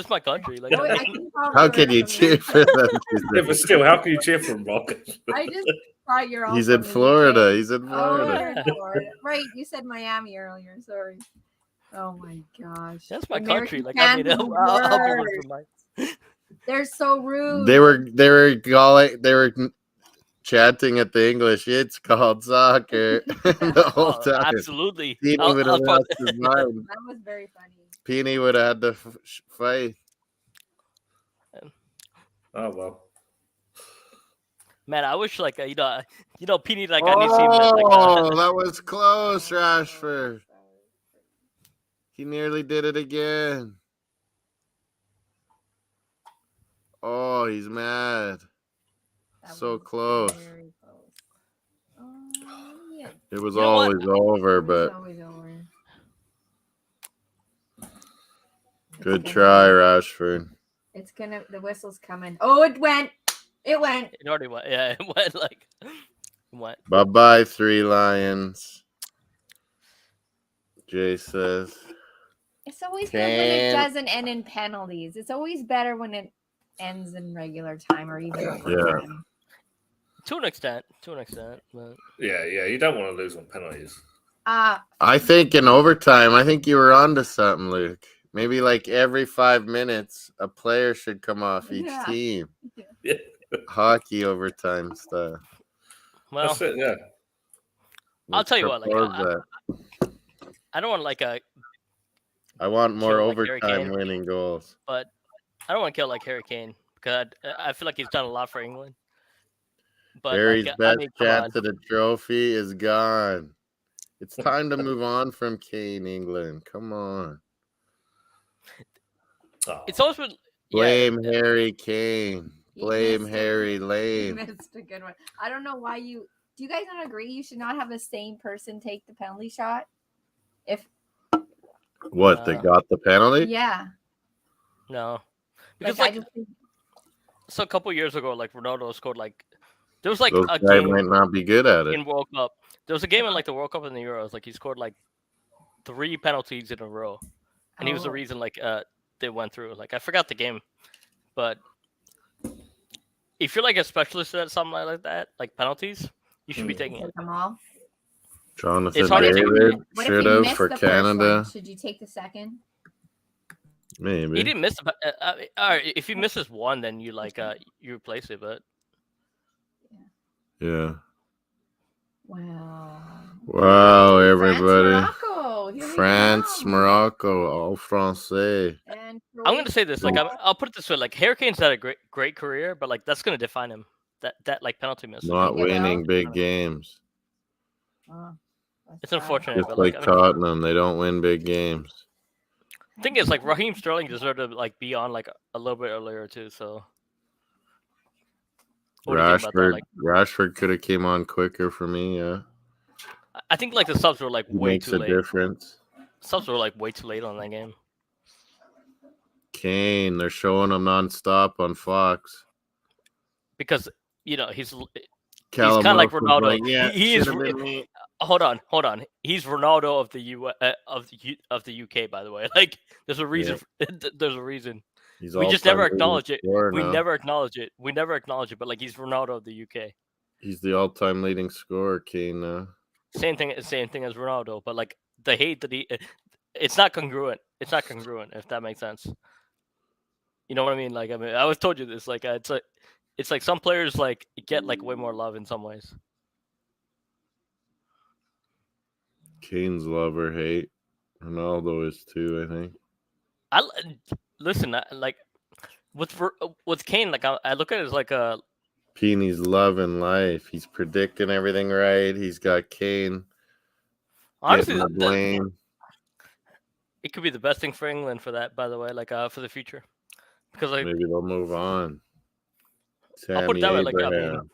my country. Like, Oh, I can probably How can you remember. cheer for them? Yeah, but still, how can you cheer for him, Rock? I just thought you're all He's from in the Florida. UK. He's in Oh, Florida. you're in Florida. Right, you said Miami earlier. Sorry. Oh my gosh. that's my American country. Like, I mean, fans I'll be are one for mine. They're so rude. They were chanting at the English. It's called soccer the whole Oh, time. absolutely. Peony would have lost his mind. That was very funny. Peony would have had to fight. Oh well. Man, I wish like Pini like I need to see him as, Oh, that was close, Rashford. He nearly did it again. Oh, he's mad. That So was close. very close. Oh, yeah. It was You know what? always over, It was but always over. good It's try, gonna- Rashford. It's gonna. The whistle's coming. Oh, it went. It went. It already went. Yeah, it went like it went. Bye-bye, 3 Lions. Jay says. It's always good when it Can- doesn't end in penalties. It's always better when it ends in regular time or even Yeah. overtime. To an extent, but Yeah, you don't want to lose on penalties. I think in overtime, I think you were onto something, Luke. Maybe like every 5 minutes, a player should come off each Yeah. team. Yeah. Hockey overtime stuff. well, That's it. Yeah. I'll Let's tell you what, like, propose that. I don't want like I want more kill, like, Harry overtime Kane. winning goals. but I don't want to kill like Harry Kane because I feel like he's done a lot for England. But Harry's like, best I mean, come chance on. at a trophy is gone. It's time to move on from Kane, England. Come on. Oh. It's always been Blame Harry Kane. He Blame missed it. Harry He Lane. missed a good one. I don't know why you. Do you guys not agree? You should not have the same person take the penalty shot. If What, they got the penalty? yeah, no, because I just think so a couple years ago, like Ronaldo scored like there was like Those a guys game might not be good at it. in World Cup. There was a game in like the World Cup and the Euros. Like he scored like 3 penalties in a row, and he was the Oh. reason like they went through. Like I forgot the game, but if you're like a specialist at something like that, like penalties, you should be taking it. take them all. Jonathan It's hard to take- David What should if you have missed for the first Canada. one? Should you take the second? Maybe. He didn't miss. All right, if he misses one, then you like you replace it. But Yeah. Wow. Wow, France, everybody. Morocco. Here we France, come. Morocco, all Francais. And I'm gonna say this. Like Croatia. I'll put it this way. Like Harry Kane's had a great career, but like that's gonna define him. That like penalty miss. Not think it will? winning big games. Oh, that's It's sad. unfortunate, Just but like like I mean, Tottenham, they don't win big games. the thing is, like Raheem Sterling deserved to like be on like a little bit earlier too. So what do you think about that? Rashford, Like Rashford could have came on quicker for me. Yeah, I think like the subs were like he way makes too a late. difference. Subs were like way too late on that game. Kane, they're showing him nonstop on Fox. Because you know he's Callum kind of like Wilson's Ronaldo. like, yeah, He is. should have been me. Hold on. He's Ronaldo of the of the UK. By the way, like there's a reason. There's a reason. He's We just all-time never leading acknowledge it. scorer We now. never acknowledge it. We never acknowledge it. But like he's Ronaldo of the UK. He's the all-time leading scorer, Kane. Now. Same thing as Ronaldo. But like the hate that it's not congruent. It's not congruent if that makes sense. You know what I mean? Like I mean, I always told you this. Like it's like some players like get like way more love in some ways. Kane's love or hate. Ronaldo is too, I think. Listen. Like with Kane, like I look at it as like a. Peeney's loving life. He's predicting everything right. He's got Kane Honestly, getting the blame. it could be the best thing for England for that. By the way, like for the future, because like Maybe they'll move on. I'll put Tammy it that way. Like I mean, Abraham.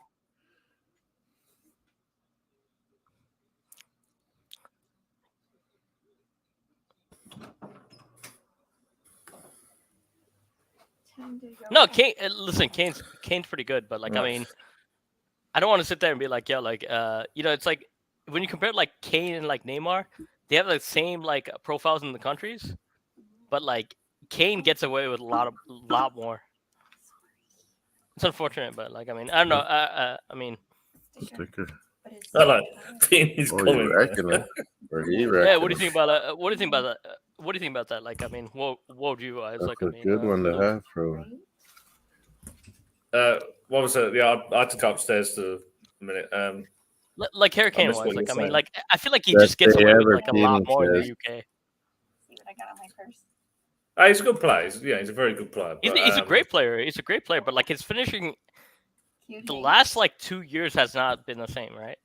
no, Kane. Listen, Kane's pretty good, but like I mean, I don't want to sit there and be like, yeah, like you know, it's like when you compare like Kane and like Neymar, they have the same like profiles in the countries, but like Kane gets away with a lot more. It's unfortunate, but like I mean, I don't know. I mean, Sticker. I like Peeney's Oh, comment. you reckon it? Or he reckon yeah. What do you it. think about that? What do you think about that? What do you think about that? Like, I mean, what would you guys That's like? a I mean, good one to have, bro. What was it? Yeah, I had to go upstairs to a minute. like Harry Kane missed wise, what like you I mean, said. like I feel like he Best just gets day away with ever, like a lot Keane more in says. the UK. See what I got on my purse. He's a good player. He's a very good player. He's a great player. He's a great player, but like his finishing, Cute the name. last like 2 years has not been the same, right?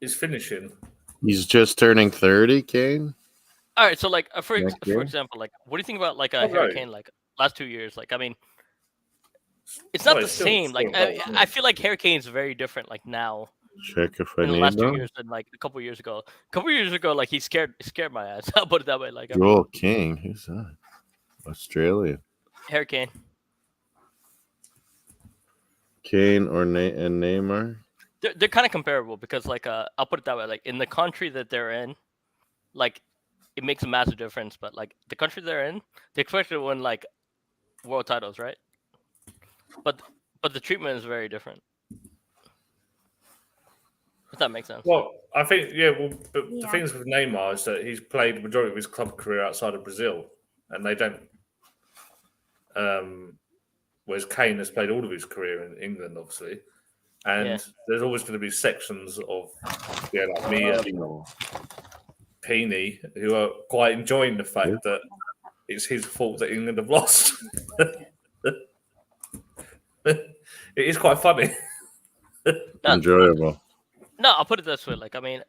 His finishing. He's just turning 30, Kane. All right, so like for Next year? example, like what do you think about like Oh, Harry right. Kane like last 2 years? Like I mean, it's not Well, the it's still- same. Like still great, I feel like Harry Kane's very different. Like now Check if I in the need last 2 them. years than like a couple years ago. A couple years ago, like he scared my ass. I'll put it that way. Like I mean, Joel King. Who's that? Australia. Harry Kane. Kane or and Neymar. They're kind of comparable because like I'll put it that way. Like in the country that they're in, like it makes a massive difference. But like the country they're in, they expect to win like world titles, right? But the treatment is very different. If that makes sense. Well, I think but the Yeah. things with Neymar is that he's played the majority of his club career outside of Brazil, and they don't. Whereas Kane has played all of his career in England, obviously, and Yeah. there's always going to be sections of like me and Peeney who are quite enjoying the fact that it's his fault that England have lost. It is quite funny. No, Enjoyable. no, I'll put it this way. Like, I mean,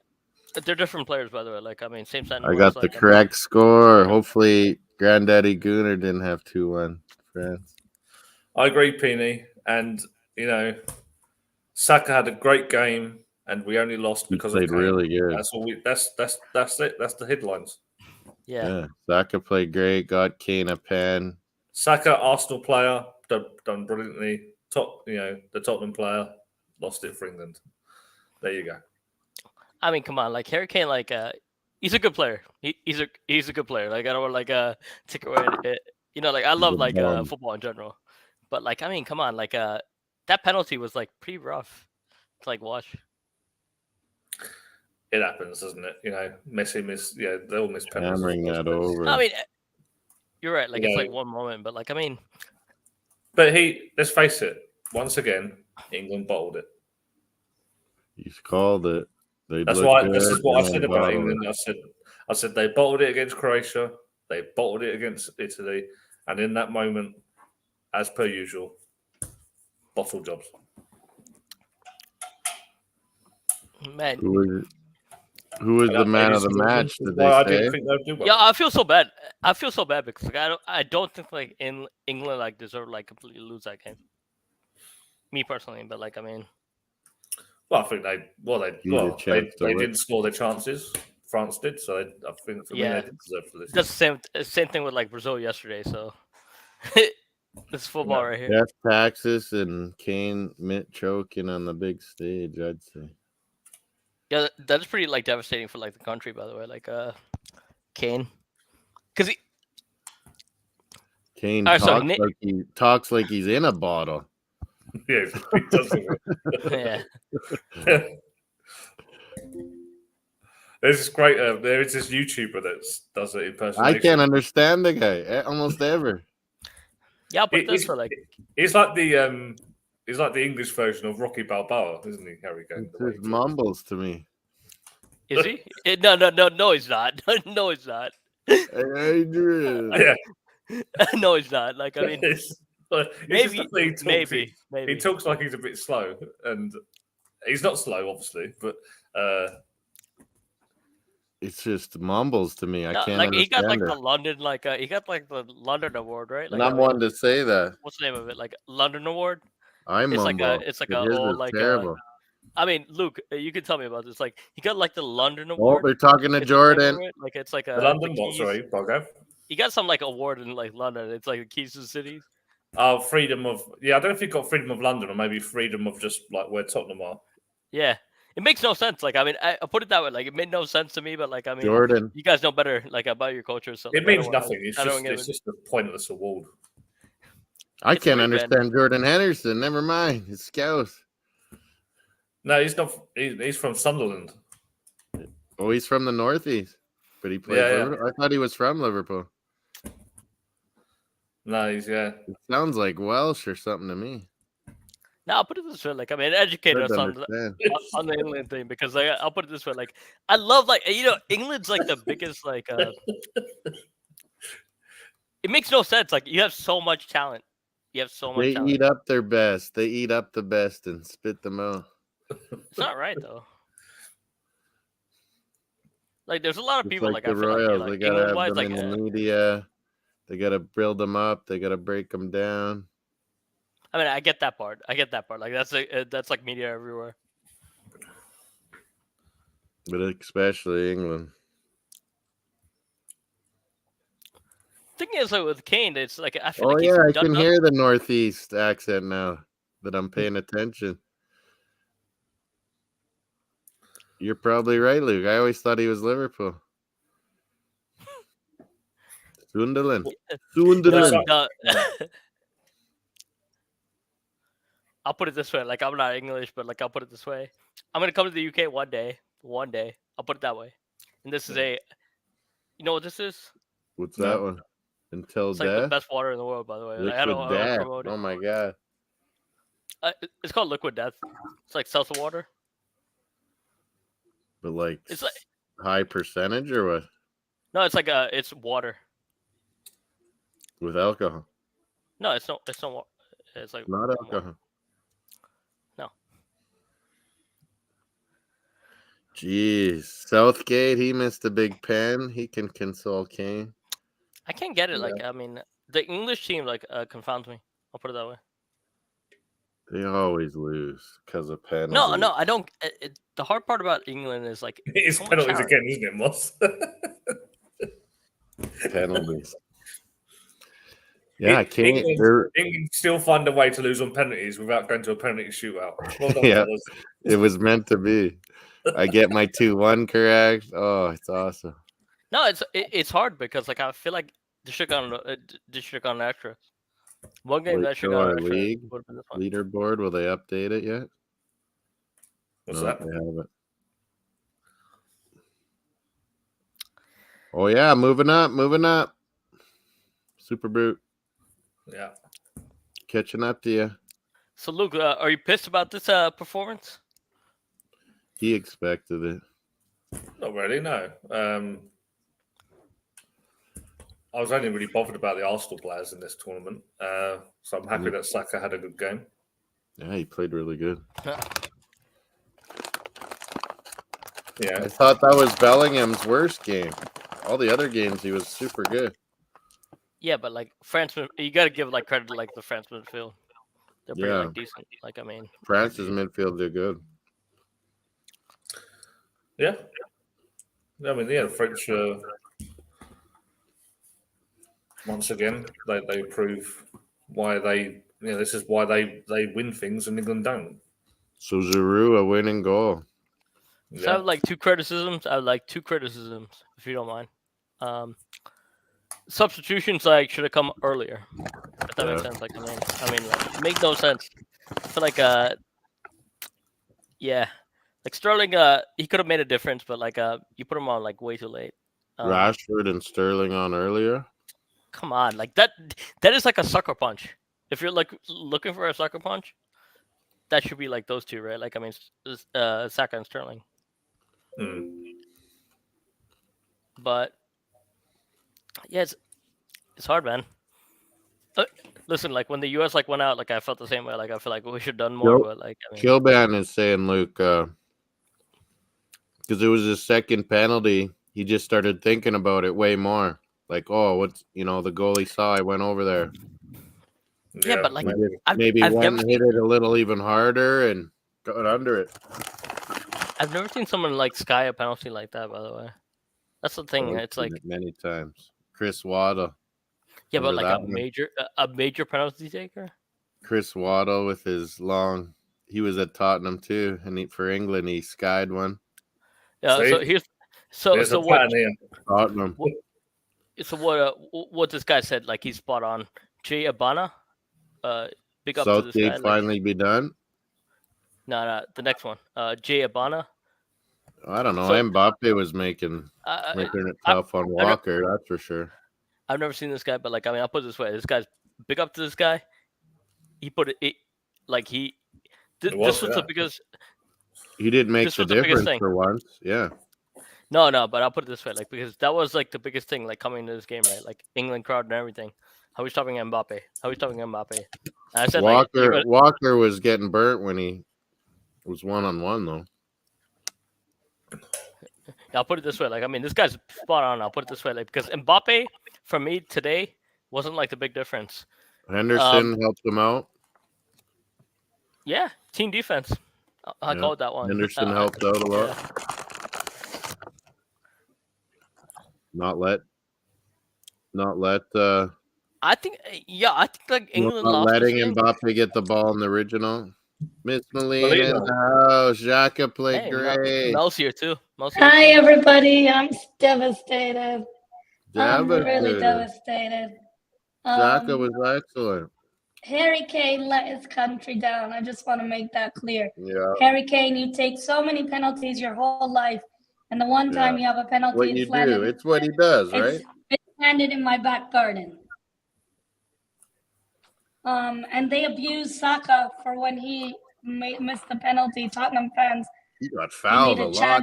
they're different players, by the way. Like, I mean, same sentence. I got the like, correct score. Hopefully, Granddaddy Gooner didn't have 2-1 France. I agree, Peony. And, Saka had a great game, and we only lost He because of played Kane. really good. That's all. That's it. That's the headlines. Yeah. Saka played great. Got Kane a pen. Saka, Arsenal player, done brilliantly. The Tottenham player lost it for England. There you go. I mean, come on, like Harry Kane, like he's a good player. He's a good player. Like I don't want to take away it. Like I love like football in general, but like I mean, come on, like that penalty was like pretty rough to like watch. It happens, doesn't it? Messi miss. Yeah, they all miss penalties. Hammering that over. I mean, you're right. Like it's like one moment, but like I mean, but let's face it. Once again, England bottled it. He's called it. That's why. This is what I said about England. I said they bottled it against Croatia. They bottled it against Italy, and in that moment, as per usual, bottle jobs. man. Who was the man of the match? Did they I say? didn't think they'd do well. Yeah, I feel so bad. I feel so bad because like, I don't think like in England like deserve like completely lose that game. Me personally, but like I mean, well, I think they didn't score their chances. France did, so I think for me they did deserve to lose. That's the same thing with like Brazil yesterday. So this football right here. Jeff Taxis and Kane choking on the big stage, I'd say. Yeah, that's pretty like devastating for like the country, by the way. Like Kane, because Kane talks like he's in a bottle. Yeah, he does. Yeah. There's this great. There is this YouTuber that does it in person. I can't understand the guy almost ever. Yeah, but that's for like. He's like the English version of Rocky Balboa, isn't he, Harry Kane? He just mumbles to me. Is he? No, he's not. No, he's not. Adrian. Yeah. No, he's not. Like I mean, maybe. He talks like he's a bit slow, and he's not slow, obviously, but it's just mumbles to me. I can't like understand he got like it. the London he got like the London award, right? Like, and I'm one to say that. What's the name of it? Like London award. I mumble. It's like a whole like terrible. I mean, Luke, you can tell me about this. Like he got like the London award. Oh, they're talking to Jordan. Like it's like a the London what? Sorry, Boggo. He got some like award in like London. It's like the keys to the city. Oh, freedom of I don't know if he got freedom of London or maybe freedom of just like where Tottenham are. Yeah, it makes no sense. Like I mean, I put it that way. Like it made no sense to me, but like I mean, Jordan, you guys know better like about your culture. So it means nothing. It's just a pointless award. I can't understand Jordan Henderson. Never mind, it's Scouse. No, he's not. He's from Sunderland. Oh, he's from the Northeast, but he plays. Yeah. I thought he was from Liverpool. No, he's It sounds like Welsh or something to me. No, I'll put it this way. Like I mean, educate us on the England thing because like, I'll put it this way. Like I love like England's like the biggest like. It makes no sense. Like you have so much talent. You have so much. They talent. eat up their best. They eat up the best and spit them out. It's not right though. Like there's a lot of people like like the I feel Royals. like They gotta have them like, in the media. They gotta build them up. They gotta break them down. I mean, I get that part. Like that's like media everywhere. But especially England. Thing is, like with Kane, it's like I feel Oh like yeah, I can hear the Northeast accent now that I'm paying attention. You're probably right, Luke. I always thought he was Liverpool. Sunderland. I'll put it this way. Like I'm not English, but like I'll put it this way. I'm gonna come to the UK one day. One day, I'll put it that way. And this is you know what this is? What's that one? Until it's death. Like the best water in the world, by the way. Liquid death. Oh my god. It's called liquid death. It's like seltzer water. But like it's like high percentage or what? No, it's like it's water with alcohol. No, it's not. It's not. It's like not alcohol. No. Jeez. Southgate, he missed a big pen. He can console Kane. I can't get it. Like, I mean, the English team like confounds me. I'll put it that way. They always lose because of penalties. No, I don't. The hard part about England is like It's so much penalties talent. again, isn't it, Moss? Penalties. Yeah, Kane. England still find a way to lose on penalties without going to a penalty shootout. Well done, Yeah. fellas. It was meant to be. I get my 2-1 correct. Oh, it's awesome. No, it's hard because like I feel like they should have gone extra. One game Wait, that should show have our gone extra. league Would've been fun. leaderboard. Will they update it yet? What's No, that? they haven't. Oh yeah, moving up. Super Brute Yeah. catching up to you. So Luke, are you pissed about this performance? He expected it. Not really, no. I was only really bothered about the Arsenal players in this tournament. So I'm happy that Saka had a good game. Yeah, he played really good. Yeah. I thought that was Bellingham's worst game. All the other games, he was super good. Yeah, but like France, you got to give like credit to like the France midfield. They're pretty like decent. Like I mean, France's midfield did good. Yeah. I mean, yeah, the French, once again, they prove why this is why they win things and England don't. So Giroud, a winning goal. So Yeah. I have like two criticisms. If you don't mind. Substitutions like should have come earlier. If that makes sense. Like I mean, like, make no sense. I feel like yeah, like Sterling, he could have made a difference, but like you put him on like way too late. Rashford and Sterling on earlier. Come on, like that is like a sucker punch. If you're like looking for a sucker punch, that should be like those two, right? Like I mean, Saka and Sterling. But yeah, it's hard, man. Listen, like when the US like went out, like I felt the same way. Like I feel like we should have done more, but like I mean, Kilban is saying, Luke, because it was his second penalty, he just started thinking about it way more. Like, oh, what's the goalie saw I went over there. yeah, but like maybe I've one never hit it a little even harder and got under it. I've never seen someone like sky a penalty like that. By the way, that's the thing. I've It's seen like it many times. Chris Waddle. yeah, but Remember like that a major penalty taker. Chris Waddle with his long. He was at Tottenham too, and for England he skied one. Yeah. See? So a what? pattern here. Tottenham. So what this guy said, like he's spot on. Jay Abana, big up to this Southgate guy. Like, finally be done. no, the next one. Jay Abana. I don't know. So- Mbappe was making it tough on Walker, that's for sure. I've never seen this guy, but like I mean, I'll put it this way: this guy's big up to this guy. He put it like he. This was the biggest. He did make This the was the biggest difference thing. for once. Yeah. No, but I'll put it this way, like because that was like the biggest thing, like coming to this game, right? Like England crowd and everything. How he's stopping Mbappe? How he's stopping Mbappe? And I said Walker was getting burnt when he was 1-on-1 though. I'll put it this way, like I mean, this guy's spot on. I'll put it this way, like because Mbappe for me today wasn't like the big difference. Henderson helped him out. Yeah, team defense. I call it that one. Henderson helped out a lot. Yeah. Not let. I think like England Not lost letting this game. Mbappe get the ball in the original. Miss Molina. Oh, Xhaka played Hey, great. Mel's here too. Hi, everybody. I'm devastated. I'm really devastated. Xhaka was excellent. Harry Kane let his country down. I just want to make that clear. Yeah. Harry Kane, you take so many penalties your whole life, and the one time you have a penalty, What you do. It's what he does, right? It's landed in my back garden. And they abused Saka for when he missed the penalty. Tottenham fans. He got fouled a lot.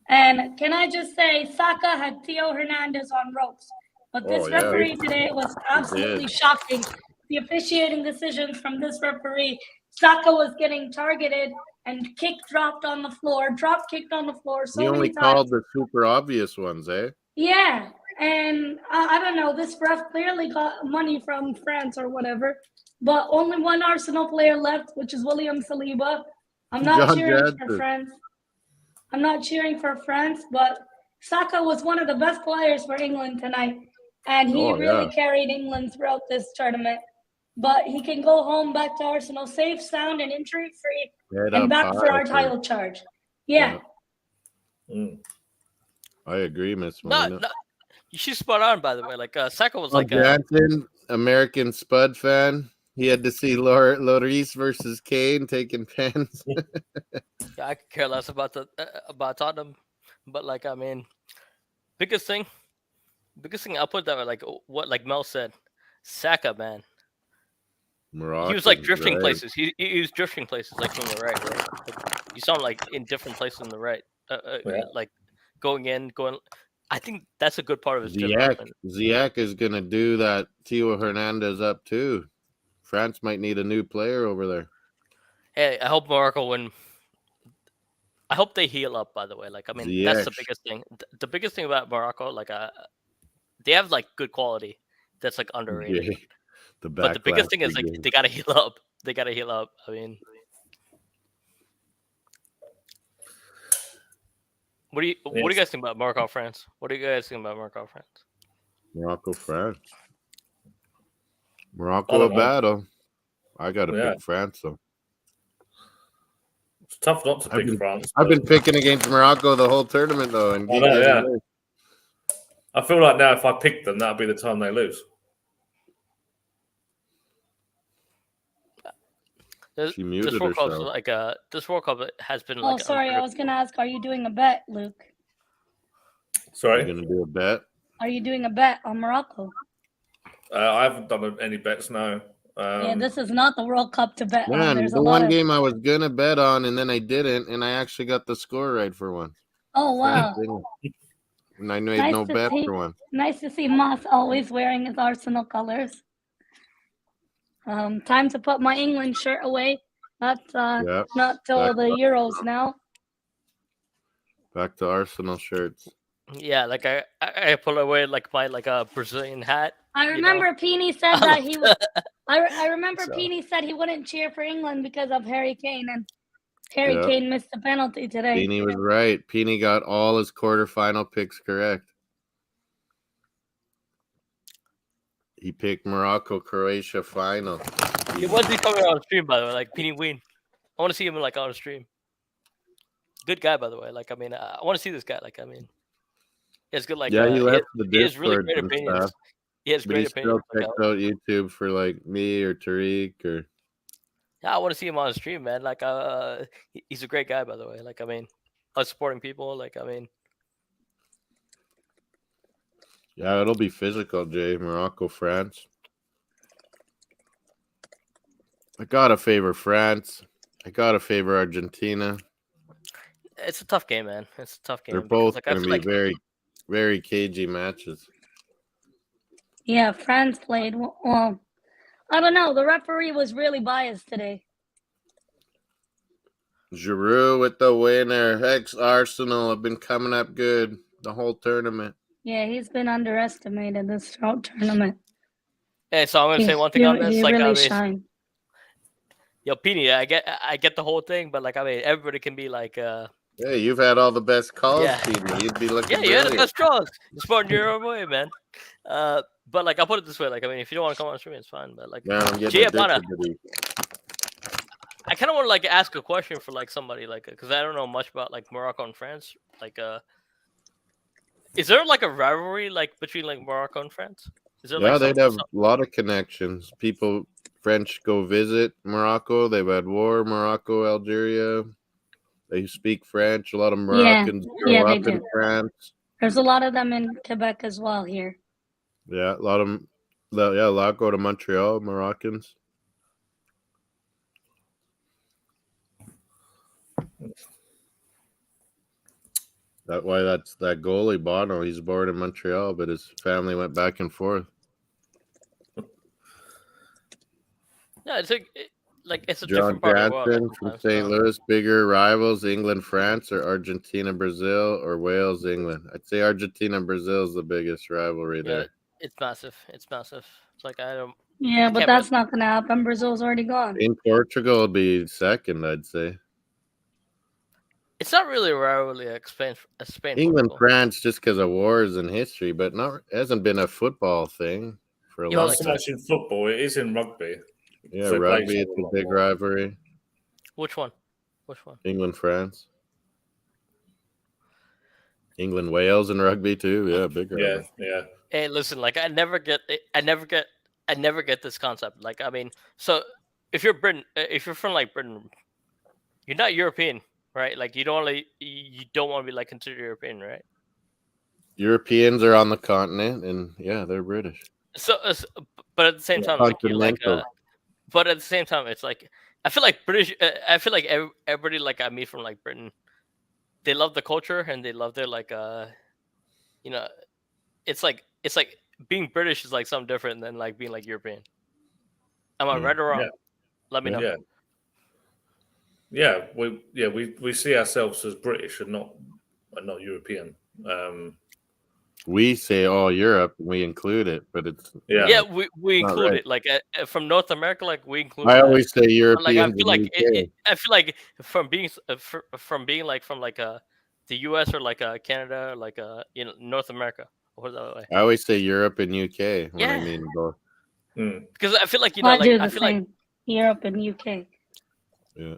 And can I just say, Saka had Theo Hernandez on ropes. But this referee today was absolutely shocking. The officiating decisions from this referee, Saka was getting targeted and kick dropped on the floor, drop kicked on the floor so He only many called times. the super obvious ones, eh? Yeah, and I don't know. This ref clearly got money from France or whatever, but only one Arsenal player left, which is William Saliba. I'm not John cheering for Jansen. France. I'm not cheering for France, but Saka was one of the best players for England tonight, and he really carried England throughout this tournament. But he can go home back to Arsenal safe, sound, and injury-free, and back for our title charge. Yeah. I agree, Miss No, Molina. she's spot on, by the way. Like Saka was Like like Jansen, American Spud fan. He had to see Lloris versus Kane taking pens. Yeah, I could care less about Tottenham, but like I mean, biggest thing I'll put that way, like what like Mel said, Saka, man, Morocco. he was like drifting places. He was drifting places like from the right. Like, you saw him like in different places on the right, like going in, going. I think that's a good part of his development. Ziyech is gonna do that. Theo Hernandez up too. France might need a new player over there. Hey, I hope Morocco win. I hope they heal up. By the way, like I mean, that's the biggest thing. The biggest thing about Morocco, like they have like good quality that's like underrated. Yeah. But the biggest thing is like they gotta heal up. They gotta heal up. I mean, what do you guys think about Morocco, France? What do you guys think about Morocco, France? Morocco, France. Morocco a battle. I gotta pick France though. It's tough not to pick France. I've been picking against Morocco the whole tournament though, and I feel like now if I pick them, that'll be the time they lose. This World Cup, like this World Cup has been like. Oh, sorry, I was gonna ask, are you doing a bet, Luke? Sorry, you're gonna do a bet? Are you doing a bet on Morocco? I haven't done any bets. No. Yeah, this is not the World Cup to bet on. There's the one game I was gonna bet on, and then I didn't, and I actually got the score right for once. Oh wow! And I made no bet for one. Nice to see Moss always wearing his Arsenal colors. Time to put my England shirt away. That's not till the Euros now. Back to Arsenal shirts. Yeah, like I put away like my Brazilian hat. I remember Peeny said that he was. I remember Peeny said he wouldn't cheer for England because of Harry Kane, and Harry Kane missed the penalty today. Peeny was right. Peeny got all his quarterfinal picks correct. He picked Morocco, Croatia final. He wasn't coming on stream, by the way. Like Peeny Ween, I want to see him like on stream. Good guy, by the way. Like I mean, I want to see this guy. Like I mean, it's good. Like he left the Discord. He has really great opinions. Stuff. He has great opinions. Still checks out YouTube for like me or Tariq or. Yeah, I want to see him on stream, man. Like he's a great guy, by the way. Like I mean, us supporting people. Like I mean. Yeah, it'll be physical, Jay. Morocco, France. I gotta favor France. I gotta favor Argentina. It's a tough game, man. It's a tough game. They're both going to be very, very cagey matches. Yeah, France played well. I don't know. The referee was really biased today. Giroud with the winner. Ex-Arsenal have been coming up good the whole tournament. Yeah, he's been underestimated this whole tournament. Hey, so I'm gonna say one thing on this. He like, really I mean, shined. Yo, Peeny, I get the whole thing, but like, I mean, everybody can be like. Hey, you've had all the best calls, Peeny. You'd be looking. Yeah, you had the best calls. You're sporting your own way, man. But like, I'll put it this way: like, I mean, if you don't want to come on stream, it's fine. But like, Giovanna, I kind of want to like ask a question for like somebody like because I don't know much about like Morocco and France. Like, is there like a rivalry like between like Morocco and France? Is there, yeah, they'd have a lot of connections. French go visit Morocco. They've had war. Morocco, Algeria. They speak French. A lot of Moroccans grow up in France. There's a lot of them in Quebec as well here. Yeah, a lot of them. Yeah, a lot go to Montreal. Moroccans. That's why that goalie Bono. He's born in Montreal, but his family went back and forth. Yeah, it's like like it's a John different part of the world. Jansen Like, from sometimes, St. so. Louis. Bigger rivals: England, France, or Argentina, Brazil, or Wales, England. I'd say Argentina, Brazil is the biggest rivalry Yeah, there. it's massive. It's massive. It's like I don't. Yeah, I but can't that's not gonna happen. Brazil's already gone. In Portugal would be second, I'd say. It's not really a rivalry like Spain. England, Portugal. France, just because of wars and history, but not hasn't been a football thing for a Yeah, long Not so time. much in football. It is in rugby. Yeah, So it plays rugby, a it's a lot big more. rivalry. Which one? Which one? England, France. England, Wales, and rugby too. Yeah, big rivalry. Yeah. Hey, listen, like I never get this concept. Like, I mean, so if you're Britain, if you're from like Britain, you're not European, right? Like, you don't want to be like considered European, right? Europeans are on the continent, and yeah, they're British. So, but at the same time, like you like, Continental. but at the same time, it's like I feel like British. I feel like everybody like I meet from like Britain, they love the culture and they love their like you know, it's like being British is like something different than like being like European. Am I right or wrong? Yeah. Let me know. Yeah. We see ourselves as British and not European. We say all Europe, and we include it, but it's Yeah, we not include right. it like from North America, like we include. I that. always say But, like I Europeans feel and like UK. I feel like from being like from like the US or like Canada or like North America or that way. I always say Europe and UK when I Yeah. mean both. Because I feel like I do I the feel same. Europe and UK. Yeah.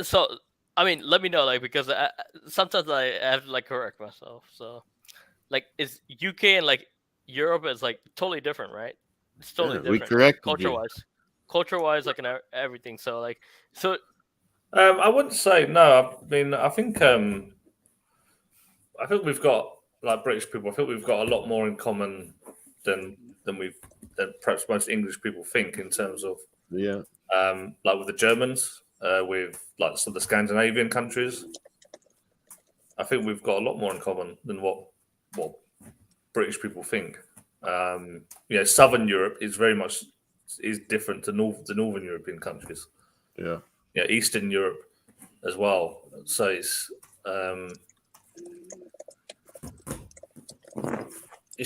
so I mean, let me know, like, because sometimes I have to like correct myself. So, like, is UK and like Europe is like totally different, right? It's totally Yeah, we different corrected you. culture wise, like, and everything. So, like, so I wouldn't say no. I mean, I think we've got, like British people, I think we've got a lot more in common than perhaps most English people think in terms of Yeah. like with the Germans, with like some of the Scandinavian countries. I think we've got a lot more in common than what British people think. Southern Europe is very much different to the Northern European countries. Yeah. Yeah, Eastern Europe as well. So it's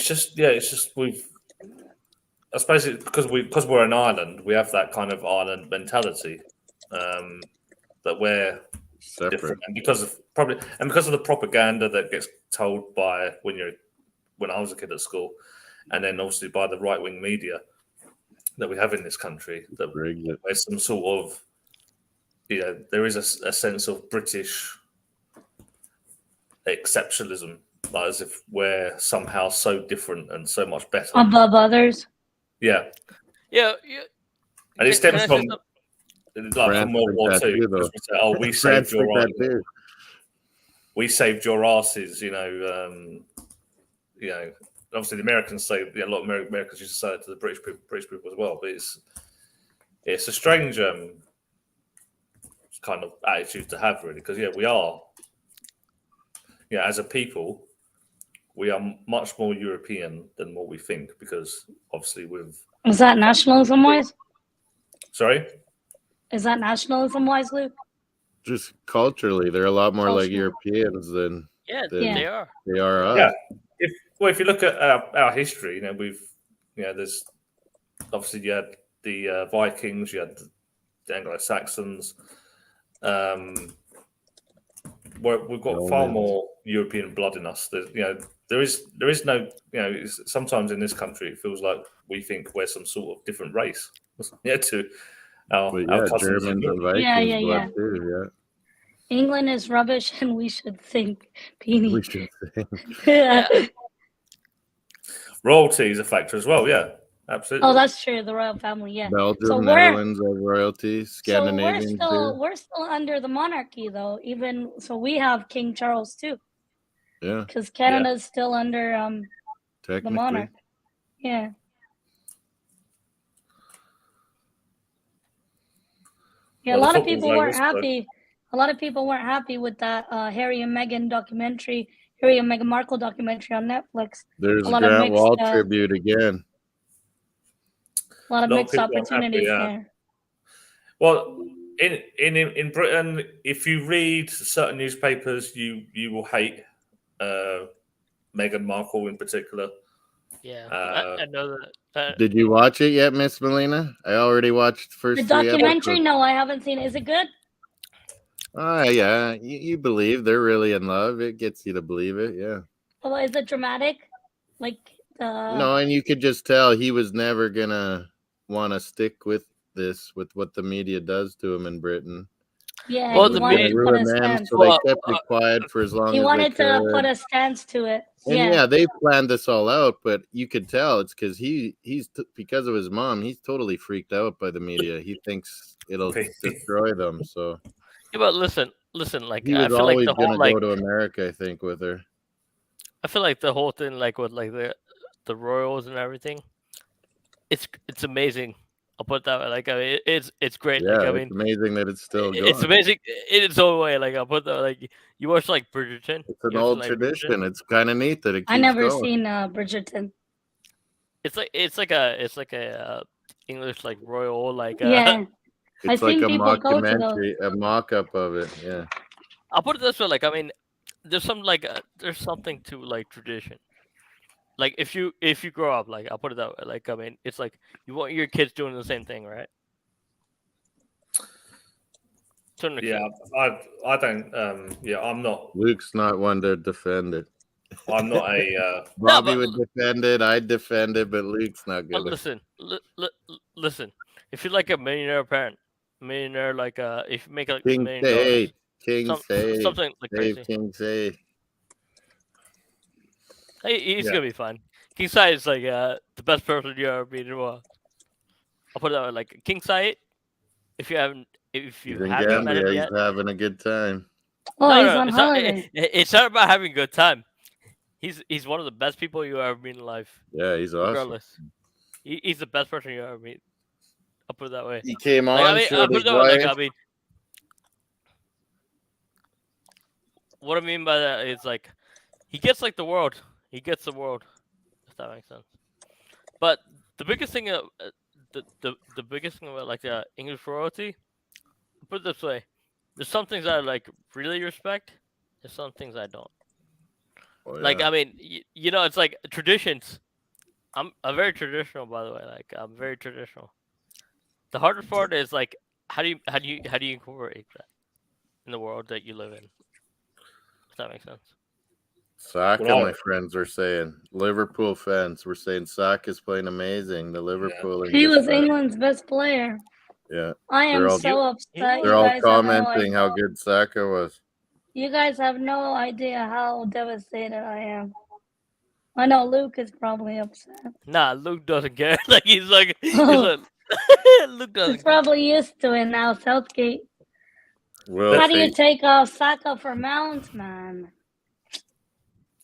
just we've. I suppose it's because we're an island, we have that kind of island mentality that we're Separate. different, and because of the propaganda that gets told by when I was a kid at school, and then obviously by the right wing media that we have in this country, that there's some sort of there is a sense of British exceptionalism, like as if we're somehow so different and so much better above others. Yeah. And it stems from from World War II. Because we say, "Oh, we saved your island. We saved your asses." Obviously the Americans say, a lot of Americans used to say it to the British people as well. But it's a strange kind of attitude to have, really, because we are, as a people, we are much more European than what we think, because obviously Is that nationalism wise? Sorry? Is that nationalism wise, Luke? Just culturally, they're a lot more like Europeans than they are. They are us. Yeah. If you look at our history, there's obviously you had the Vikings, you had the Anglo-Saxons. We've got far more European blood in us. There is no, sometimes in this country it feels like we think we're some sort of different race. To our cousins. Germans and Vikings blood too. Yeah. England is rubbish, and we should think. Peony. We should think. Royalty is a factor as well. Yeah, absolutely. Oh, that's true. The royal family. Yeah. Belgium, Netherlands are royalty. Scandinavian. So we're still under the monarchy, though. Even so, we have King Charles too. Yeah. Because Canada is still under the monarch. Yeah. Yeah, a lot of people weren't happy. A lot of people weren't happy with that Harry and Meghan Markle documentary on Netflix. There's a Grant Wall tribute again. A lot of mixed opportunities there. Well, in Britain, if you read certain newspapers, you will hate Meghan Markle in particular. Yeah, Uh, I know that. Did you watch it yet, Miss Melina? I already watched the The first 3 documentary? episodes. No, I haven't seen it. Is it good? Yeah, you believe they're really in love. It gets you to believe it, yeah. Well, is it dramatic? Like No, and you could just tell he was never gonna want to stick with this, with what the media does to him in Britain. yeah, Well, he the wanted Gonna to put a ruin them, stance. so they Well, kept it quiet for as long He as they wanted to could. put a stance to it. And Yeah. yeah, they planned this all out, but you could tell it's because because of his mom, he's totally freaked out by the media. He thinks it'll destroy them. So yeah, but listen. Like he I was feel like always the whole gonna go to America, I think, with her. I feel like the whole thing, like with like the royals and everything, it's amazing. I'll put it that way. Like I mean, it's great. Yeah, Like I it's mean, amazing that it's still it's going. amazing in its own way. Like I'll put that like you watch like Bridgerton. It's an You ever seen, old like, tradition. Bridgerton? It's kind of neat that it keeps I never going. seen Bridgerton. It's like a English like royal like Yeah. It's I've like seen a people go to those. mockumentary, a mock-up of it. Yeah. I'll put it this way. Like I mean, there's some like there's something to like tradition. Like if you grow up, like I'll put it that way. Like I mean, it's like you want your kids doing the same thing, right? To an yeah, extent. I don't. Yeah, I'm not. Luke's not one to defend it. I'm not a. Bobby but- would defend it. I'd defend it, but Luke's not But gonna. listen, listen. If you're like a millionaire parent, millionaire like if you make like $1 King million, Sage. King some, Sage. something like Save crazy. King Sage. He's Yeah. gonna be fine. King Sai is like the best person you ever meet in a while. I'll put it that way. Like King Sai, if you haven't He's in met him Gambia. yet, He's having a good time. Oh, no, he's no, on it's not, holiday. it's not about having a good time. He's one of the best people you ever meet in life, Yeah, he's awesome. regardless. He's the best person you ever meet. I'll put it that way. He came on, Like, I mean, I'll showed put his it that way. Like, wife. I mean, what I mean by that is like he gets like the world. He gets the world, if that makes sense. But the biggest thing, the biggest thing about like English royalty, put it this way: there's some things I like really respect. There's some things I don't. Oh, Like yeah. I mean, you know, it's like traditions. I'm very traditional, by the way. Like I'm very traditional. The hardest part is like how do you incorporate that in the world that you live in? If that makes sense. Saka, Well, my friends were saying. Liverpool fans were saying Saka's playing amazing. The Liverpool He was English fans. England's best player. Yeah. I am They're all- so upset. They're You all guys have no commenting how idea. good Saka was. You guys have no idea how devastated I am. I know Luke is probably upset. Nah, Luke doesn't care. Like he's like Luke He's doesn't. probably used to it now, Southgate. Wilf, How do you take off Saka for Mount, man?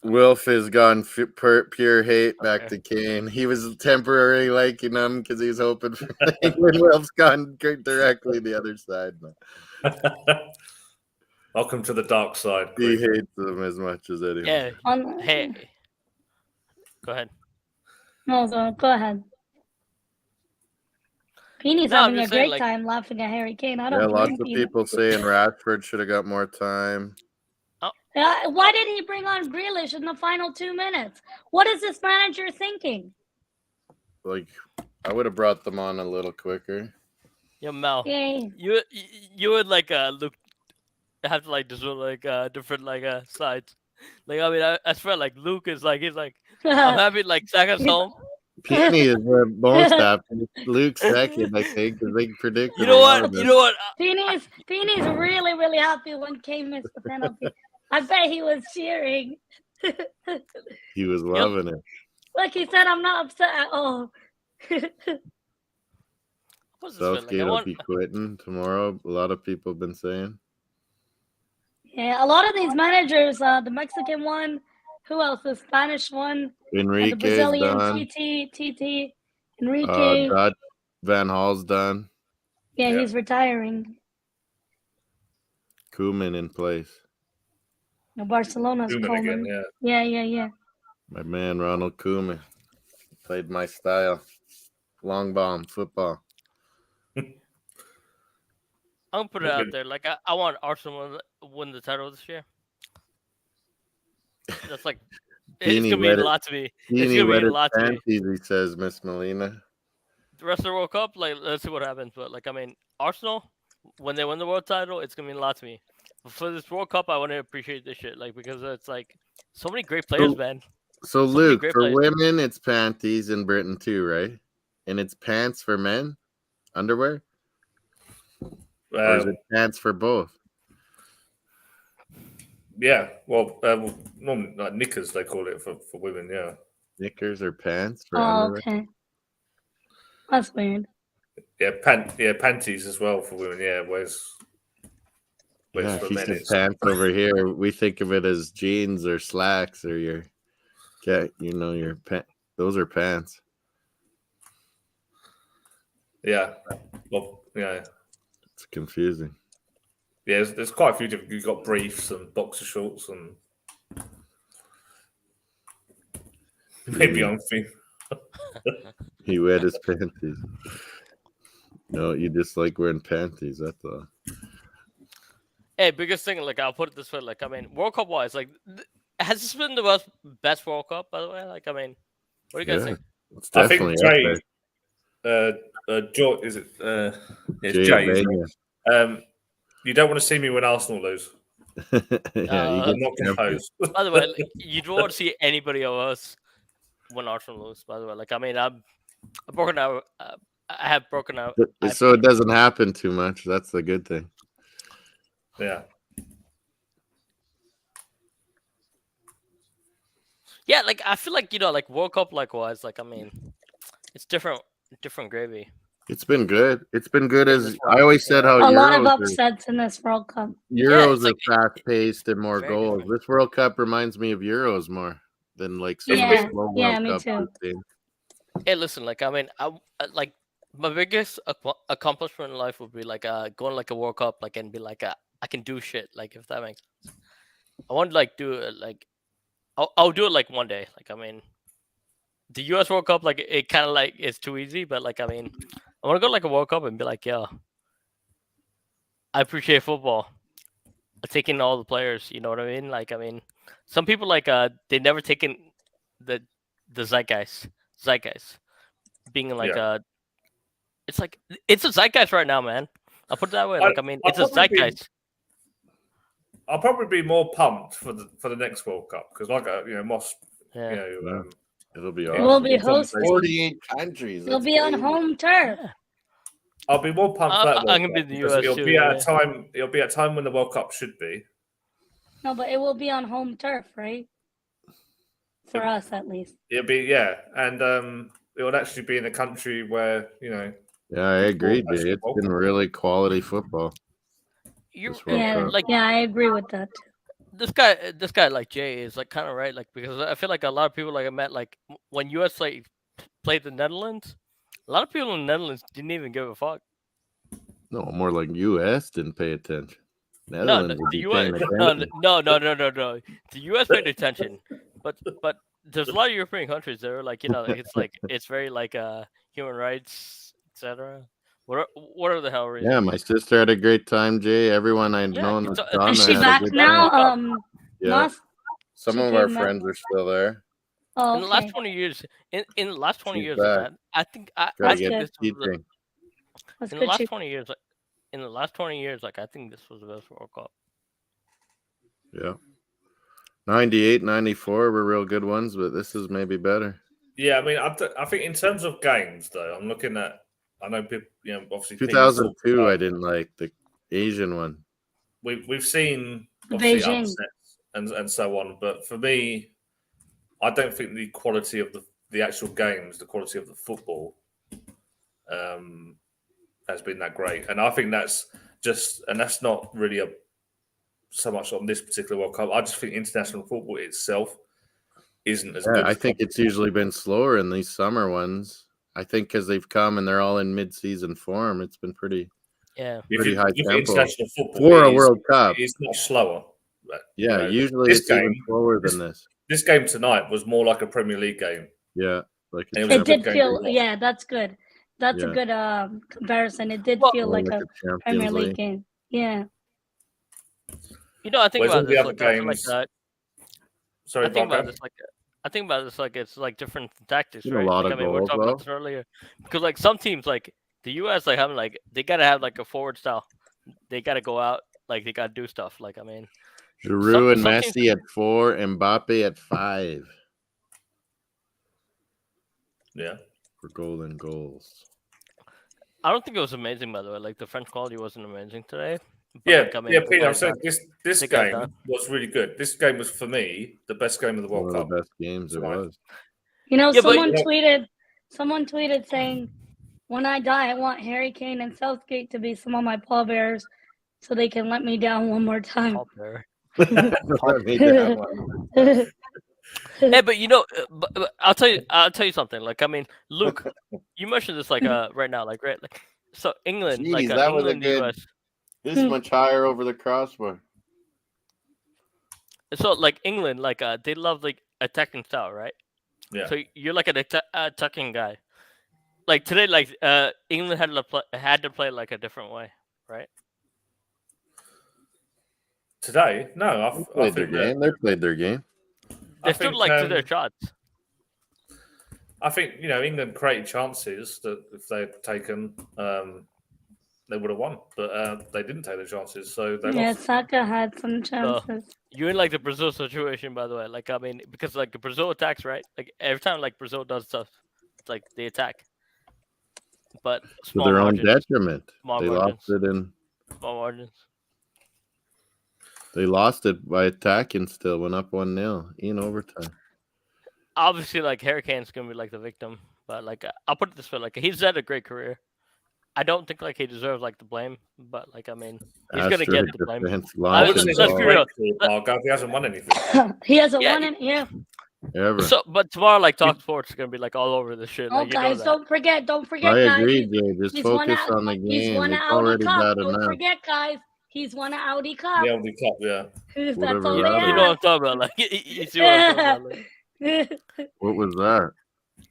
Wilf has gone pure hate back Okay. to Kane. He was temporarily liking him because he was hoping for England. Wilf's gone directly the other side now. Welcome to the dark side. He Chris. hates them as much as anyone. Yeah. Hey. Go ahead. No, go ahead. Peeny's No, I'm having a just saying, great like- time laughing at Harry Kane. I Yeah, don't lots blame of Peeny. people saying Rashford should have got more time. Why did he bring on Grealish in the final 2 minutes? What is this manager thinking? Like, I would have brought them on a little quicker. Yo, Mel. Yay. You would like Luke have to like just like different like sides. Like I mean, I swear like Luke is like he's like I'm happy like Saka's home. Peony is the most happy. Luke's second, I think, because they predicted. You know a what? lot of You it. know what? Peeny's really, really happy when Kane missed the penalty. I bet he was cheering. He was loving it. Like he said, I'm not upset at all. What's this been? Like, Southgate I will want, be quitting tomorrow. A lot of people have been saying. Yeah, a lot of these managers, the Mexican one, who else? The Spanish one, the Enrique's Brazilian done. TT, Enrique. Dutch Van Haal's done. Yeah, he's retiring. Koeman in place. No, Barcelona's Koeman Coleman. again, yeah. Yeah. My man, Ronald Koeman. Played my style. Long bomb, football. I'm gonna put it out there. Like I want Arsenal to win the title this year. That's like it's gonna mean a lot to me. It's gonna mean a lot to me. He says, Miss Molina. The rest of the World Cup, like let's see what happens. But like I mean, Arsenal, when they win the world title, it's gonna mean a lot to me. But for this World Cup, I want to appreciate this shit, like because it's like so many great players, man. So Luke, for women, it's panties in Britain too, right? And it's pants for men, underwear. Or is it pants for both? Yeah, well, normally like knickers they call it for women. Yeah, knickers or pants for underwear. Okay, that's weird. Yeah, panties as well for women. Yeah, whereas for he men, says pants over here. We think of it as jeans or slacks or your those are pants. Yeah, well, yeah, it's confusing. Yeah, there's quite a few different. You've got briefs and boxer shorts and maybe I'm thinking he wet his panties. No, you just like wearing panties. That's all. Hey, biggest thing, like I'll put it this way, like I mean, World Cup wise, like has this been the best World Cup, by the way? Like I mean, what do you guys think? It's definitely I think Jay, is it? It's Jay. Isn't it? You don't want to see me when Arsenal lose. I'm not composed. By the way, you don't want to see anybody of us when Arsenal lose. By the way, like I mean, I've broken out. I have broken out. So it doesn't happen too much. That's the good thing. Yeah. Yeah, like I feel like like World Cup likewise. Like I mean, it's different gravy. It's been good. It's been good as I always said. How a lot of upsets in this World Cup. Euros are fast paced and more goals. Different. This World Cup reminds me of Euros more than like some of the slow World Cup. Hey, listen, like I mean, I like my biggest accomplishment in life would be like going like a World Cup, like and be like I can do shit. Like if that makes sense. I want to like do it like I'll do it like one day. Like I mean, the U.S. World Cup, like it kind of like is too easy, but like I mean, I want to go like a World Cup and be like, yeah, I appreciate football. Taking all the players, you know what I mean? Like I mean, some people like they never taken the zeitgeist being like it's like it's a zeitgeist right now, man. I'll put it that way. Like I mean, it's a zeitgeist. I'll probably be more pumped for the next World Cup because, like, Moss, it'll be. We'll be hosting 48 countries. We'll be on home turf. Yeah. I'll be more pumped for that. I'm gonna be the US it'll be at a time. It'll be at a time when the World Cup should be. No, but it will be on home turf, right? For us, at least. It'll be and it would actually be in a country where Yeah, I agree, dude. It's been really quality football. I agree with that. This guy like Jay is like kind of right, like because I feel like a lot of people like I met like when US like played the Netherlands, a lot of people in the Netherlands didn't even give a fuck. No, more like US didn't pay attention. No, the US no. The US paid attention, but there's a lot of European countries that are like it's very like human rights, etc. What are the hell reasons? Yeah, my sister had a great time, Jay. Everyone I know. Is she back now? Yeah. Some of our friends are still there. Oh, in the last 20 years, in the last 20 years, I think in the last 20 years, in the last 20 years, like I think this was the best World Cup. Yeah. 98, 94 were real good ones, but this is maybe better. Yeah, I mean, I think in terms of games, though, I'm looking at. I know people, obviously 2002. I didn't like the Asian one. We've seen obviously upsets and so on, but for me, I don't think the quality of the actual games, the quality of the football, has been that great, and I think that's not really so much on this particular World Cup. I just think international football itself isn't as good. I think it's usually been slower in these summer ones. I think because they've come and they're all in mid-season form, it's been pretty high tempo for a World Cup. It's not slower. Yeah, usually it's even slower than this. This game tonight was more like a Premier League game. Yeah, it did feel. Yeah, that's good. that's a Yeah. good comparison. It did Well, feel Or like like a a Champions Premier League League. game. Yeah. You know, I think Whereas all about the this other like I feel like games. Sorry, I think about Barco. this like I think about this like it's like different tactics, Seen a right? lot Like of I mean, we were goals talking about though. this earlier because like some teams like the U.S. like having like they gotta have like a forward style. They gotta go out like they gotta do stuff. Like I mean, Giroud and some teams. Messi at 4, Mbappe at 5 Yeah. for golden goals. I don't think it was amazing, by the way. Like the French quality wasn't amazing today. But, Yeah, like, I mean, yeah, the Peter. I'm boys saying got- this they got game done. was really good. This game was for me the best game of the One World of Cup. the best games it Tonight. was. You know, Yeah, but- someone tweeted saying, "When I die, I want Harry Kane and Southgate to be some of my pallbearers, so they can let me down one more time." Paul Bear. Let me down one. Hey, but you know, but I'll tell you something. Like I mean, Luke, you mentioned this like right now, like right, like so England, Jeez, like that was a England, good- US. This much higher over the crossbar. So like England, like they love like attacking style, right? Yeah. So you're like an attacking guy. Like today, like England had to play like a different way, right? Today, no, I Played their think that, game. They played their game. They I still think, like to their shots. I think England created chances that if they'd taken, they would have won, but they didn't take the chances, so they Yeah, lost. Saka had some chances. You're in like the Brazil situation, by the way. Like I mean, because like Brazil attacks, right? Like every time like Brazil does stuff, it's like they attack, but To small their own margins. detriment. Small They margins. lost it in. Small margins. They lost it by attacking. Still went up 1-0 in overtime. Obviously, like Harry Kane's gonna be like the victim, but like I'll put it this way: like he's had a great career. I don't think like he deserves like the blame, but like I mean, he's gonna get the blame. Defense I launching wouldn't let's say ball be real. Marco, he hasn't won anything. He hasn't Yeah, won it. Yeah. ever. So, but tomorrow, like Talk Sports is gonna be like all over this shit. Oh, Like, you know guys, that. don't forget, I guys. agree, Jay. Just He's won focus a- on the He's game. won It's an Audi already Cup. bad Don't enough. forget, guys. He's won an Audi Cup. The LD Cup, yeah. That's Whatever all You, they that you know what I'm have. talking about? Like, you see what I'm talking about? Like, What was that?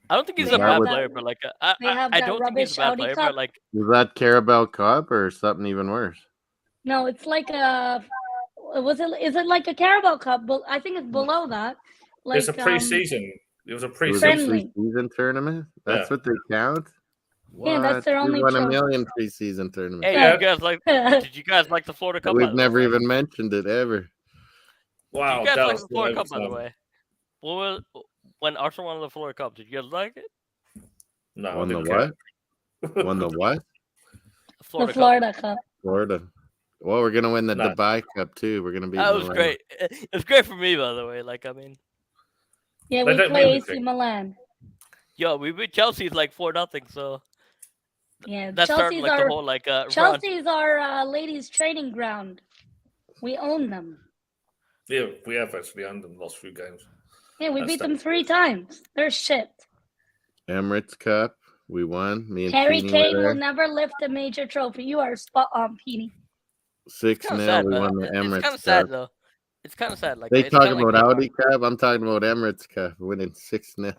I don't think he's They a have bad that- player, but like, they have I that don't think he's a rubbish bad Audi player, Cup. but like, Was that Carabao Cup or something even worse? No, it's like a. Is it like a Carabao Cup? But I think it's below that. Like It's a pre-season. It was a It was pre-season. a Friendly. preseason tournament? That's Yeah. what they count? Yeah, that's What? their We only won a trophy. million preseason tournaments. hey, Yeah. you guys like? Did you guys like the Florida Cup? by We've the way? never even mentioned it ever. Wow, Did you guys that like was the Florida Cup, by the overtime. way? What was, when Arsenal won the Florida Cup, did you guys like it? No, I Won the didn't care. what? Won the what? The Florida Cup. Florida Cup. Florida. Well, we're gonna win the No. Dubai Cup too. We're gonna beat That was Milan. great. It was great for me, by the way. Like, I mean, Yeah, They we don't play mean AC anything. Milan. yo, we beat Chelsea's like 4-0, so Yeah, that started Chelsea's like our the whole like run. Chelsea's our ladies' training ground. We own them. Yeah, we have actually owned them the last few games. Yeah, we That's beat them 3 times. They're shit. Emirates Cup. We won. Me and Harry Peeny Kane were will there. never lift a major trophy. You are spot on, Peeny. 6-0. Kind of sad, We man. won the It's kind Emirates of sad Cup. though. It's kind of sad. Like They it's kinda talking like about Neymar. Audi Cup. I'm talking about Emirates Cup. Winning 6-0.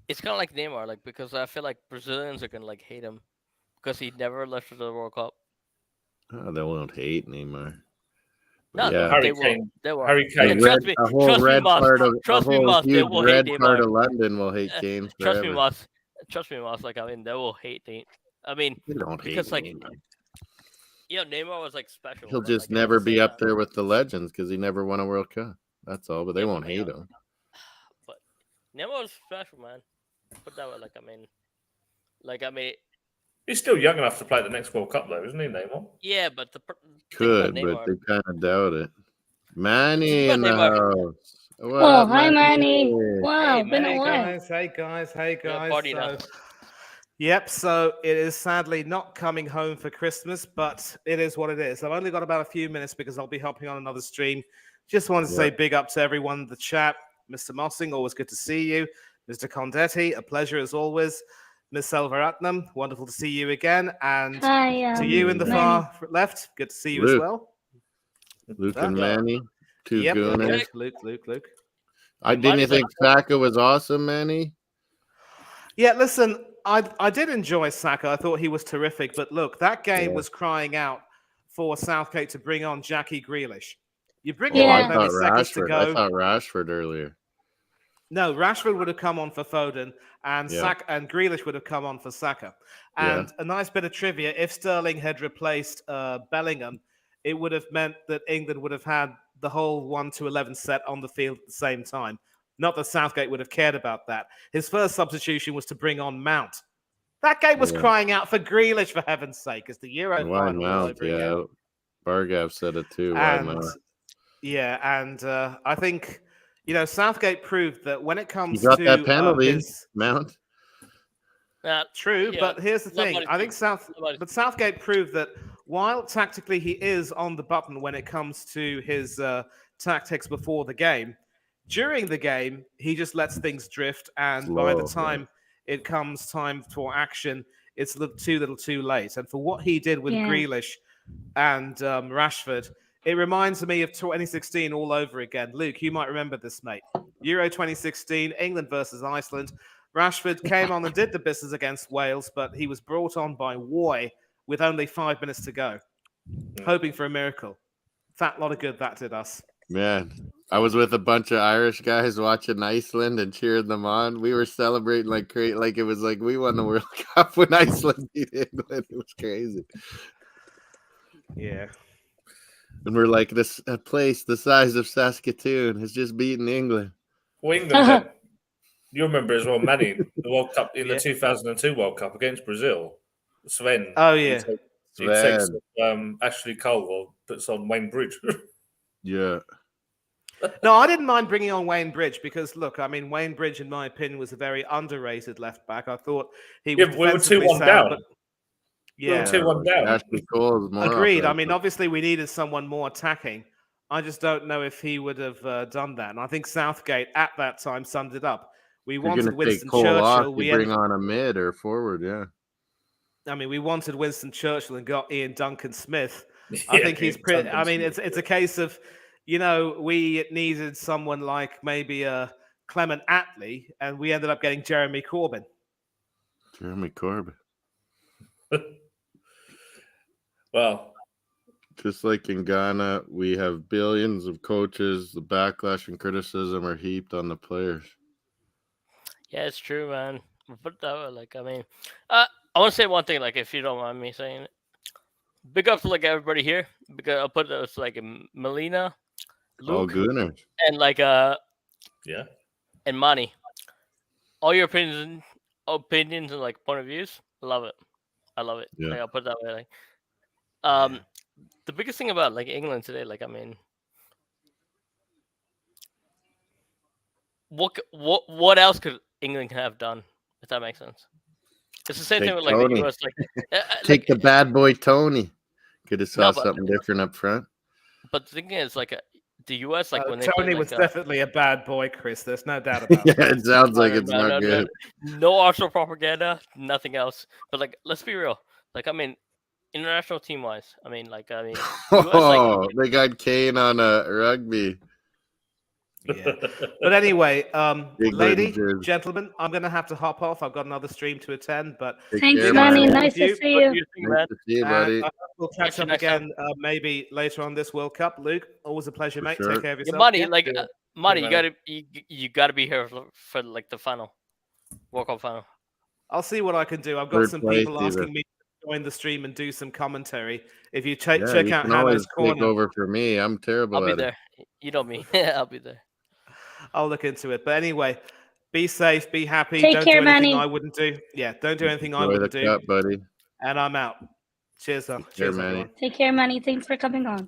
It's kind of like Neymar, like because I feel like Brazilians are gonna like hate him because he never left for the World Cup. Oh, they won't hate Neymar. No, Yeah. Harry they will. Kane. They will. Harry A, Kane. And trust red, me, a whole trust me, red Moss. part of Trust a me, whole Moss. They huge will red hate part Neymar. of London will hate Kane Trust me, forever. Moss. Trust me, Moss. Like I mean, they will hate Neymar. I mean, They don't hate because like, Neymar. Neymar was like special. He'll right? just Like, at never the be same up time. there with the legends because he never won a World Cup. That's all. But they Yeah, won't but, hate him. But Neymar was special, man. Put that way, like I mean, He's still young enough to play at the next World Cup, though, isn't he, Neymar? yeah, but the thing about Could, but Neymar, they kind of doubt it. Manny Thing about in the Neymar- house. What Oh, up, hi, Manny. Wow, Hey, been Manny, a while. Hey guys, We're guys. party now. Yep, so it is sadly not coming home for Christmas, but it is what it is. I've only got about a few minutes because I'll be hopping on another stream. Just wanted to say big up to everyone in the chat. Mr. Mossing, always good to see you. Mr. Condetti, a pleasure as always. Miss Selvaratnam, wonderful to see you again. And Hi, to you in the Manny. far left, good to see you as Luke. well. Luke and Yeah. Manny, two Yep, gooners. Luke. I didn't Manny's think Saka was awesome, Manny. Yeah, listen, I did enjoy Saka. I thought he was terrific. But look, that game was crying out for Southgate to bring on Jackie Grealish. You bring him Oh, on I with Yeah. only thought seconds to Rashford. I go. thought Rashford earlier. No, Rashford would have come on for Foden, and Yeah. Saka and Grealish would have come on for Saka. Yeah. And a nice bit of trivia: if Sterling had replaced Bellingham, it would have meant that England would have had the whole 1-11 set on the field at the same time. Not that Southgate would have cared about that. His first substitution was to bring on Mount. That game was Yeah. crying out for Grealish, for heaven's sake. It's the Euro Why final all Mount? over Yeah. again. Bargav said it too. Why And Mount? I think Southgate proved that when it You comes got that to penalty, his Mount. true, yeah, but here's the thing. nobody's I think nobody's- Southgate proved that while tactically he is on the button when it comes to his tactics before the game, during the game he just lets things drift, and by the Slow, yeah. time it comes time for action, it's too little, too late. And for what he did with Yeah. Grealish and Rashford, it reminds me of 2016 all over again. Luke, you might remember this, mate. Euro 2016, England versus Iceland. Rashford came on and did the business against Wales, but he was brought on by Woy with only 5 minutes to go, hoping for a miracle. Fat lot of good that did us. Man, I was with a bunch of Irish guys watching Iceland and cheering them on. We were celebrating like crazy, like it was like we won the World Cup when Iceland beat England. It was crazy. Yeah. And we're like, this a place the size of Saskatoon has just beaten England. Well, England had, you remember as well, Manny, the World Cup in Yeah. the 2002 World Cup against Brazil. Sven. Oh, yeah. He takes Sven. Ashley Cole or puts on Wayne Bridge. Yeah. No, I didn't mind bringing on Wayne Bridge because, look, I mean, Wayne Bridge, in my opinion, was a very underrated left back. I thought he was Yeah, we were defensively 2-1 sound, down. but We were yeah, 2-1 down. Ashley Cole is more agreed. I offensive. mean, obviously, we needed someone more attacking. I just don't know if he would have done that. And I think Southgate at that time summed it up. We If you're wanted gonna Winston take Cole off, Churchill. you bring on a mid or forward, yeah. I mean, we wanted Winston Churchill and got Ian Duncan Smith. I Yeah, think he's Ian pretty. Duncan I mean, Smith. it's a case of, we needed someone like maybe Clement Attlee, and we ended up getting Jeremy Corbyn. Jeremy Corbyn. Well, Just like in Ghana, we have billions of coaches. The backlash and criticism are heaped on the players. Yeah, it's true, man. But like, I mean, I want to say one thing, like, if you don't mind me saying it. Big up to like everybody here, because I'll put it like Melina, All Luke, Gooners. and like yeah. and Manny. All your opinions and like point of views, love it. I love it. Yeah. Like, I'll put it that way. Like, the biggest thing about like England today, like, I mean, what else could England have done, if that makes sense? It's the same Take thing with like Tony. the US. Like, Take the bad boy Tony. Could have saw No, but- something different up front. but the thing is, like, the US, like when they Tony play, was like, definitely a bad boy, Chris. There's no doubt about Yeah, that. it sounds like it's no, not good. no Arsenal propaganda, nothing else. But like, let's be real. Like, I mean, international team wise, I mean, US, Oh, they got Kane on a rugby. Yeah. But anyway, Big lady, Britain jersey. gentlemen, I'm going to have to hop off. I've got another stream to attend, but Take Thanks, care, Manny. man. Nice to You- see what do you. you think, Nice man? to see you, and buddy. I hope we'll catch Catch you up next time. again maybe later on this World Cup. Luke, always a pleasure, For mate. sure. Take care of Yeah, yourself. Marty, Yeah. like, Yeah. Marty, Yeah, man. you gotta be here for like the final, World Cup final. I'll see what I can do. I've got Third some place, people asking either. me to join the stream and do some commentary. If you Yeah, check you out can always Hannah's take Corner, over for me. I'm terrible I'll be at it. there. You know me. I'll be there. I'll look into it. But anyway, be safe, be happy. Take Don't care, do anything Manny. I wouldn't do. Yeah, don't do anything I Enjoy the wouldn't do. cup, buddy. And I'm out. Cheers, care, cheers, Manny. everyone. Take care, Manny. Thanks for coming on.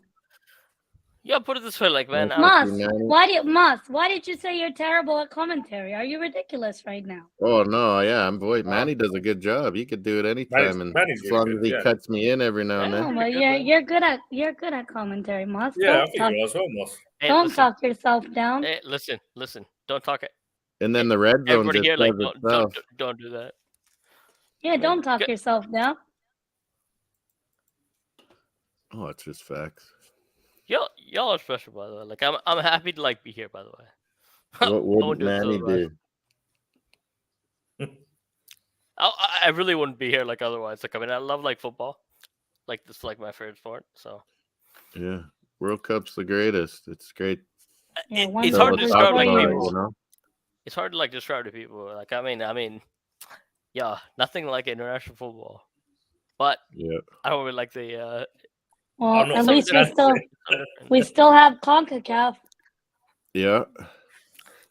Yeah, put it this way, like, man, Thank Moss, you, Manny. why did you say you're terrible at commentary? Are you ridiculous right now? Oh no, yeah, Manny does a good job. He could do it anytime, and Manny's as really long good, as he yeah. cuts me in every now and No, then. but you're good at commentary, Moss. Yeah, I Don't think talk, you are as well, Moss. hey, don't listen, talk yourself down. hey, listen. Don't talk it. And then the red zone Everybody just here, like, does itself. don't do that. Yeah, don't talk Good. yourself down. Oh, it's just facts. Y'all are special, by the way. Like, I'm happy to like be here, by the way. What I won't would do it Manny till the do? I really wouldn't be here like otherwise. Like I mean, I love like football. Like this is like my favorite sport. So Yeah, World Cup's the greatest. It's great. Yeah, one it's So hard cup to to is talk describe like about it, players. you people. know. It's hard to like describe to people. Like I mean, yeah, nothing like international football. But Yeah. I don't really like the. Well, I'm not at least saying we still have CONCACAF. Yeah.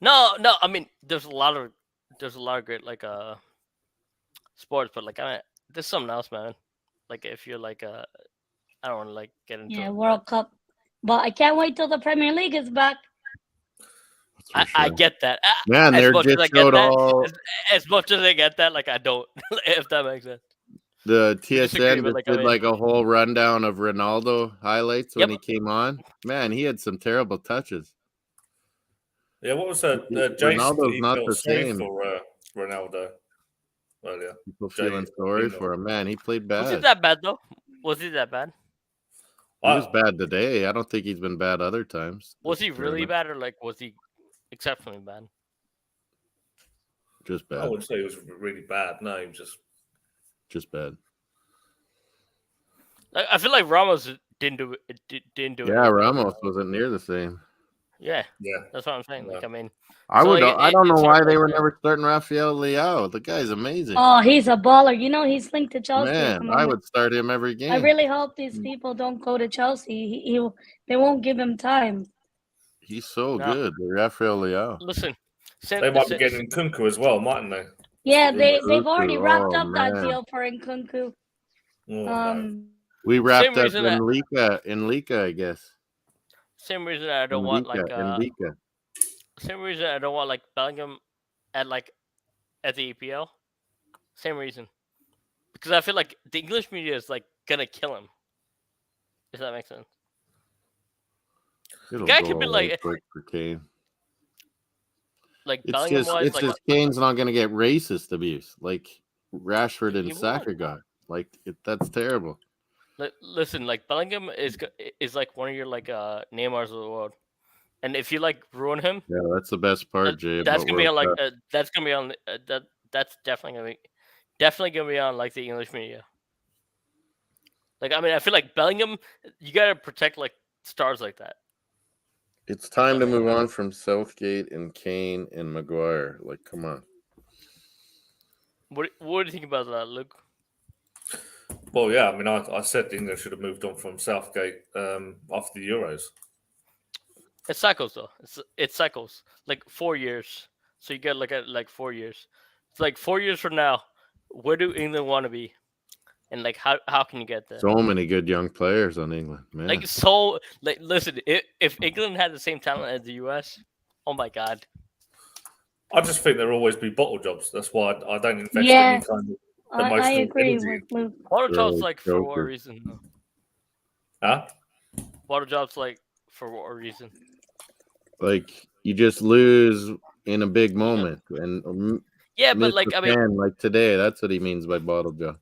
No. I mean, there's a lot of great like sports, but like I mean, there's something else, man. Like if you're like I don't want to like get into Yeah, it. World Cup. But I can't wait till the Premier League is back. That's for I sure. get that. Man, As they're much as just I get showed that, all as much as I get that, like I don't. If that makes sense. the disagree, TSN but, just like, I did mean- like a whole rundown of Ronaldo highlights when Yep. he came on. Man, he had some terrible touches. Yeah, what was that? Jason, Ronaldo's he not felt the sorry same. for Ronaldo earlier. People Jay- feeling sorry Dino. for him. Man, he played Was it bad. that bad though? Was he that bad? He was bad today. I don't think he's been bad other times. Was this he really tournament. bad, or like was he exceptionally bad? Just I bad. wouldn't say he was really bad. No, he was Just bad. Like, I feel like Ramos didn't do it. Didn't do it. Yeah, any better. Ramos wasn't near the same. Yeah, yeah. that's what I'm saying. Like I mean, I So, would. like, I don't know it's why hard they to were say. never starting Rafael Leao. The guy's amazing. Oh, he's a baller. You know he's linked to Chelsea. at Man, the I moment. would start him every game. I really hope these people don't go to Chelsea. They won't give him time. He's so No. good, Rafael Leao. Listen, They might be getting Kunku as well, mightn't they? Yeah, That's what they've already wrapped Oh, up that man. deal for Nkunku. Oh, no. We wrapped up reason that- Enlika, I guess. same reason I don't want like Enlika. same reason I don't want like Bellingham at the EPL. Same reason, because I feel like the English media is like gonna kill him. If that makes sense. It'll Guy go could be away like- quick for Kane. Like It's Bellingham just, wise, it's like just Kane's not going to get racist abuse like Rashford and He Saka won't. got. Like that's terrible. listen, like Bellingham is like one of your like Neymars of the world, and if you like ruin him, Yeah, that's the best part, Jay. that's about gonna be on World like Cup. that's gonna be on that's definitely gonna be on like the English media. Like I mean, I feel like Bellingham, you gotta protect like stars like that. It's time to move on from Southgate and Kane and Maguire. Like, come on. What do you think about that, Luke? Well, yeah. I mean, I said England should have moved on from Southgate after the Euros. It cycles though. It cycles like 4 years. So you get like 4 years. It's like 4 years from now, where do England want to be, and like how can you get there? So many good young players on England, man. Like so, like listen, if England had the same talent as the US, oh my god. I just think there'll always be bottle jobs. That's why I don't invest Yeah, any kind of I emotional agree energy. with Luke. Water Really jobs like for what joker. reason? Though? Huh? Water jobs like for what reason? Like you just lose in a big moment and Yeah, miss but like the I mean, fan, like today. That's what he means by bottle job.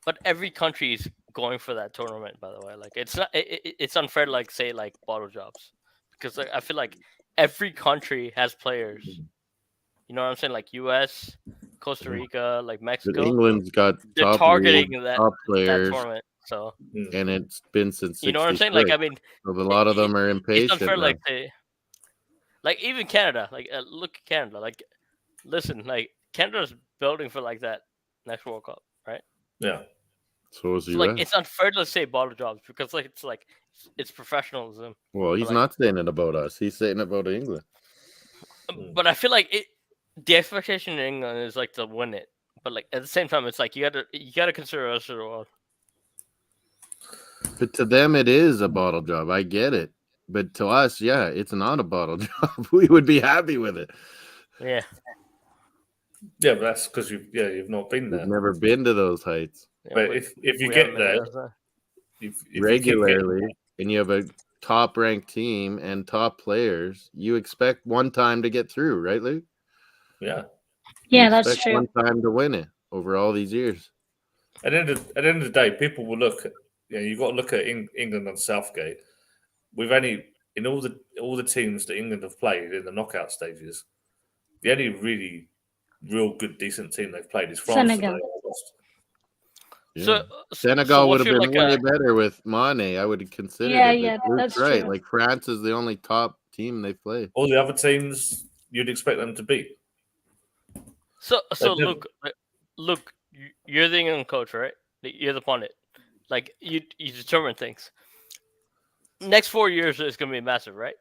but every country's going for that tournament. By the way, like it's not it's unfair to like say like bottle jobs because like I feel like every country has players. You know what I'm saying? Like U.S., Costa Rica, like But Mexico. England's got They're top targeting league, that top that players, tournament. So and it's been since you know what I'm saying? Like I mean, so a lot of them are it's impatient. unfair. now. Like like even Canada. Like look at Canada. Like listen, like Canada's building for like that next World Cup, right? Yeah. So is So, US. like it's unfair to say bottle jobs because like it's professionalism. Well, he's like- not saying it about us. He's saying it about England. But I feel like the expectation in England is like to win it. But like at the same time, it's like you gotta consider us as well. But to them, it is a bottle job. I get it. But to us, yeah, it's not a bottle job. We would be happy with it. Yeah. Yeah, but that's because you've not been there. We've never been to those heights Yeah, But if you we get haven't there, been there. if you keep regularly, getting and you have a top-ranked team and top players, you expect one time to get through, right, Luke? yeah. Yeah, You that's expect true. one time to win it over all these years. At the end of the day, people will look at you've got to look at England and Southgate. We've only in all the teams that England have played in the knockout stages, the only really real good, decent team they've played is France. Senegal. Today. Lost. Yeah. So Senegal would what's have your, been way better with Mane. I would have considered Yeah, it. yeah, But Luke's that's right. true. Like France is the only top team they've played. All the other teams you'd expect them to beat. So They've never- Luke, you're the England coach, right? You're the pundit. Like you determine things. Next 4 years is going to be massive, right?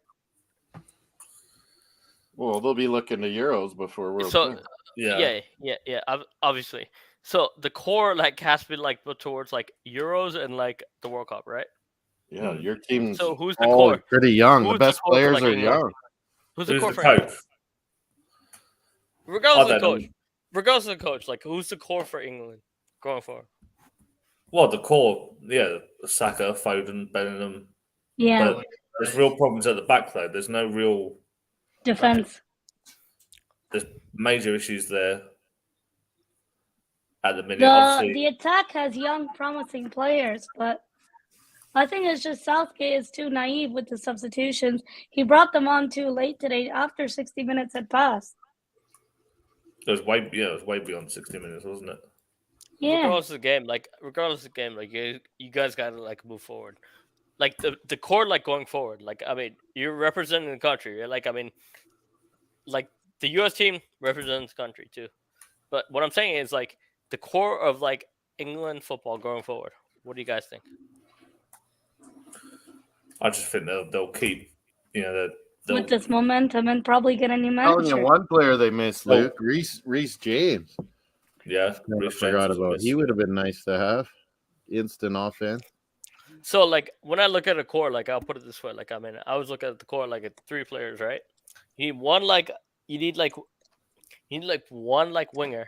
Well, they'll be looking to Euros before World So Cup. Yeah. yeah, obviously. So the core like has to be like put towards like Euros and like the World Cup, right? Yeah, your team's So who's the all core? pretty young. Who's The the best core for, players like, are England? young. Who's the Who's core the for coach? England? Regardless I of the don't coach, know. regardless of the coach, like who's the core for England going forward? Well, the core, Saka, Foden, Bellingham. Yeah, But there's real problems at the back, though. There's no real. defense. There's major issues there at the minute. The Obviously, attack has young, promising players, but I think it's just Southgate is too naive with the substitutions. He brought them on too late today, after 60 minutes had passed. it was way beyond 60 minutes, wasn't it? Yeah, Regardless of the game, like you guys gotta like move forward. Like the core, like going forward. Like I mean, you're representing the country. Right? Like I mean, like the U.S. team represents the country too. But what I'm saying is like the core of like England football going forward. What do you guys think? I just think they'll keep, they'll, with this momentum and probably get a new Telling you manager. one player they missed, Oh. Luke. Reece James. yeah. I Reece forgot James about. was He missed. would have been nice to have. Instant offense. So like when I look at a core, like I'll put it this way, like I mean, I was looking at the core like at 3 players, right? You need one one like winger.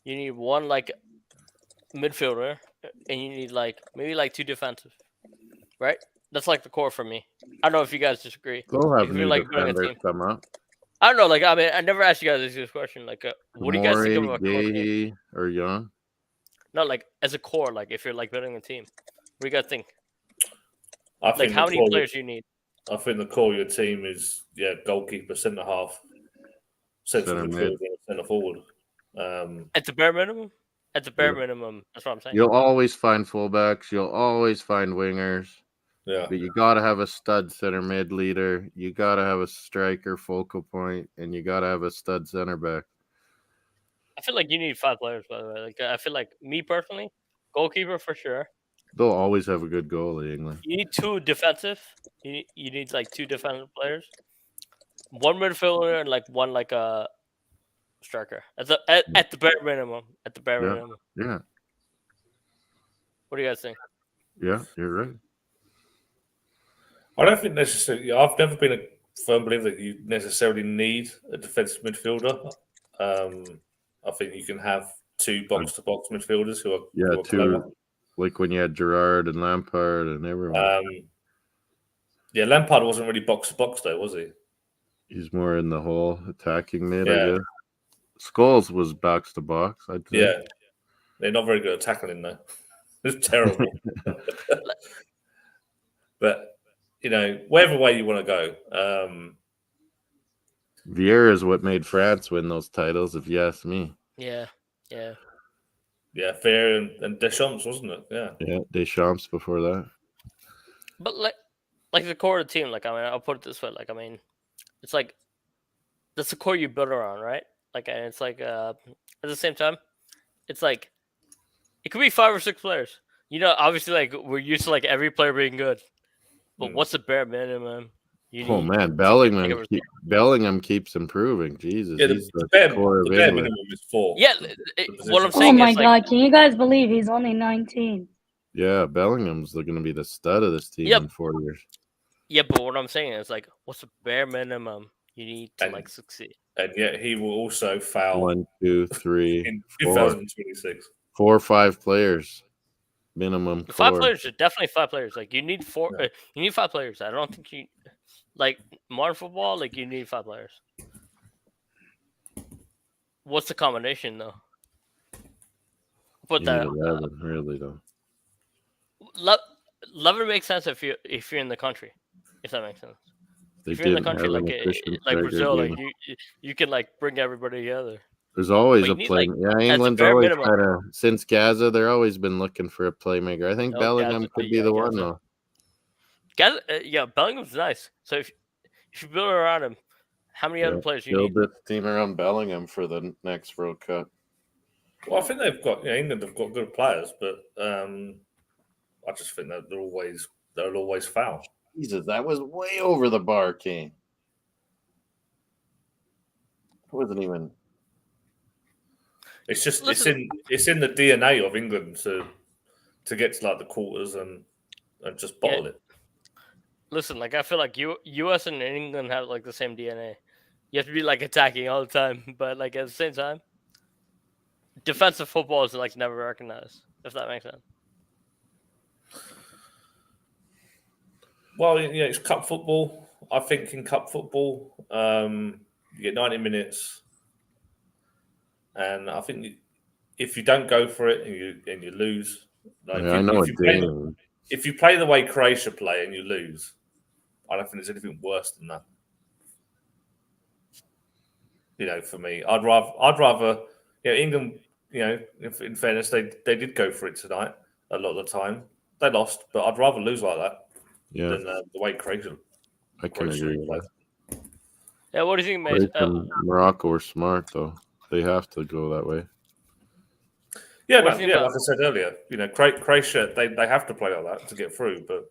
You need one like midfielder, and you need like maybe like 2 defensive, right? That's like the core for me. I don't know if you guys disagree. They'll have If you're, new like, building a defenders team. come up. I don't know, like I mean, I never asked you guys this question. Like, what do you guys think of a core team? Gahey, or Young? No, like as a core, like if you're like building a team, what do you guys think? I Like think how the many core- players you need? I think the core of your team is goalkeeper, centre half, central Centre midfield, mid. and centre forward. At the bare minimum. At the bare minimum, that's what I'm saying. You'll always find fullbacks. You'll always find wingers. Yeah, But you got to have a stud center mid leader. You got to have a striker focal point, and you got to have a stud center back. I feel like you need 5 players, by the way. Like I feel like me personally, goalkeeper for sure. They'll always have a good goalie, England. You need 2 defensive. You need like 2 defensive players, 1 midfielder, and like 1 like a striker. At the bare minimum. At the bare minimum. Yeah, What do you guys think? yeah, you're right. I don't think necessarily. I've never been a firm believer that you necessarily need a defensive midfielder. I think you can have 2 box-to-box midfielders who are Yeah, clever. like when you had Gerrard and Lampard and everyone. Lampard wasn't really box-to-box though, was he? He's more in the whole attacking mid, Yeah. I guess. Scholes was box to box, I'd say. Yeah, they're not very good at tackling though. It's terrible. But whatever way you want to go, Vieira is what made France win those titles, if you ask me. Yeah. Fair and Deschamps, wasn't it? Yeah. Yeah, Deschamps before that. But like the core of the team, like I mean, I'll put it this way, like I mean, it's like that's the core you build around, right? Like, and it's like at the same time, it's like it could be 5 or 6 players. Obviously, like we're used to like every player being good, but what's the bare minimum? Oh man, Bellingham keeps improving. Jesus, Yeah, he's the the core of bare England. minimum is 4. Yeah, what I'm Oh saying my is God, like, can you guys believe he's only 19? Yeah, Bellingham's going to be the stud of this team Yep. in 4 years. yeah, but what I'm saying is like, what's the bare minimum you need to like succeed? And yet he will also foul 1, 2, 3, in 4, 2026. 4 or 5 players minimum. 5 core. players, definitely 5 players. Like you need 4. Yeah. You need 5 players. I don't think you like modern football. Like you need 5 players. What's the combination though? Put You that. need 11, really though. 11 makes sense if you're in the country. If that makes sense. They If you're in the didn't country have an like efficient like striker Brazil, game. like you can like bring everybody together. There's always But a you need, play. like, Yeah, as a England's bare always minimum. kind of since Gaza. They're always been looking for a playmaker. I think Oh, Bellingham Gaza, could be yeah, the one Gaza. though. Gaza, yeah, Bellingham's nice. So if you build around him, how many other players you Build need? this team around Bellingham for the next World Cup. Well, I think they've got England have got good players, but I just think that they'll always foul. Jesus, that was way over the bar, Kane. It wasn't even. It's just Listen, it's in the DNA of England to get to like the quarters and just bottle it. listen, like I feel like U.S. and England have like the same DNA. You have to be like attacking all the time, but like at the same time, defensive football is like never recognized. If that makes sense. Well, yeah, it's cup football. I think in cup football, you get 90 minutes, and I think if you don't go for it and you lose, like Yeah, I know what if you play the way Croatia play and you lose, I don't think there's anything worse than that. You know, for me, I'd rather England. You know, if, in fairness, they did go for it tonight a lot of the time. They lost, but I'd rather lose like that than the way Croatia. I can agree with that. Yeah, what do you think, Mace? Morocco are smart though. They have to go that way. Yeah, like I said earlier, you know, Croatia they have to play like that to get through, but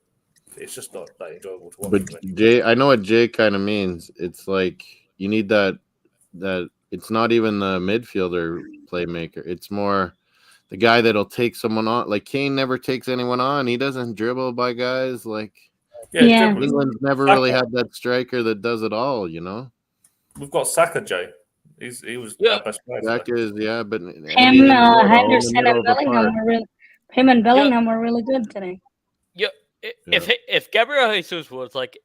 it's just not that enjoyable to watch. But Jay, I know what Jay kind of means. It's like you need that it's not even the midfielder playmaker. It's more the guy that'll take someone on. Like Kane never takes anyone on. He doesn't dribble by guys. Like England's never really had that striker that does it all. You know, we've got Saka, Jay. He was our best player. Saka is but Henderson and Bellingham were really good today. Yeah, if Gabriel Jesus was like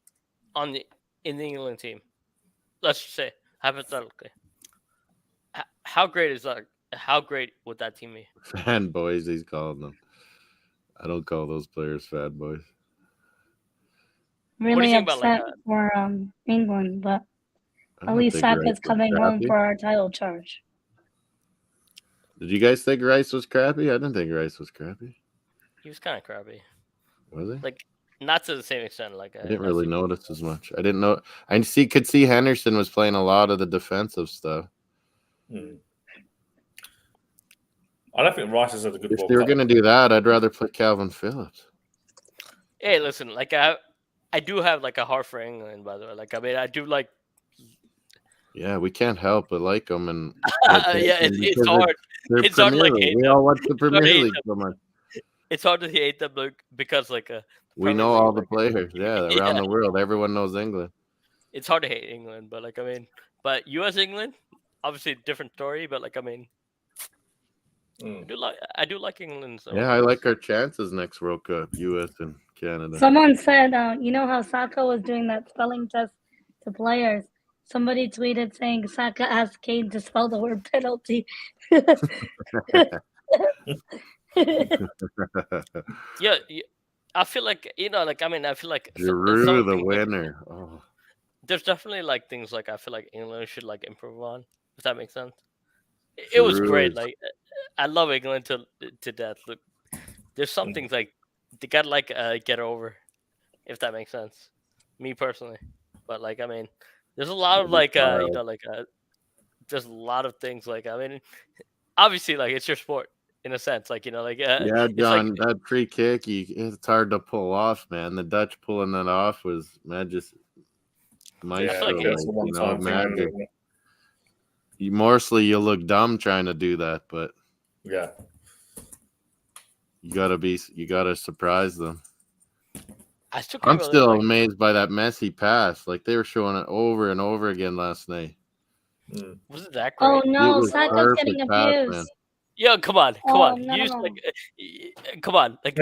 in the England team, let's just say hypothetically, how great is that? How great would that team be? Fanboys, he's calling them. I don't call those players fanboys. Really upset for England, but at least Saka's coming home for our title charge. Did you guys think Rice was crappy? I didn't think Rice was crappy. He was kind of crappy. Was he? Like not to the same extent. Like I didn't really notice as much. I didn't know. I could see Henderson was playing a lot of the defensive stuff. I don't think Rice has had a good. If they were going to do that, I'd rather put Calvin Phillips. Hey, listen, like I do have like a heart for England, by the way. Like I mean, I do like. Yeah, we can't help but like them, and it's hard. It's hard to like hate we them. all watch the Premier League so much. It's hard to hate them because like we know all the players. Yeah, around the world, everyone knows England. It's hard to hate England, but like I mean, but U.S. England, obviously different story. But like I mean, I do like England. So. Yeah, I like our chances next World Cup, U.S. and Canada. Someone said, you know how Saka was doing that spelling test to players. Somebody tweeted saying Saka asked Kane to spell the word penalty. Yeah, I feel like I feel like Giroud the winner. Oh. There's definitely like things like I feel like England should like improve on. If that makes sense. It was great. Like I love England to death. Look, there's some things like they gotta like get over. If that makes sense. Me personally, but like I mean. There's a lot of like there's a lot of things like I mean, obviously like it's your sport in a sense, like like yeah, John, that free kick, it's hard to pull off, man. The Dutch pulling that off was magic. Magic. Mostly you'll look dumb trying to do that, but yeah, you gotta surprise them. I'm still amazed by that messy pass. Like they were showing it over and over again last night. Was it that great? Oh no, Saka's getting abused. Man. Yeah, come on. No. Come on. Like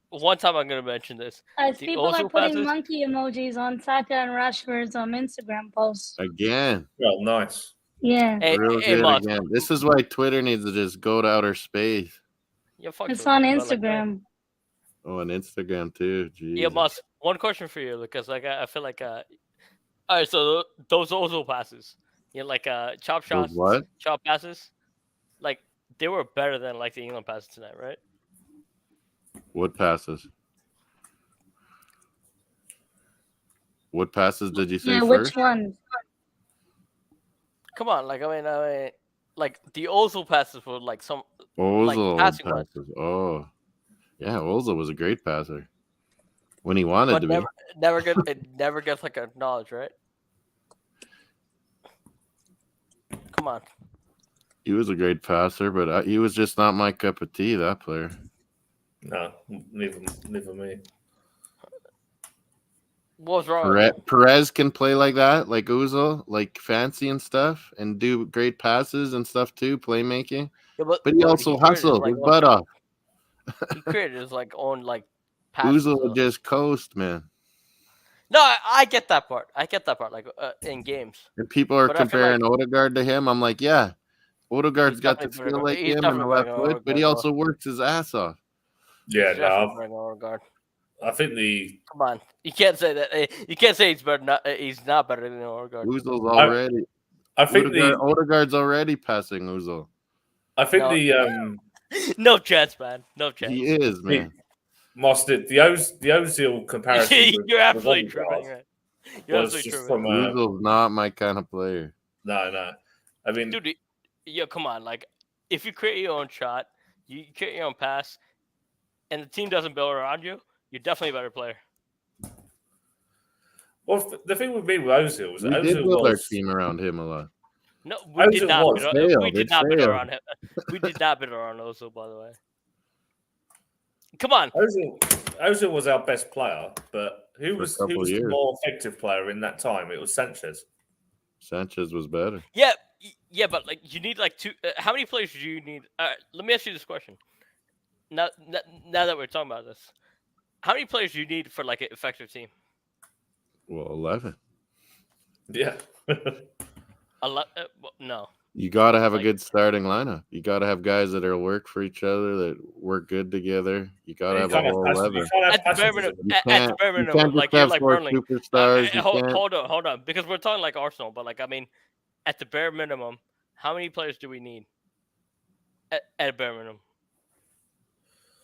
one time I'm gonna mention this. People are putting monkey emojis on Saka and Rashford's Instagram posts. Again. Well, nice. Yeah. Again. This is why Twitter needs to just go to outer space. Yeah, it's on Instagram. On Instagram too. Jeez. Yeah, Moss. One question for you, because like I feel like all right, so those Ozil passes, You know, like chop Those shots, what? chop passes. Like they were better than like the England passes tonight, right? What passes? What passes did you say Yeah, which first? one? Come on, like I mean, like the Ozil passes were like some like Ozil passing wise, passes. Oh, yeah, Ozil was a great passer when he wanted but to be. never gets like acknowledged, right? Come on. He was a great passer, but he was just not my cup of tea. That player. No, neither me. What was wrong with him? Perez can play like that, like Ozil, like fancy and stuff, and do great passes and stuff too, playmaking. Yeah, But he also created his, hustled like, his own butt off. He created his like own like passes. Ozil though. would just coast, man. No, I get that part. I get that part. Like in games, And people are But I feel comparing Odegaard to him. I'm like, yeah, Odegaard's He's got the definitely better skill than- like he's him and the definitely left better than foot, but he Odegaard, also works his ass off. Yeah, he's definitely no, better than Odegaard. I think the Come on, you can't say that. You can't say he's better. He's not better than Odegaard. Ozil's already. I think Odegaard's already passing Ozil. I think No. the No chance, man. No chance. He is, man. Master the Ozil comparison. with- You're with absolutely Odegaard tripping, right? You're was absolutely just tripping. from Ozil's not my kind of player. no. I mean, Dude, yeah, come on. Like, if you create your own shot, you create your own pass, and the team doesn't build around you, you're definitely a better player. well, the thing with me with Ozil was We that did Ozil build our was team around him a lot. No, we Ozil did not. was failed. We did It not build failed. around him. We did not build around Ozil, by the way. Come on. Ozil was our best player, but who For a was couple the years. more effective player in that time? It was Sanchez. Sanchez was better. Yeah, but like you need like two. How many players do you need? Let me ask you this question. Now that we're talking about this, how many players do you need for like an effective team? Well, 11. Yeah. No. You got to have a Like- good starting lineup. You got to have guys that will work for each other, that work good together. You got to have a whole 11. At the bare minimum, You at the can't, bare you minimum, can't like just you're have like four Burnley. superstars. You can't. Hold on, because we're talking like Arsenal, but like I mean, at the bare minimum, how many players do we need? At a bare minimum.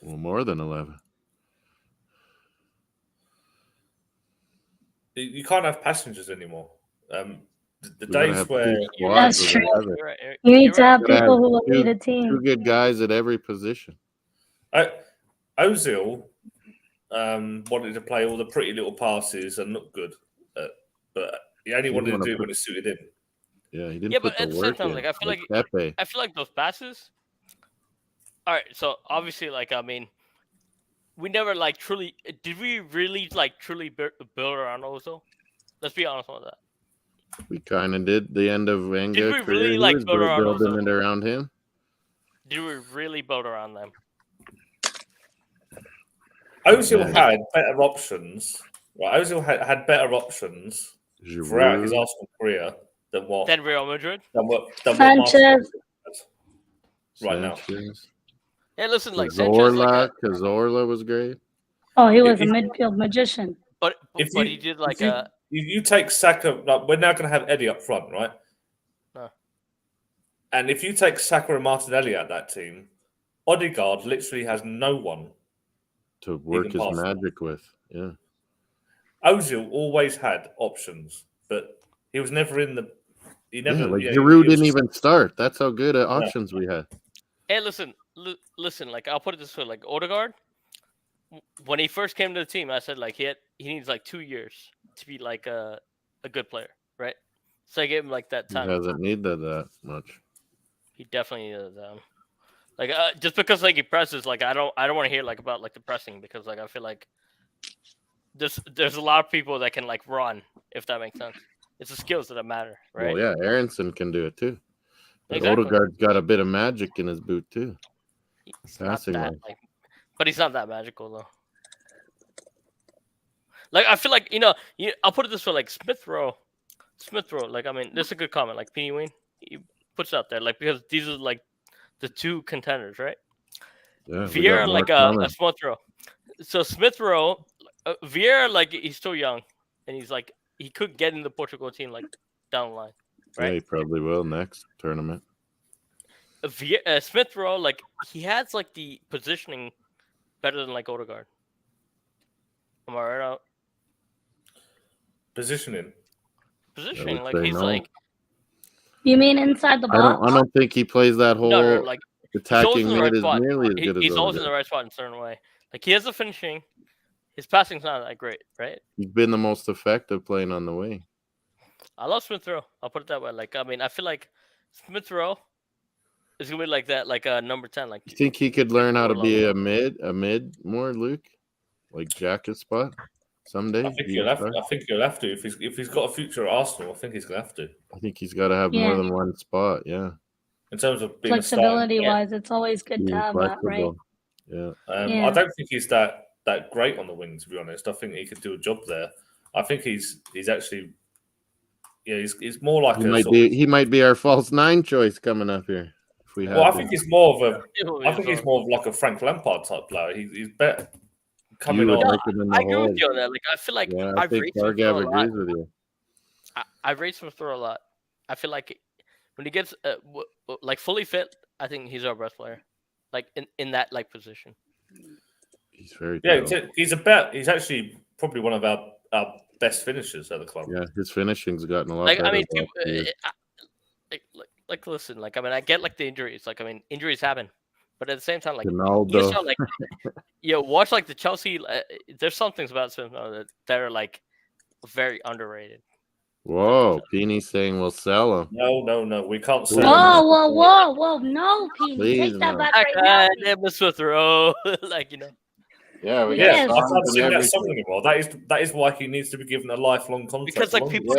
Well, more than 11. You can't have passengers anymore. The We gotta days have where two squads That's with true. 11. You're right, You need you're to right. have You gotta people have who will lead a Two team. good guys at every position. Ozil wanted to play all the pretty little passes and look good, but he only wanted to do it when it suited him. Yeah, he didn't Yeah, put but the at the same work time, in. like, I feel like- Pepe. I feel like those passes. All right, so obviously, like I mean, we never like truly. Did we really like truly build around Ozil? Let's be honest on that. We kind of did the end of Wenger we career. really, He like, was build around building Ozil? it around him. Did we really build around them? Ozil Yeah. had better options. Right, Ozil had better options throughout his Giroud. Arsenal career than what Then Real Madrid. Sanchez. Right now. Sanchez. Yeah, listen, like Sanchez, like, Cazorla was great. Oh, he was a If- midfield magician. but If but you- he did like if you take Saka, like we're now going to have Eddie up front, right? No. And if you take Saka and Martinelli out that team, Odegaard literally has no one. To work Even his past magic with. Yeah. Ozil always had options, but he was never in the. He never. Yeah, like yeah, Giroud he was- didn't even start. That's how good at options we had. Hey, listen, like I'll put it this way, like Odegaard, when he first came to the team, I said like he needs like 2 years to be like a good player, right? So I gave him like that He time. hasn't needed that much. He definitely needed that. Like just because like he presses, like I don't want to hear like about like the pressing because like I feel like there's a lot of people that can like run if that makes sense. It's the skills that matter, right? Well, yeah, Aronson can do it too. But Exactly. Odegaard's got a bit of magic in his boot too. He's not Passing that, wise. like, but he's not that magical though. Like I feel like I'll put it this way: like Smith Rowe. Like I mean, this is a good comment. Like Penny Wayne, he puts it out there, like because these are like the two contenders, right? Yeah, we got Vieira more like coming. a Smith Rowe. So Smith Rowe, Vieira like he's still young, and he's like he could get in the Portugal team like down the line. Yeah, he right? probably will next tournament. Smith Rowe, like he has like the positioning better than like Odegaard. Am I right out? Positioning. Positioning, would like say he's no. like You mean inside the box? I don't think he plays that whole no, like he's always attacking in the right mid as spot. nearly as good as He's always in Odegaard. the right spot in a certain way. Like he has the finishing. His passing's not that great, right? He's been the most effective playing on the wing. I love Smith Rowe. I'll put it that way. Like I mean, I feel like Smith Rowe is gonna be like that, like a number 10. Like You think he could learn how to be level. a mid more, Luke? Like Jack's spot someday? I think he'll have to. If he's got a future at Arsenal, I think he's gonna have to. I think he's got to have more than one spot. Yeah. In terms of being Flexibility wise, it's always good to Being have that, right? flexible. Yeah. Yeah. I don't think he's that great on the wing, to be honest. I think he could do a job there. I think he's actually, he's more like he might be our false 9 choice coming up here. If we I think he's more of like a Frank Lampard type player. He's better coming on. I agree with you on that. Like I feel like I think Bargav agrees with you. I rate Smith Rowe a lot. I feel like when he gets like fully fit, I think he's our best player. Like in that like position. He's very he's actually probably one of our best finishers at the club. Yeah, his finishing's gotten a lot like better. I mean, listen, like I mean, I get like the injuries. Like I mean, injuries happen, but at the same time, like you saw, like watch like the Chelsea. There's some things about Smith that are like very underrated. Whoa, Peeny's saying we'll sell him. No, we can't sell him. Whoa, no, Peeny. Please, take that back right now. Smith Rowe, like Yeah, I can't sing that song anymore. That is why he needs to be given a lifelong contract. Because like people,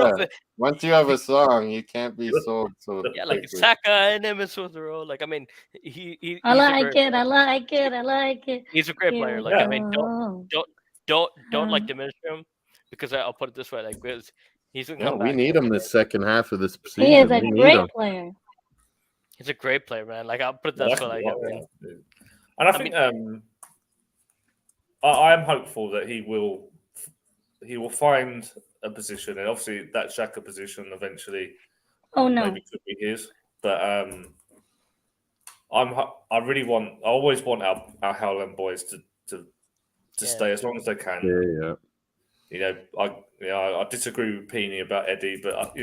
once you have a song, you can't be sold. So like Saka and him Smith Rowe. Like I mean, he I like it. He's a great player. Like I mean, don't like diminish him because I'll put it this way, like because he's gonna come back. We need him the second half of this season. He is a great player. He's a great player, man. Like I'll put it this way, like and I think I am hopeful that he will find a position, and obviously that Xhaka position eventually. Oh no, maybe could be his, but I always want our Howland boys to stay as long as they can. Yeah. I disagree with Peeny about Eddie, but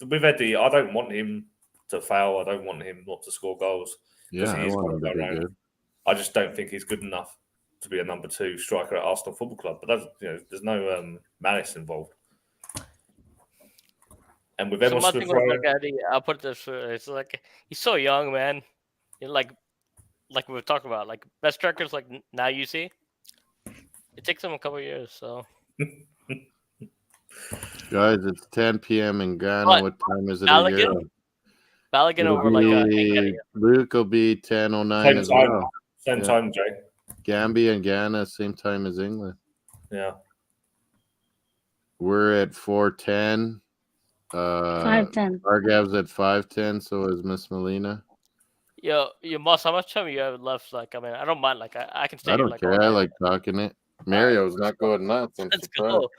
with Eddie, I don't want him to fail. I don't want him not to score goals. Yeah, I want him to be good. I just don't think he's good enough to be a number 2 striker at Arsenal Football Club. But that's, there's no malice involved. And with Emma Smith Rowe, I'll put this. It's like he's so young, man. Like we were talking about, like best strikers. Like now you see, it takes them a couple of years. So, guys, it's 10 p.m. in Ghana. What time is it? Balogun over like Luke will be 10:09 as well. Same time, Jay. Gambia and Ghana, same time as England. Yeah. We're at 4:10. 5:10. Argav's at 5:10. So is Miss Melina. Yo, Moss, how much time you have left? Like, I mean, I don't mind. Like, I can stay. I don't care. I like talking it. Mario's not going nuts. Let's go.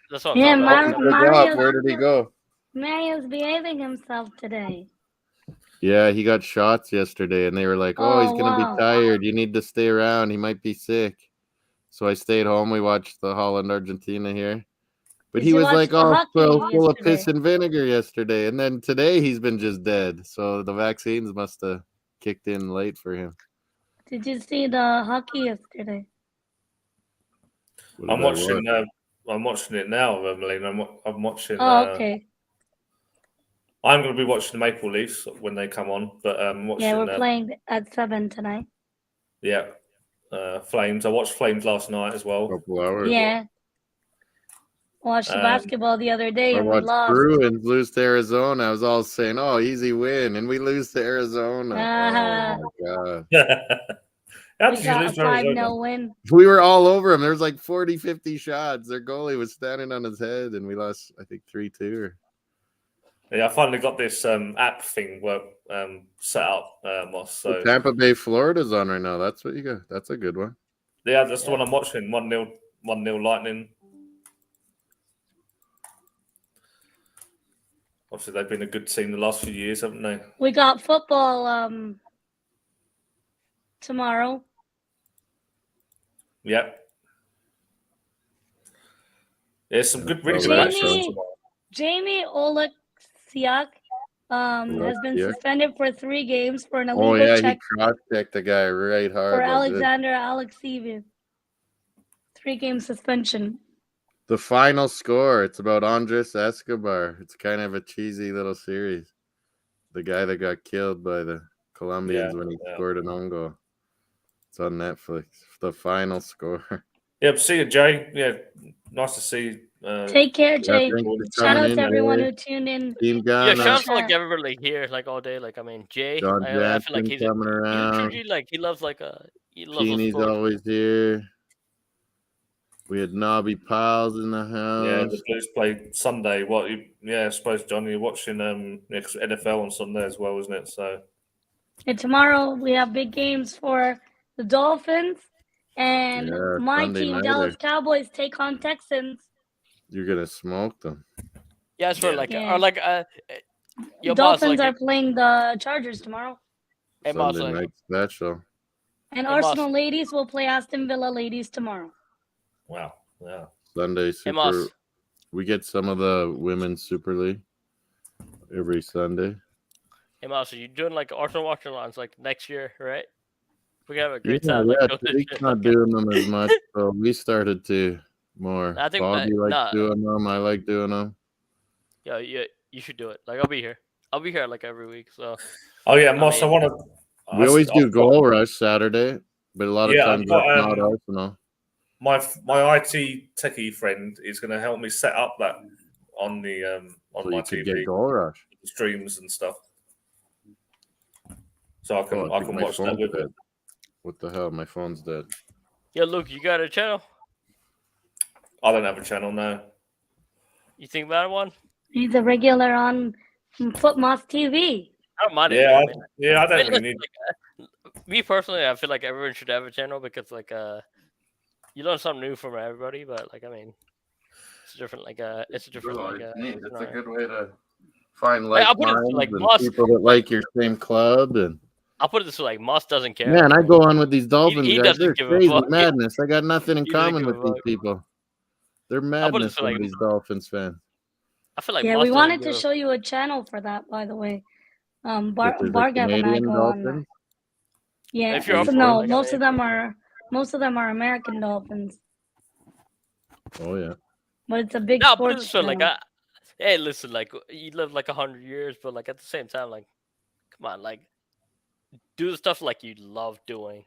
That's what Mario. Where did he go? Mario's behaving himself today. Yeah, he got shots yesterday, and they were like, "Oh, he's gonna be tired. You need to stay around. He might be sick." So I stayed home. We watched the Holland-Argentina here, but he was like, "Oh, full of piss and vinegar yesterday," and then today he's been just dead. So the vaccines must have kicked in late for him. Did you see the hockey yesterday? I'm watching it now, Melina. I'm watching. Oh, okay. I'm going to be watching the Maple Leafs when they come on, but watching. Yeah, we're playing at 7 tonight. Yeah, Flames. I watched Flames last night as well. Couple hours. Yeah. Watched the basketball the other day and we lost. Bruins lose to Arizona. I was all saying, "Oh, easy win," and we lose to Arizona. Oh my god! We got a 5-0 win. We were all over them. There was like 40, 50 shots. Their goalie was standing on his head, and we lost, I think, 3-2. Yeah, I finally got this app thing set up, Moss. So Tampa Bay, Florida's on right now. That's what you got. That's a good one. Yeah, that's the one I'm watching. 1-0 Lightning. Obviously, they've been a good team the last few years, haven't they? We got football tomorrow. Yep. There's some good, really good Jamie- matches tomorrow. Jamie Oleksiak has been Oleksiak? suspended for 3 games for an illegal Oh yeah, check he cross-checked the guy right hard. for like this. Alexander Alexeyev. 3-game suspension. The final score. It's about Andres Escobar. It's kind of a cheesy little series. The guy that got killed by the Colombians when he scored an own goal. It's on Netflix. The final score. Yep. See you, Jay. Yeah. Nice to see. Take care, Jay. thanks for Shout coming out in, to everyone Jay. who tuned in. Team Yeah, Ghana. shout out to like everybody here, like all day. Like I mean, Jay. John I feel like Jansen he's coming he's around. truly, like he loves like he loves those Keeney's sports. always here. We had Nobby Piles in the house. Yeah, the Blues play Sunday. I suppose, John, you're watching NFL on Sunday as well, isn't it? So. And tomorrow we have big games for the Dolphins and my Sunday team, nighter. Dallas Cowboys, take on Texans. You're gonna smoke them. Yeah, it's for like Yeah. or like your Dolphins boss, like, are playing the Chargers tomorrow. Hey, boss, Sunday like, night special. And Hey, Arsenal boss. ladies will play Aston Villa ladies tomorrow. Wow. Yeah. Sunday Hey, super. boss. We get some of the women's Super League every Sunday. Hey, boss, are you doing like Arsenal Watchalongs like next year, right? We have a great time. Like, doing this We're shit. not doing them as much, so we started to more. I think Bobby likes doing them. I like doing them. Yeah, you should do it. Like I'll be here. I'll be here like every week. So. Oh yeah, Moss. I mean- want to. We always do Goal Rush Saturday, but a lot of Yeah, times I've got, that's not Arsenal. My IT techie friend is going to help me set up that on the on So my you could TV get Goal Rush. streams and stuff, so I can Oh, I think my watch that phone's with dead. it. What the hell? My phone's dead. Yo, Luke, you got a channel? I don't have a channel now. You think about one? He's a regular on Footmoss TV. I don't mind it. Yeah, I mean, I don't I mean, really need. me personally, I feel like everyone should have a channel because like you learn something new from everybody. But like I mean, it's different. Like it's a different. It's you a know, good way to find Hey, like I'll put it minds like and Moss. people that like your same club. And I'll put it this way: like Moss doesn't care. man, I go on with these Dolphins he guys. doesn't They're give a crazy fuck. madness. I got nothing in He doesn't common give with a these fuck. people. They're put it madness. this Some way, of these Dolphins fans. I feel like Yeah, Moss we wanted doesn't to give show you a channel for that, by the way. Which is the Bargav and I Canadian go on that. Dolphins. Yeah, If you're up for it, no, like, I most mean- of them are American Dolphins, Oh yeah. but it's a big No, put it sports this way: like, channel. hey, listen, like you live like 100 years, but like at the same time, like, come on, like, do the stuff like you love doing.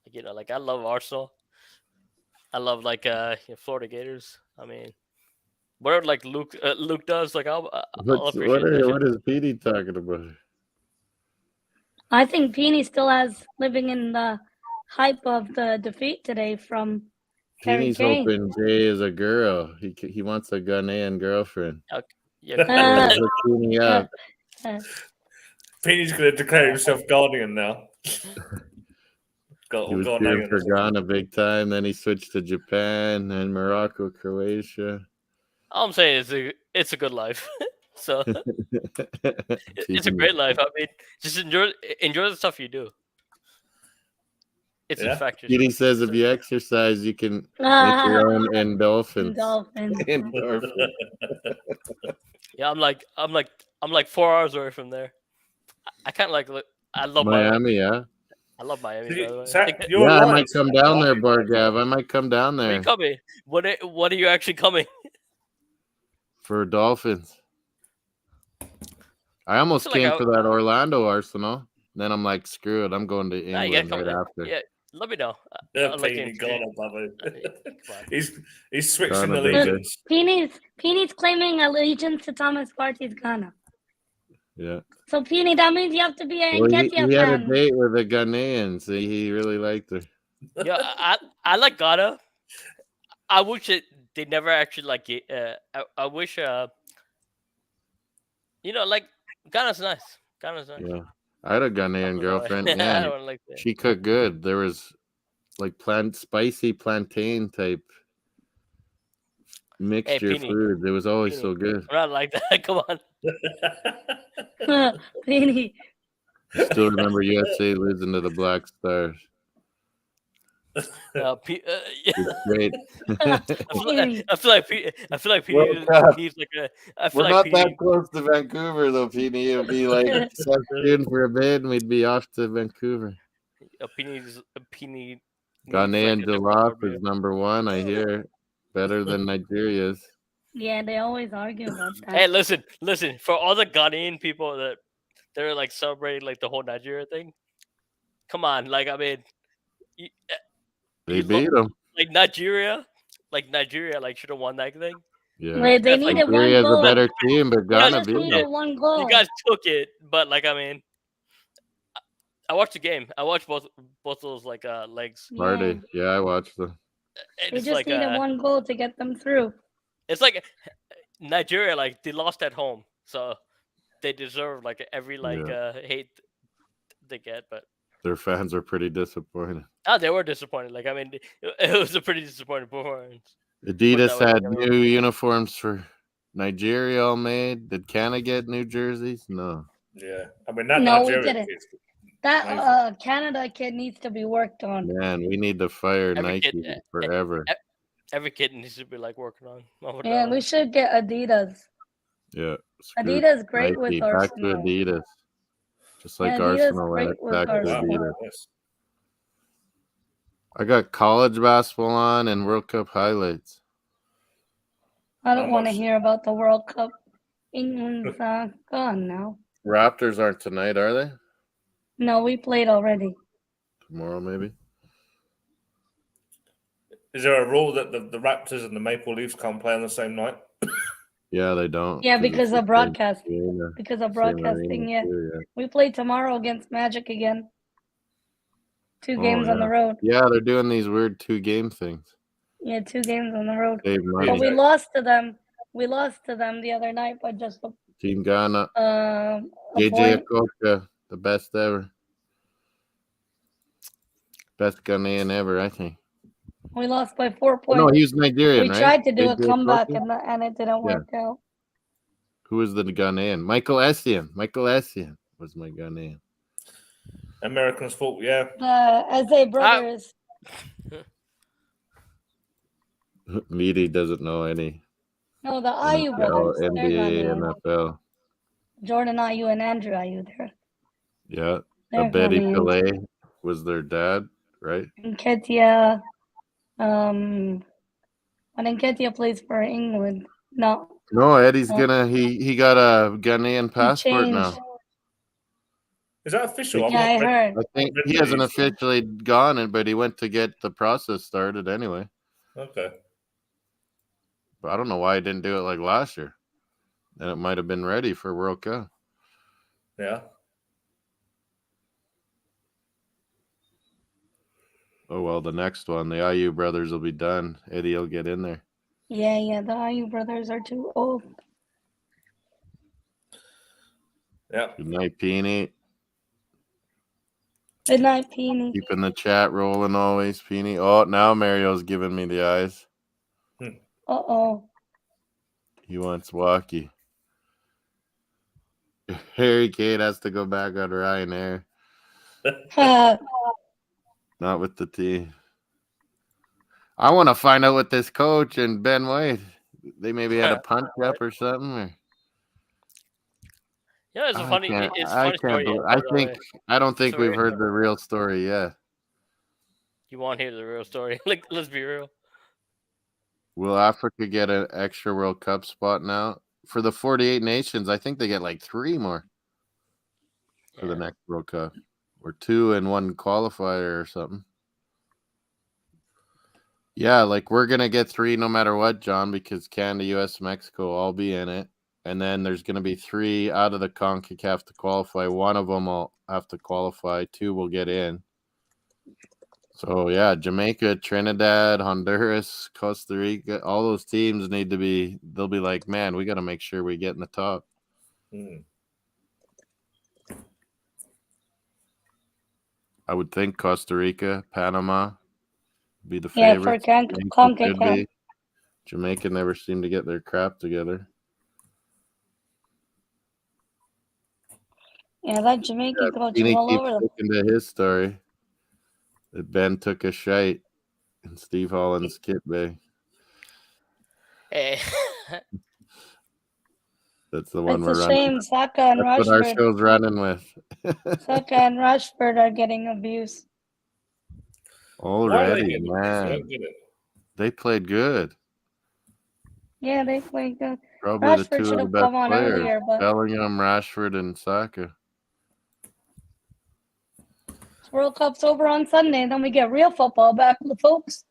Like, you know, like I love Arsenal. I love like Florida Gators. I mean, whatever like Luke does, like I'll appreciate that shit. What is Petey talking about? I think Peony still has living in the hype of the defeat today from Harry Petey's Kane. hoping Jay is a girl. He wants a Ghanaian girlfriend. Yeah, Uh, Hook Petey up. Peny's going to declare himself Guardian now. He was cheering for Ghana big time. Then he switched to Japan and Morocco, Croatia. all I'm saying is it's a good life. So it's a great life. I mean, just enjoy the stuff you do. It's Yeah. infectious. Petey says if you exercise, you can make your own endorphins. Dolphins. Endorphins. Yeah, I'm like 4 hours away from there. I can't like. I love Miami. Miami, yeah. I love Miami. So you- by the way. Zach, I think- you're Yeah, I right. might come down there, Bargav. I might come down When are there you coming? When are you actually coming? for Dolphins. I almost feel like came I- for that Orlando Arsenal. Then I'm like, screw it. I'm going to Nah, you gotta England come. right after. Yeah, let me know. Yeah, I'd like to Penny introduce- gone above it. Come on. He's switching Ghana, allegiance. Peony's claiming allegiance to Thomas Partey's Ghana. Yeah. So Peony, that means you have to be a Well, Nketiah he had a fan. date with a Ghanaian, so he really liked her. Yeah, I like Ghana. I wish they never actually like it. I wish like Ghana's nice. Ghana's nice. Yeah. I had a Ghanaian girlfriend. I Yeah. don't like that. She cooked good. There was like spicy plantain type mixture Peony. foods. It was always Peony. so good. I'm not like that. Come on. Peony. I still remember USA losing to the Black Stars. Yeah. It's great. Peony. I feel like World Cup. Peony's like a. I feel We're like not Peony. that close to Vancouver, though, Peony. It'll be like June for a bit, and we'd be off to Vancouver. Peony. Ghanaian Jalop is number one, I hear. Better than Nigeria's. Yeah, they always argue about that. Hey, listen. For all the Ghanaian people that they're like celebrating like the whole Nigeria thing. Come on, like I mean, They beat them. like Nigeria, should have won that thing. Yeah. Wait, they That's like- needed one Nigeria's a goal. better team, but They Ghana just beat needed them. one goal. You guys took it, but like I mean, I watched the game. I watched both those like legs. Party. Yeah, I watched them. They It's just like needed one goal to get them through. it's like Nigeria, like they lost at home, so they deserve like every hate they get. But Their fans are pretty disappointed. they were disappointed. Like I mean, it was a pretty disappointing performance. Adidas that had way, new uniforms for Nigeria all made. Did Canada get new jerseys? No. Yeah, I mean that No, we Nigeria didn't. kid's That Canada kid needs to be worked on. Man, we need to fire Every Nike kid- forever. Every kid needs to be like working on. Yeah, we should get Adidas. Yeah. screw Adidas great Nike. with Back to Arsenal. Adidas. Just like Yeah, Adidas Arsenal great went with back to Arsenal. Adidas. yes. I got college basketball on and World Cup highlights. I don't want to much? hear about the World Cup. England's gone now. Raptors aren't tonight, are they? No, we played already. Tomorrow, maybe. Is there a rule that the Raptors and the Maple Leafs can't play on the same night? Yeah, they don't. Yeah, 'cause because it's the of broadcast. same arena, Because of same broadcasting, arena yeah. too, yeah. We play tomorrow against Magic again. 2 Oh, games on the yeah. road. Yeah, they're doing these weird 2-game things. Yeah, 2 games on the road. Save money. But we Okay. lost to them. We lost to them the other night by just Team Ghana. a JJ point. Okocha, the best ever. Best Ghanaian ever, I think. We lost by 4 Oh, points. no, he was Nigerian, We right? tried to do a JJ comeback Okocha? and it didn't Yeah. work out. Who was the Ghanaian? Michael Essien. Michael Essien was my Ghanaian. Americans thought, yeah. The Eze brothers. Meaty doesn't know any. No, the Ayu NFL, brothers. They're NBA, Ghanaian. NFL. Jordan Ayu and Andrew Ayu. Yeah. They're Betty Ghanaian. Pillay was their dad, right? Nketiah. When Nketiah plays for England. No. No, Eddie's Oh. gonna he got a Ghanaian passport now. changed. Is that official? I've Yeah, I not read- heard. I think read he the hasn't news. officially gone it, but he went to get the process started anyway. Okay. But I don't know why he didn't do it like last year. And it might have been ready for World Cup. Yeah. Oh well, the next one, the IU brothers will be done. Eddie will get in there. Yeah, the Ayu brothers are too old. Yeah. Good night, Peony. Good night, Peony. Keeping the chat rolling always, Peony. Oh, now Mario's giving me the eyes. Uh-oh. He wants Walkie. Harry Kane has to go back on Ryanair. Not with the team. I want to find out what this coach and Ben White. They maybe had a punch up or something. Or... Yeah, it's a I funny. can't- It's a I funny story. can't. by the way. I don't think Sorry. we've heard the real story yet. You want to hear the real story? Like, let's be real. Will Africa get an extra World Cup spot now? For the 48 nations, I think they get like 3 more for the Yeah. next World Cup. Or 2 and 1 qualifier or something. Yeah, like we're going to get 3 no matter what, John, because Canada, US, Mexico all be in it. And then there's going to be 3 out of the CONCACAF to qualify. 1 of them will have to qualify. 2 will get in. So, yeah, Jamaica, Trinidad, Honduras, Costa Rica, all those teams need to be – they'll be like, man, we got to make sure we get in the top. Mm. I would think Costa Rica, Panama be the Yeah, favorites. for Jamaica should CONCACAF. be. Jamaica never seemed to get their crap together. Yeah, that Jamaican coach is Heaney all keeps over them. sticking to his story that Ben took a shite in Steve Holland's kit bay. Hey. That's the one It's we're a running. shame Saka and That's what our Rashford. show's running with. Saka and Rashford are getting abused. Why are they Already, getting abused? I man. don't get it. They played good. Yeah, they play good. Probably the Rashford two should of the have best come on players. earlier, but Bellingham, Rashford, and Saka. World Cup's over on Sunday. Then we get real football back, folks.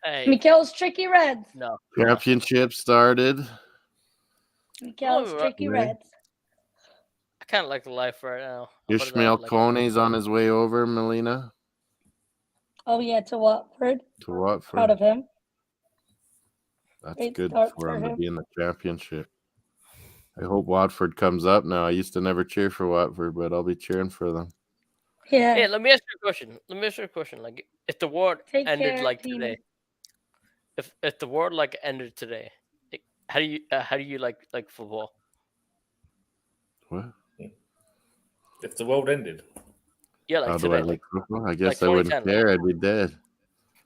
Hey, Mikel's Tricky Reds. no. Championship started. Mikel's Oh, Tricky yeah. Reds. I kind of like the life right now. I'll put it that Ishmael way, like, Coney's on his way over, Melina, Oh, yeah, to Watford. to Watford. Proud of him. That's Great good start for for him to him. be in the championship. I hope Watford comes up now. I used to never cheer for Watford, but I'll be cheering for them. Yeah. Hey, let me ask you a question. Like, if the world Take ended care, like Tina. today, if the world like ended today, like, how do you like football? What? If the world ended, Yeah, like How do I today, like football? I guess like I wouldn't 2010, care. I'd be dead.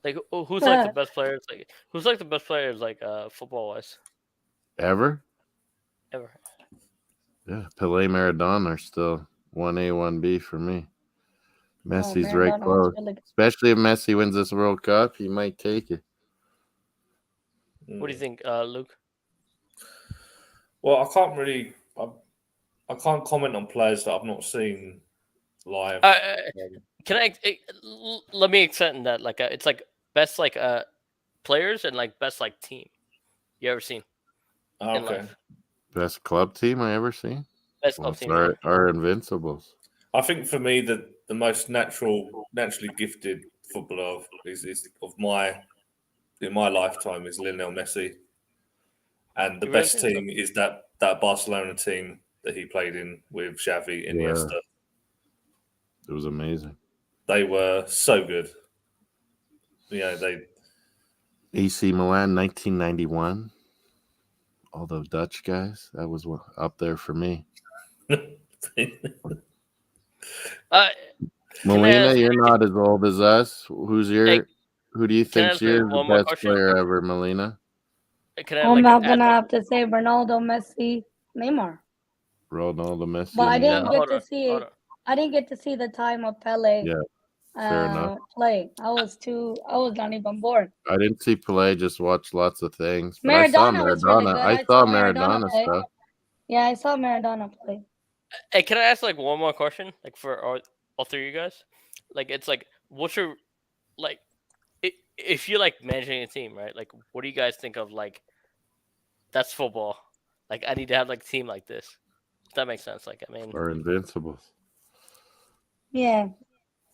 like who's like the best players? Like who's like the best players like football wise Ever? ever? Yeah, Pelé, Maradona are still 1A, 1B for me. Messi's right Maradona was close. really good. Especially if Messi wins this World Cup, he might take it. What do you think, Luke? Well, I can't really. I can't comment on players that I've not seen live. Can I let me extend that? Like, it's like best like players and like best like team you ever seen in Okay. life. Best club team I ever seen? Best Well, club team. it's our Invincibles. I think for me, the most naturally gifted footballer is in my lifetime is Lionel Messi, and the You really best think so? team is that Barcelona team that he played in with Xavi, Iniesta. Yeah. It was amazing. They were so good. They AC Milan, 1991. All those Dutch guys. That was up there for me. Melina, ask- you're not as old as us. Who do you can I think's ask your one more best question? player ever, Melina? Can I I'm like not add gonna one- have to say Ronaldo, Messi, Neymar. Ronaldo, Messi, But I and didn't Neymar. get hold to on, see hold on. I didn't get to see the time of Pele Yeah, fair enough. play. I was not even born. I didn't see Pelé, just watched lots of things. But I saw Maradona was really Maradona. good. I saw Maradona play. stuff. Yeah, I saw Maradona play. Hey, can I ask like one more question? Like for all three of you guys? Like it's like what's your like if you're like managing a team, right? Like what do you guys think of like that's football? Like I need to have like a team like this. If that makes sense. Like I mean Our Invincibles. Yeah,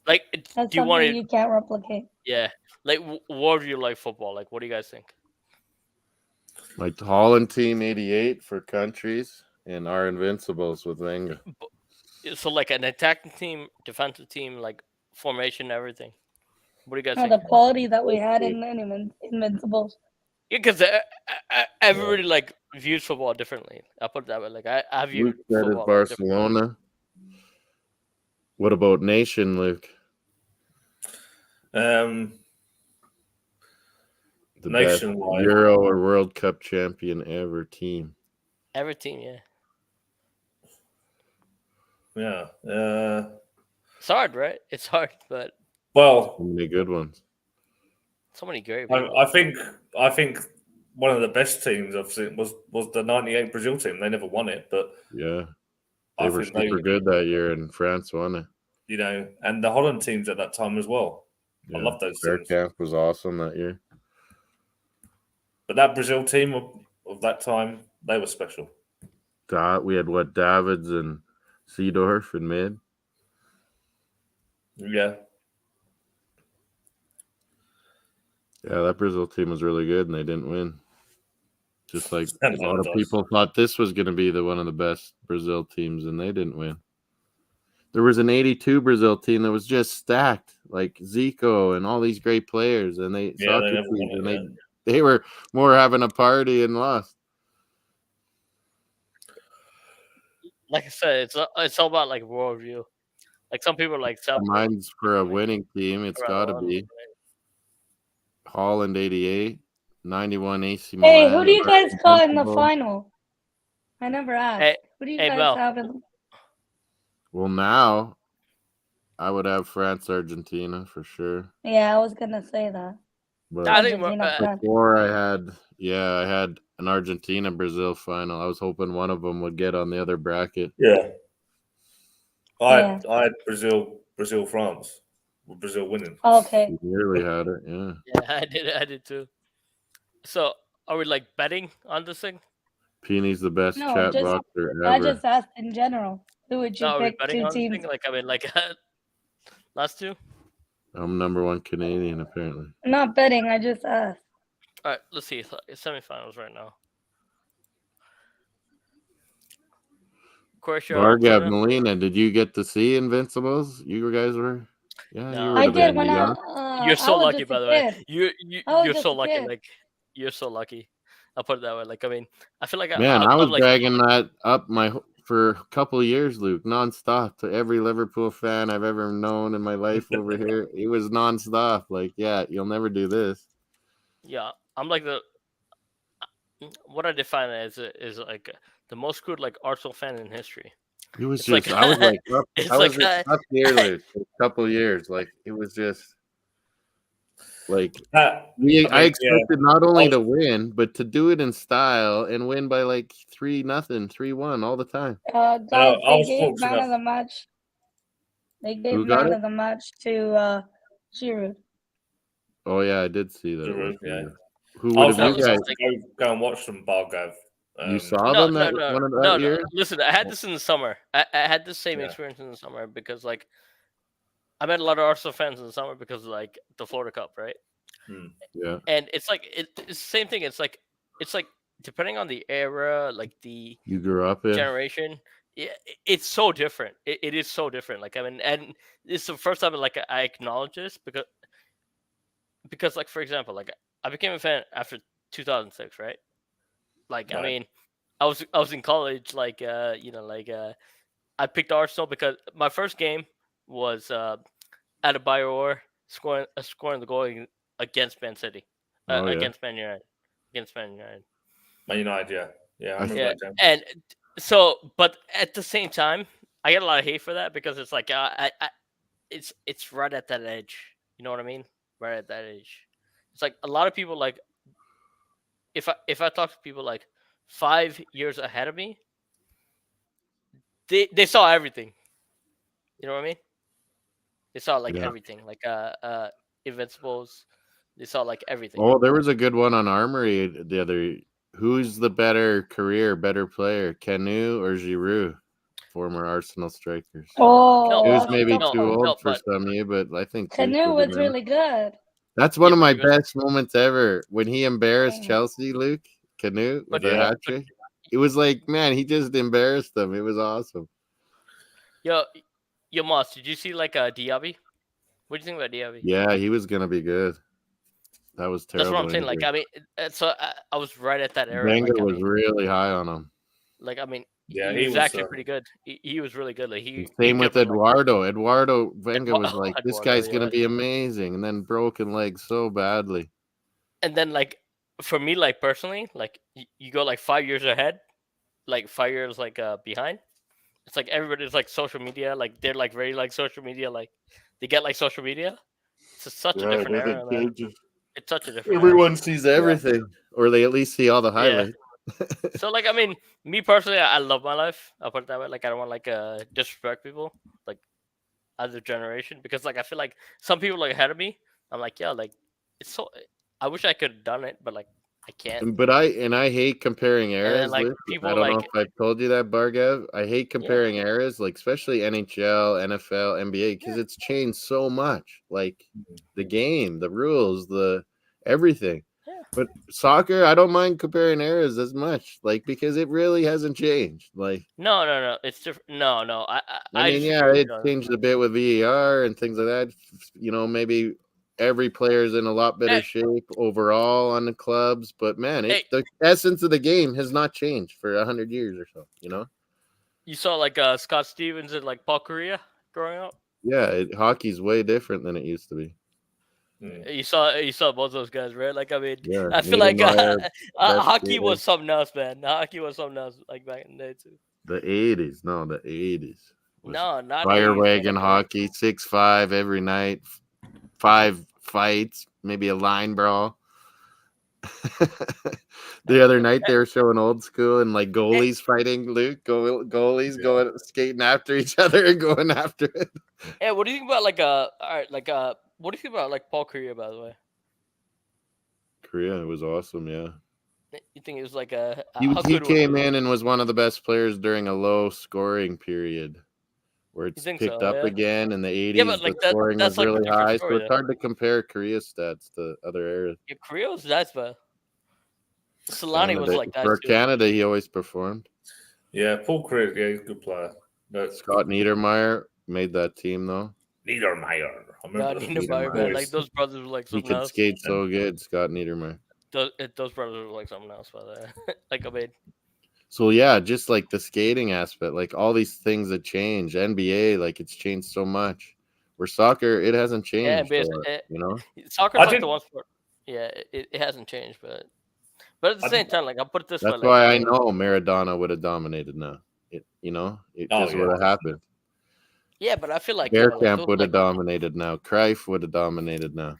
like that's do you want something you can't replicate. Yeah. Like what do you like football? Like what do you guys think? Like Holland team 88 for countries and our Invincibles with Wenger. So like an attacking team, defensive team, like formation, everything. What do you guys No, think? the quality that we had in Invincibles. Yeah, because everybody like views football differently. I'll put it that way. Like I view Luke said football it's like, differently. Barcelona. What about nation, Luke? Um, The best nationwide. Euro or World Cup champion ever team. Every team, yeah. Yeah. It's hard, right? It's hard, but Well, So many good ones. so many great people. I think one of the best teams I've seen was the '98 Brazil team. They never won it, but Yeah. I They were think super good that year, and France won it. and the Holland teams at that time as well. Yeah. I love those teams. Bergkamp was awesome that year. But that Brazil team of that time, they were special. We had Davids and Seedorf in mid. Yeah. Yeah, that Brazil team was really good, and they didn't win. Just like And a lot of people thought this was going to be one of the best Brazil teams, and they didn't win. There was an 82 Brazil team that was just stacked, like Zico and all these great players, and never won it, They were more having a party and lost. Like I said, it's all about like worldview. Like some people like Mine's for a winning team. It's got to be Holland 88, 91 AC Milan. Hey, who do you guys call in the final? I never asked. Who do you guys Mel. have in? Well, now I would have France, Argentina for sure. Yeah, I was gonna say that. But I think before I had an Argentina Brazil final. I was hoping one of them would get on the other bracket. Yeah. I had Brazil, France. With Brazil winning. Okay. You nearly had it, yeah. Yeah, I did too. So, are we like betting on this thing? Peeny's the best No, chat just- boxer ever. I just asked in general. Who would you No, are we pick betting two on this teams? thing? Like, I mean, like last two? I'm number one Canadian, apparently. I'm not betting. I just asked. All right, let's see. It's semifinals right now. Croatia. Bargav Molina, did you get to see Invincibles? You guys were? Yeah, No. you were. I the did band, when yeah. You're so I was lucky, just by a the way. kid. I was You're just so a lucky. kid. Like, you're so lucky. I'll put it that way. Like, I mean, I feel like Man, I was like, dragging that up for a couple of years, Luke, nonstop to every Liverpool fan I've ever known in my life over here. It was nonstop. Like, yeah, you'll never do this. Yeah, I'm like what I define as is like the most screwed like Arsenal fan in history. It was It's just, like- I was like, it's I was like, up here Luke, for a couple of years. Like, it was just like I expected not only to win, but to do it in style and win by like 3-0, 3-1 all the time. Guys, they gave man of the match. They gave Who got man it? of the match to Giroud. Oh yeah, I did see that. Giroud, yeah. Who would have you guys? Go and watch them, Bargav. You saw them one of that year? Listen, I had this in the summer. I had the same experience in the summer because like I met a lot of Arsenal fans in the summer because like the Florida Cup, right? Yeah. And it's like it's the same thing. It's like depending on the era, like the You grew up in generation. Yeah, it's so different. It is so different. Like I mean, and it's the first time like I acknowledge this because like for example, like I became a fan after 2006, right? Like I mean, I was in college, like I picked Arsenal because my first game was at a Bayer scoring the goal against Man City, against Man United, Man United, yeah, I remember that game. And so, but at the same time, I get a lot of hate for that because it's like it's right at that edge. You know what I mean? Right at that edge. It's like a lot of people like if I talk to people like 5 years ahead of me, they saw everything. You know what I mean? They saw like everything, like Invincibles. They saw like everything. Oh, there was a good one on Armory the other. Who's the better player, Canu or Giroud? Former Arsenal strikers. Oh, it was maybe too old no, for some of you, but I think Canu was really good. That's one of my best moments ever when he embarrassed Chelsea, Luke. Canu with a hat trick. It was like, man, he just embarrassed them. It was awesome. Yo, Moss, did you see like Diaby? What do you think about Diaby? Yeah, he was gonna be good. That was terrible. That's what I'm saying. Like, I mean, so I was right at that era. Wenger like, was really high on him. Like, I mean, he was actually pretty good. He was really good. Like, same with Eduardo. Eduardo Wenger was like, this guy's gonna be amazing, and then broken legs so badly. And then, like, for me, like personally, like you go like 5 years ahead, like 5 years like behind. It's like everybody's like social media, like they're like very like social media, like they get like social media. It's such a different era, man. It's such a different. Everyone sees everything, or they at least see all the highlights. So, like, I mean, me personally, I love my life. I'll put it that way. Like, I don't want like disrespect people, like other generation, because like I feel like some people like ahead of me. I'm like, yeah, like it's so. I wish I could have done it, but like I can't. But I hate comparing eras. Like, I don't know if I've told you that, Bargav. I hate comparing eras, like especially NHL, NFL, NBA, because it's changed so much. Like the game, the rules, the everything. Yeah. But soccer, I don't mind comparing eras as much, like because it really hasn't changed. Like no, it's different. No, I mean, yeah, it changed a bit with VAR and things like that. You know, maybe every player's in a lot better shape overall on the clubs. But man, the essence of the game has not changed for 100 years or so. You know. You saw like Scott Stevens and like Paul Correa growing up. Yeah, hockey's way different than it used to be. You saw both those guys, right? Like, I mean, Yeah, I feel like hockey skater. was something else, man. Hockey was something else, like back in the day too. The 80s, no, the 80s. No, not fire 80s, wagon hockey, 6-5 every night, 5 fights, maybe a line brawl. The other night they were showing old school and like goalies fighting. Luke, goalies going skating after each other and going after it. Yeah, what do you think about what do you think about like Paul Correa, by the way? Korea was awesome, yeah. You think it was like he came in and was one of the best players during a low scoring period where it's picked up again in the 80s. Yeah, but like the scoring was like really high, story, so it's hard to compare Korea's stats to other areas. Yeah, Korea was nice, but Solani was like that for too. Canada. He always performed. Yeah, Paul Correa, yeah, he's a good player. Scott Niedermayer made that team though. Niedermayer, Niedermayer, man. Like those brothers were like something else. He could skate so good, Scott Niedermayer. Those brothers were like something else, by the way. Like, I mean. So yeah, just like the skating aspect, like all these things that change. NBA, like it's changed so much. Where soccer, it hasn't changed. Yeah, you know, soccer's like the one sport. Yeah, it hasn't changed, but at the same time, like I'll put it this way. That's why I know Maradona would have dominated now. It just would have happened. Yeah, but I feel like Bergkamp would have dominated now. Cruyff would have dominated now.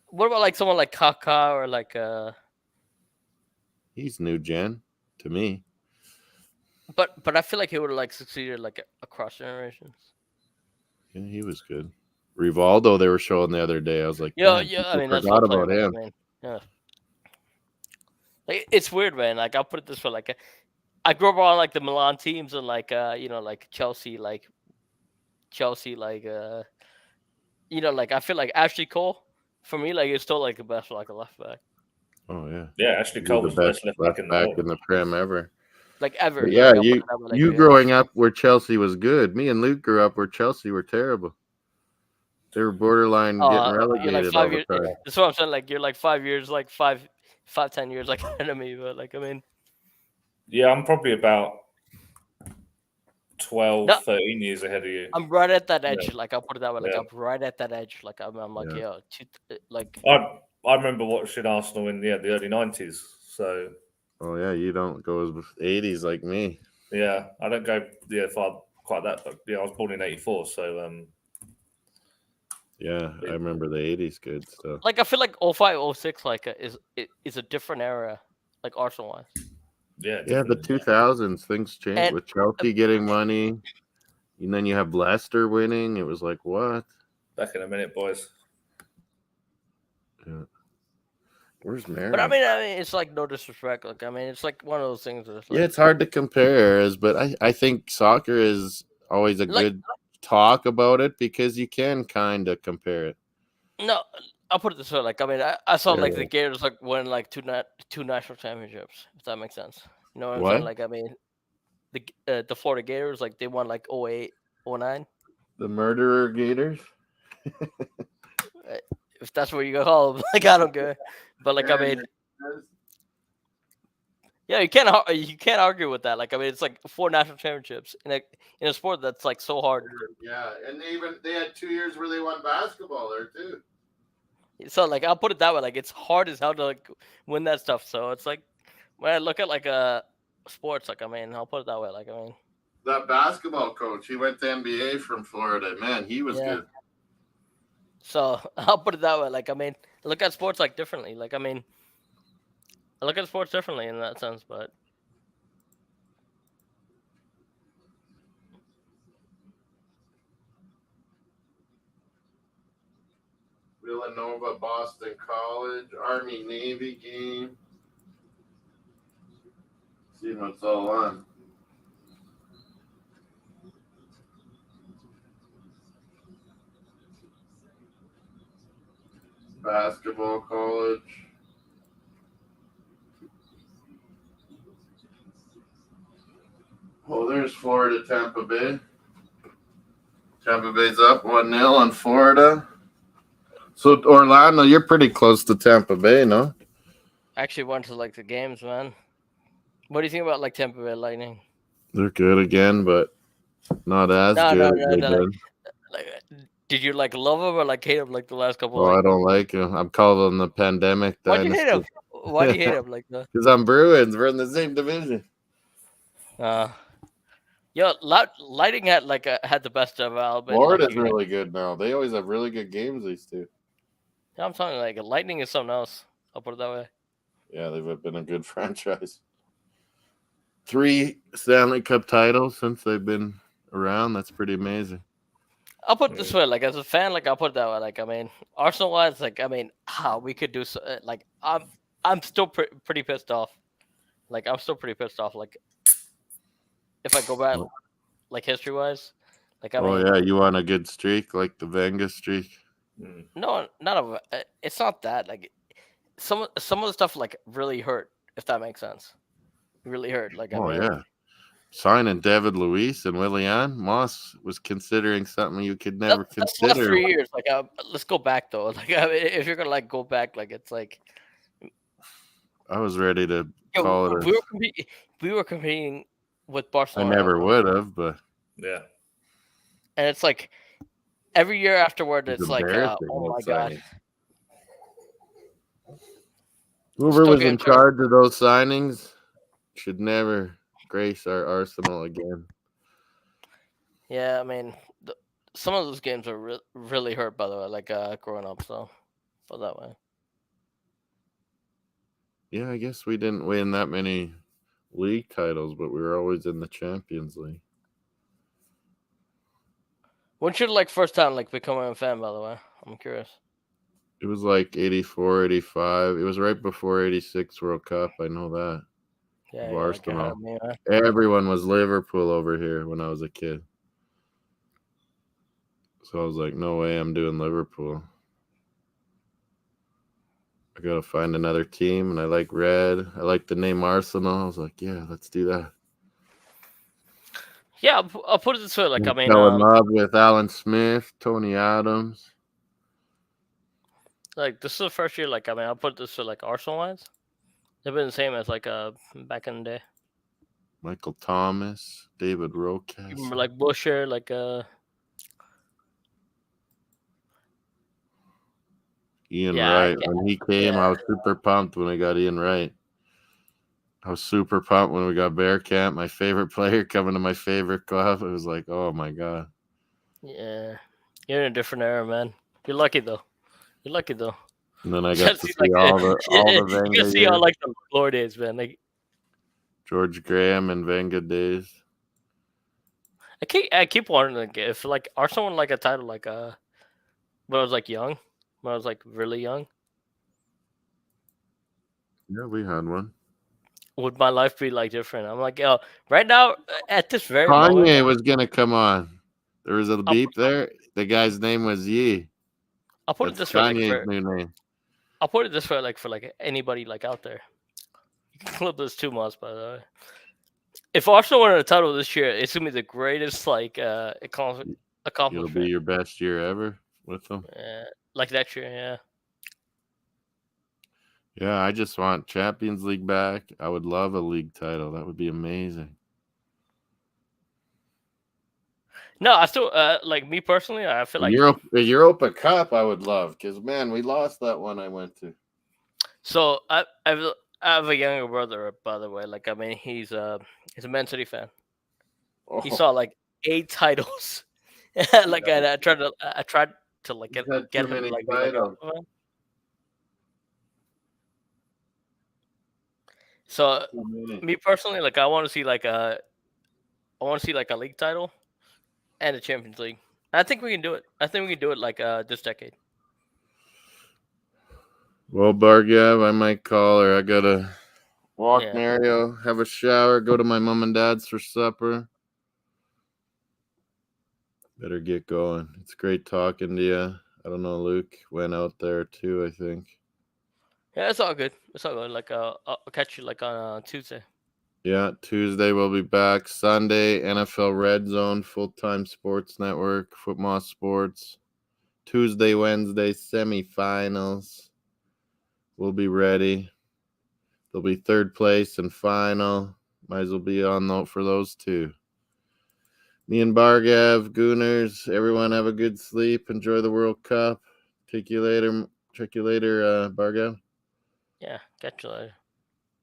What about like someone like Kaká or like He's new gen to me. But I feel like he would have like succeeded like across generations. Yeah, he was good. Rivaldo, they were showing the other day. I was like, yeah. I mean, that's forgot about him. Yeah. Like, it's weird, man. Like I'll put it this way: like I grew up on like the Milan teams and like like Chelsea, like like like I feel like Ashley Cole for me like is still like the best like a left back. Oh yeah, yeah. Ashley Cole was the best left back in the Prem ever. Like ever. But yeah, you growing up where Chelsea was good. Me and Luke grew up where Chelsea were terrible. They were borderline getting relegated all the time. That's what I'm saying. Like you're like 5 years, like 10 years like ahead of me. But like I mean, yeah, I'm probably about 12, 13 years ahead of you. I'm right at that edge. Yeah. Like I'll put it that way. Like I'm right at that edge. Like I'm like like I remember watching Arsenal in the early 90s. So. Oh yeah, you don't go as 80s like me. Yeah, I don't go far quite that. But yeah, I was born in 84, so yeah, I remember the 80s good stuff. Like I feel like 05, 06 like is a different era, like Arsenal wise. Yeah, the 2000s things changed with Chelsea getting money, and then you have Leicester winning. It was like what? Back in a minute, boys. Yeah. Where's Mary? But I mean, it's like no disrespect. Like I mean, it's like one of those things. That's like, yeah, it's hard to compare, but I think soccer is always a good talk about it because you can kind of compare it. No, I'll put it this way. Like I mean, I saw like the Gators like win like two national championships. If that makes sense. You know what I'm saying? Like I mean, the Florida Gators like they won like 08, 09. The murderer Gators. If that's what you call them, like I don't care. But like I mean, yeah, you can't argue with that. Like I mean, it's like 4 national championships in a sport that's like so hard. Yeah, and they had 2 years where they won basketball there too. So like I'll put it that way. Like it's hard as hell to like win that stuff. So it's like when I look at like sports, like I mean, I'll put it that way. Like I mean, that basketball coach, he went to NBA from Florida. Man, he was good. So I'll put it that way. Like I mean, I look at sports like differently. Like I mean, I look at sports differently in that sense. But Villanova, Boston College, Army Navy game. See what's all on. Basketball college. Oh, there's Florida, Tampa Bay. Tampa Bay's up 1-0 on Florida. So Orlando, you're pretty close to Tampa Bay, no? I actually went to like the games, man. What do you think about like Tampa Bay Lightning? They're good again, but not as No, good no, as no, they no. did. Like, did you like love him or like hate him like the last couple? Oh, Like, I don't like him. I'm calling the pandemic why'd you hate dynasty. him? Why do you hate him like that? Because I'm Bruins. We're in the same division. Yo, Lightning had like had the best of Alabama. Florida's Like, really good now. They always have really good games, these two. yeah, I'm telling you, like Lightning is something else. I'll put it that way. Yeah, they've been a good franchise. 3 Stanley Cup titles since they've been around. That's pretty amazing. I'll put it this way, like as a fan, like I'll put it that way. Like I mean, Arsenal wise, like I mean, how we could do so, like I'm still pretty pissed off. Like I'm still pretty pissed off. Like if I go back, like history wise, like I mean, yeah, you want a good streak like the Venga streak? no, not of it's not that. Like some of the stuff like really hurt, if that makes sense. Really hurt. Like I mean, yeah. Signing David Luiz and Willian Moss was considering something you could never that's the last consider. 3 years. Like let's go back though. Like I mean, if you're gonna like go back, like it's like I was ready to call it. We were competing with I Barcelona. never would have, but Yeah. And it's like every year afterward, It's it's like, embarrassing, oh my those god. signings. Whoever was in charge of those signings should never grace our arsenal again. Yeah, I mean, some of those games are really hurt, by the way, like growing up, so put that way. Yeah, I guess we didn't win that many league titles, but we were always in the Champions League. When's your like first time like becoming a fan, by the way? I'm curious. It was like 84, 85. It was right before 86 World Cup. I know that. Yeah, Of yeah, Arsenal. me, right? Everyone was Liverpool over here when I was a kid. So I was like, no way I'm doing Liverpool. I got to find another team, and I like red. I like the name Arsenal. I was like, yeah, let's do that. Yeah, I'll put it this way. Like, I mean, fell in love with Alan Smith, Tony Adams. Like, this is the first year. Like, I mean, I'll put it this way. Like, Arsenal wise, they've been the same as like back in the day. Michael Thomas, David Rocas. You remember like Busher, like Ian Wright. When he came, I was super pumped when we got Ian Wright. I was super pumped when we got Bearcamp, my favorite player coming to my favorite club. It was like, oh my god. Yeah, you're in a different era, man. You're lucky though. You're lucky though. And then I got to see like, all the Venga you can see all like the glory days, man. Like George Graham and Venga days. I keep wondering like if like Arsenal won like a title like when I was like young, when I was like really young. Yeah, we had one. Would my life be like different? I'm like, yo, right now at this very Kanye moment, was gonna come on. There was a beep there. The guy's name was Yee. I'll put it this way. Kanye's new name. I'll put it this way, like for like anybody like out there. You can clip this 2 months, by the way. If Arsenal won a title this year, it's gonna be the greatest like accomplishment. It'll be your best year ever with them. Like next year, yeah. Yeah, I just want Champions League back. I would love a league title. That would be amazing. No, I still like me personally. I feel like the Europa Cup. I would love because man, we lost that one I went to. So I have a younger brother, by the way. Like I mean, he's a Man City fan. Oh. He saw like 8 titles. Like I tried to like get him to like be like, oh, so me personally, like I want to see like a league title and a Champions League. I think we can do it. I think we can do it like this decade. Well, Bargav, I might call her. I gotta walk Mario, have a shower, go to my mom and dad's for supper. Better get going. It's great talking to you. I don't know, Luke went out there too, I think. Yeah, it's all good. It's all good. Like I'll catch you like on Tuesday. Yeah, Tuesday we'll be back. Sunday, NFL Red Zone, Full-Time Sports Network, Football Sports. Tuesday, Wednesday semifinals. We'll be ready. There'll be third place and final. Might as well be on note for those two. Me and Bargav, Gooners, everyone have a good sleep. Enjoy the World Cup. Check you later, Bargav. Yeah, catch you later.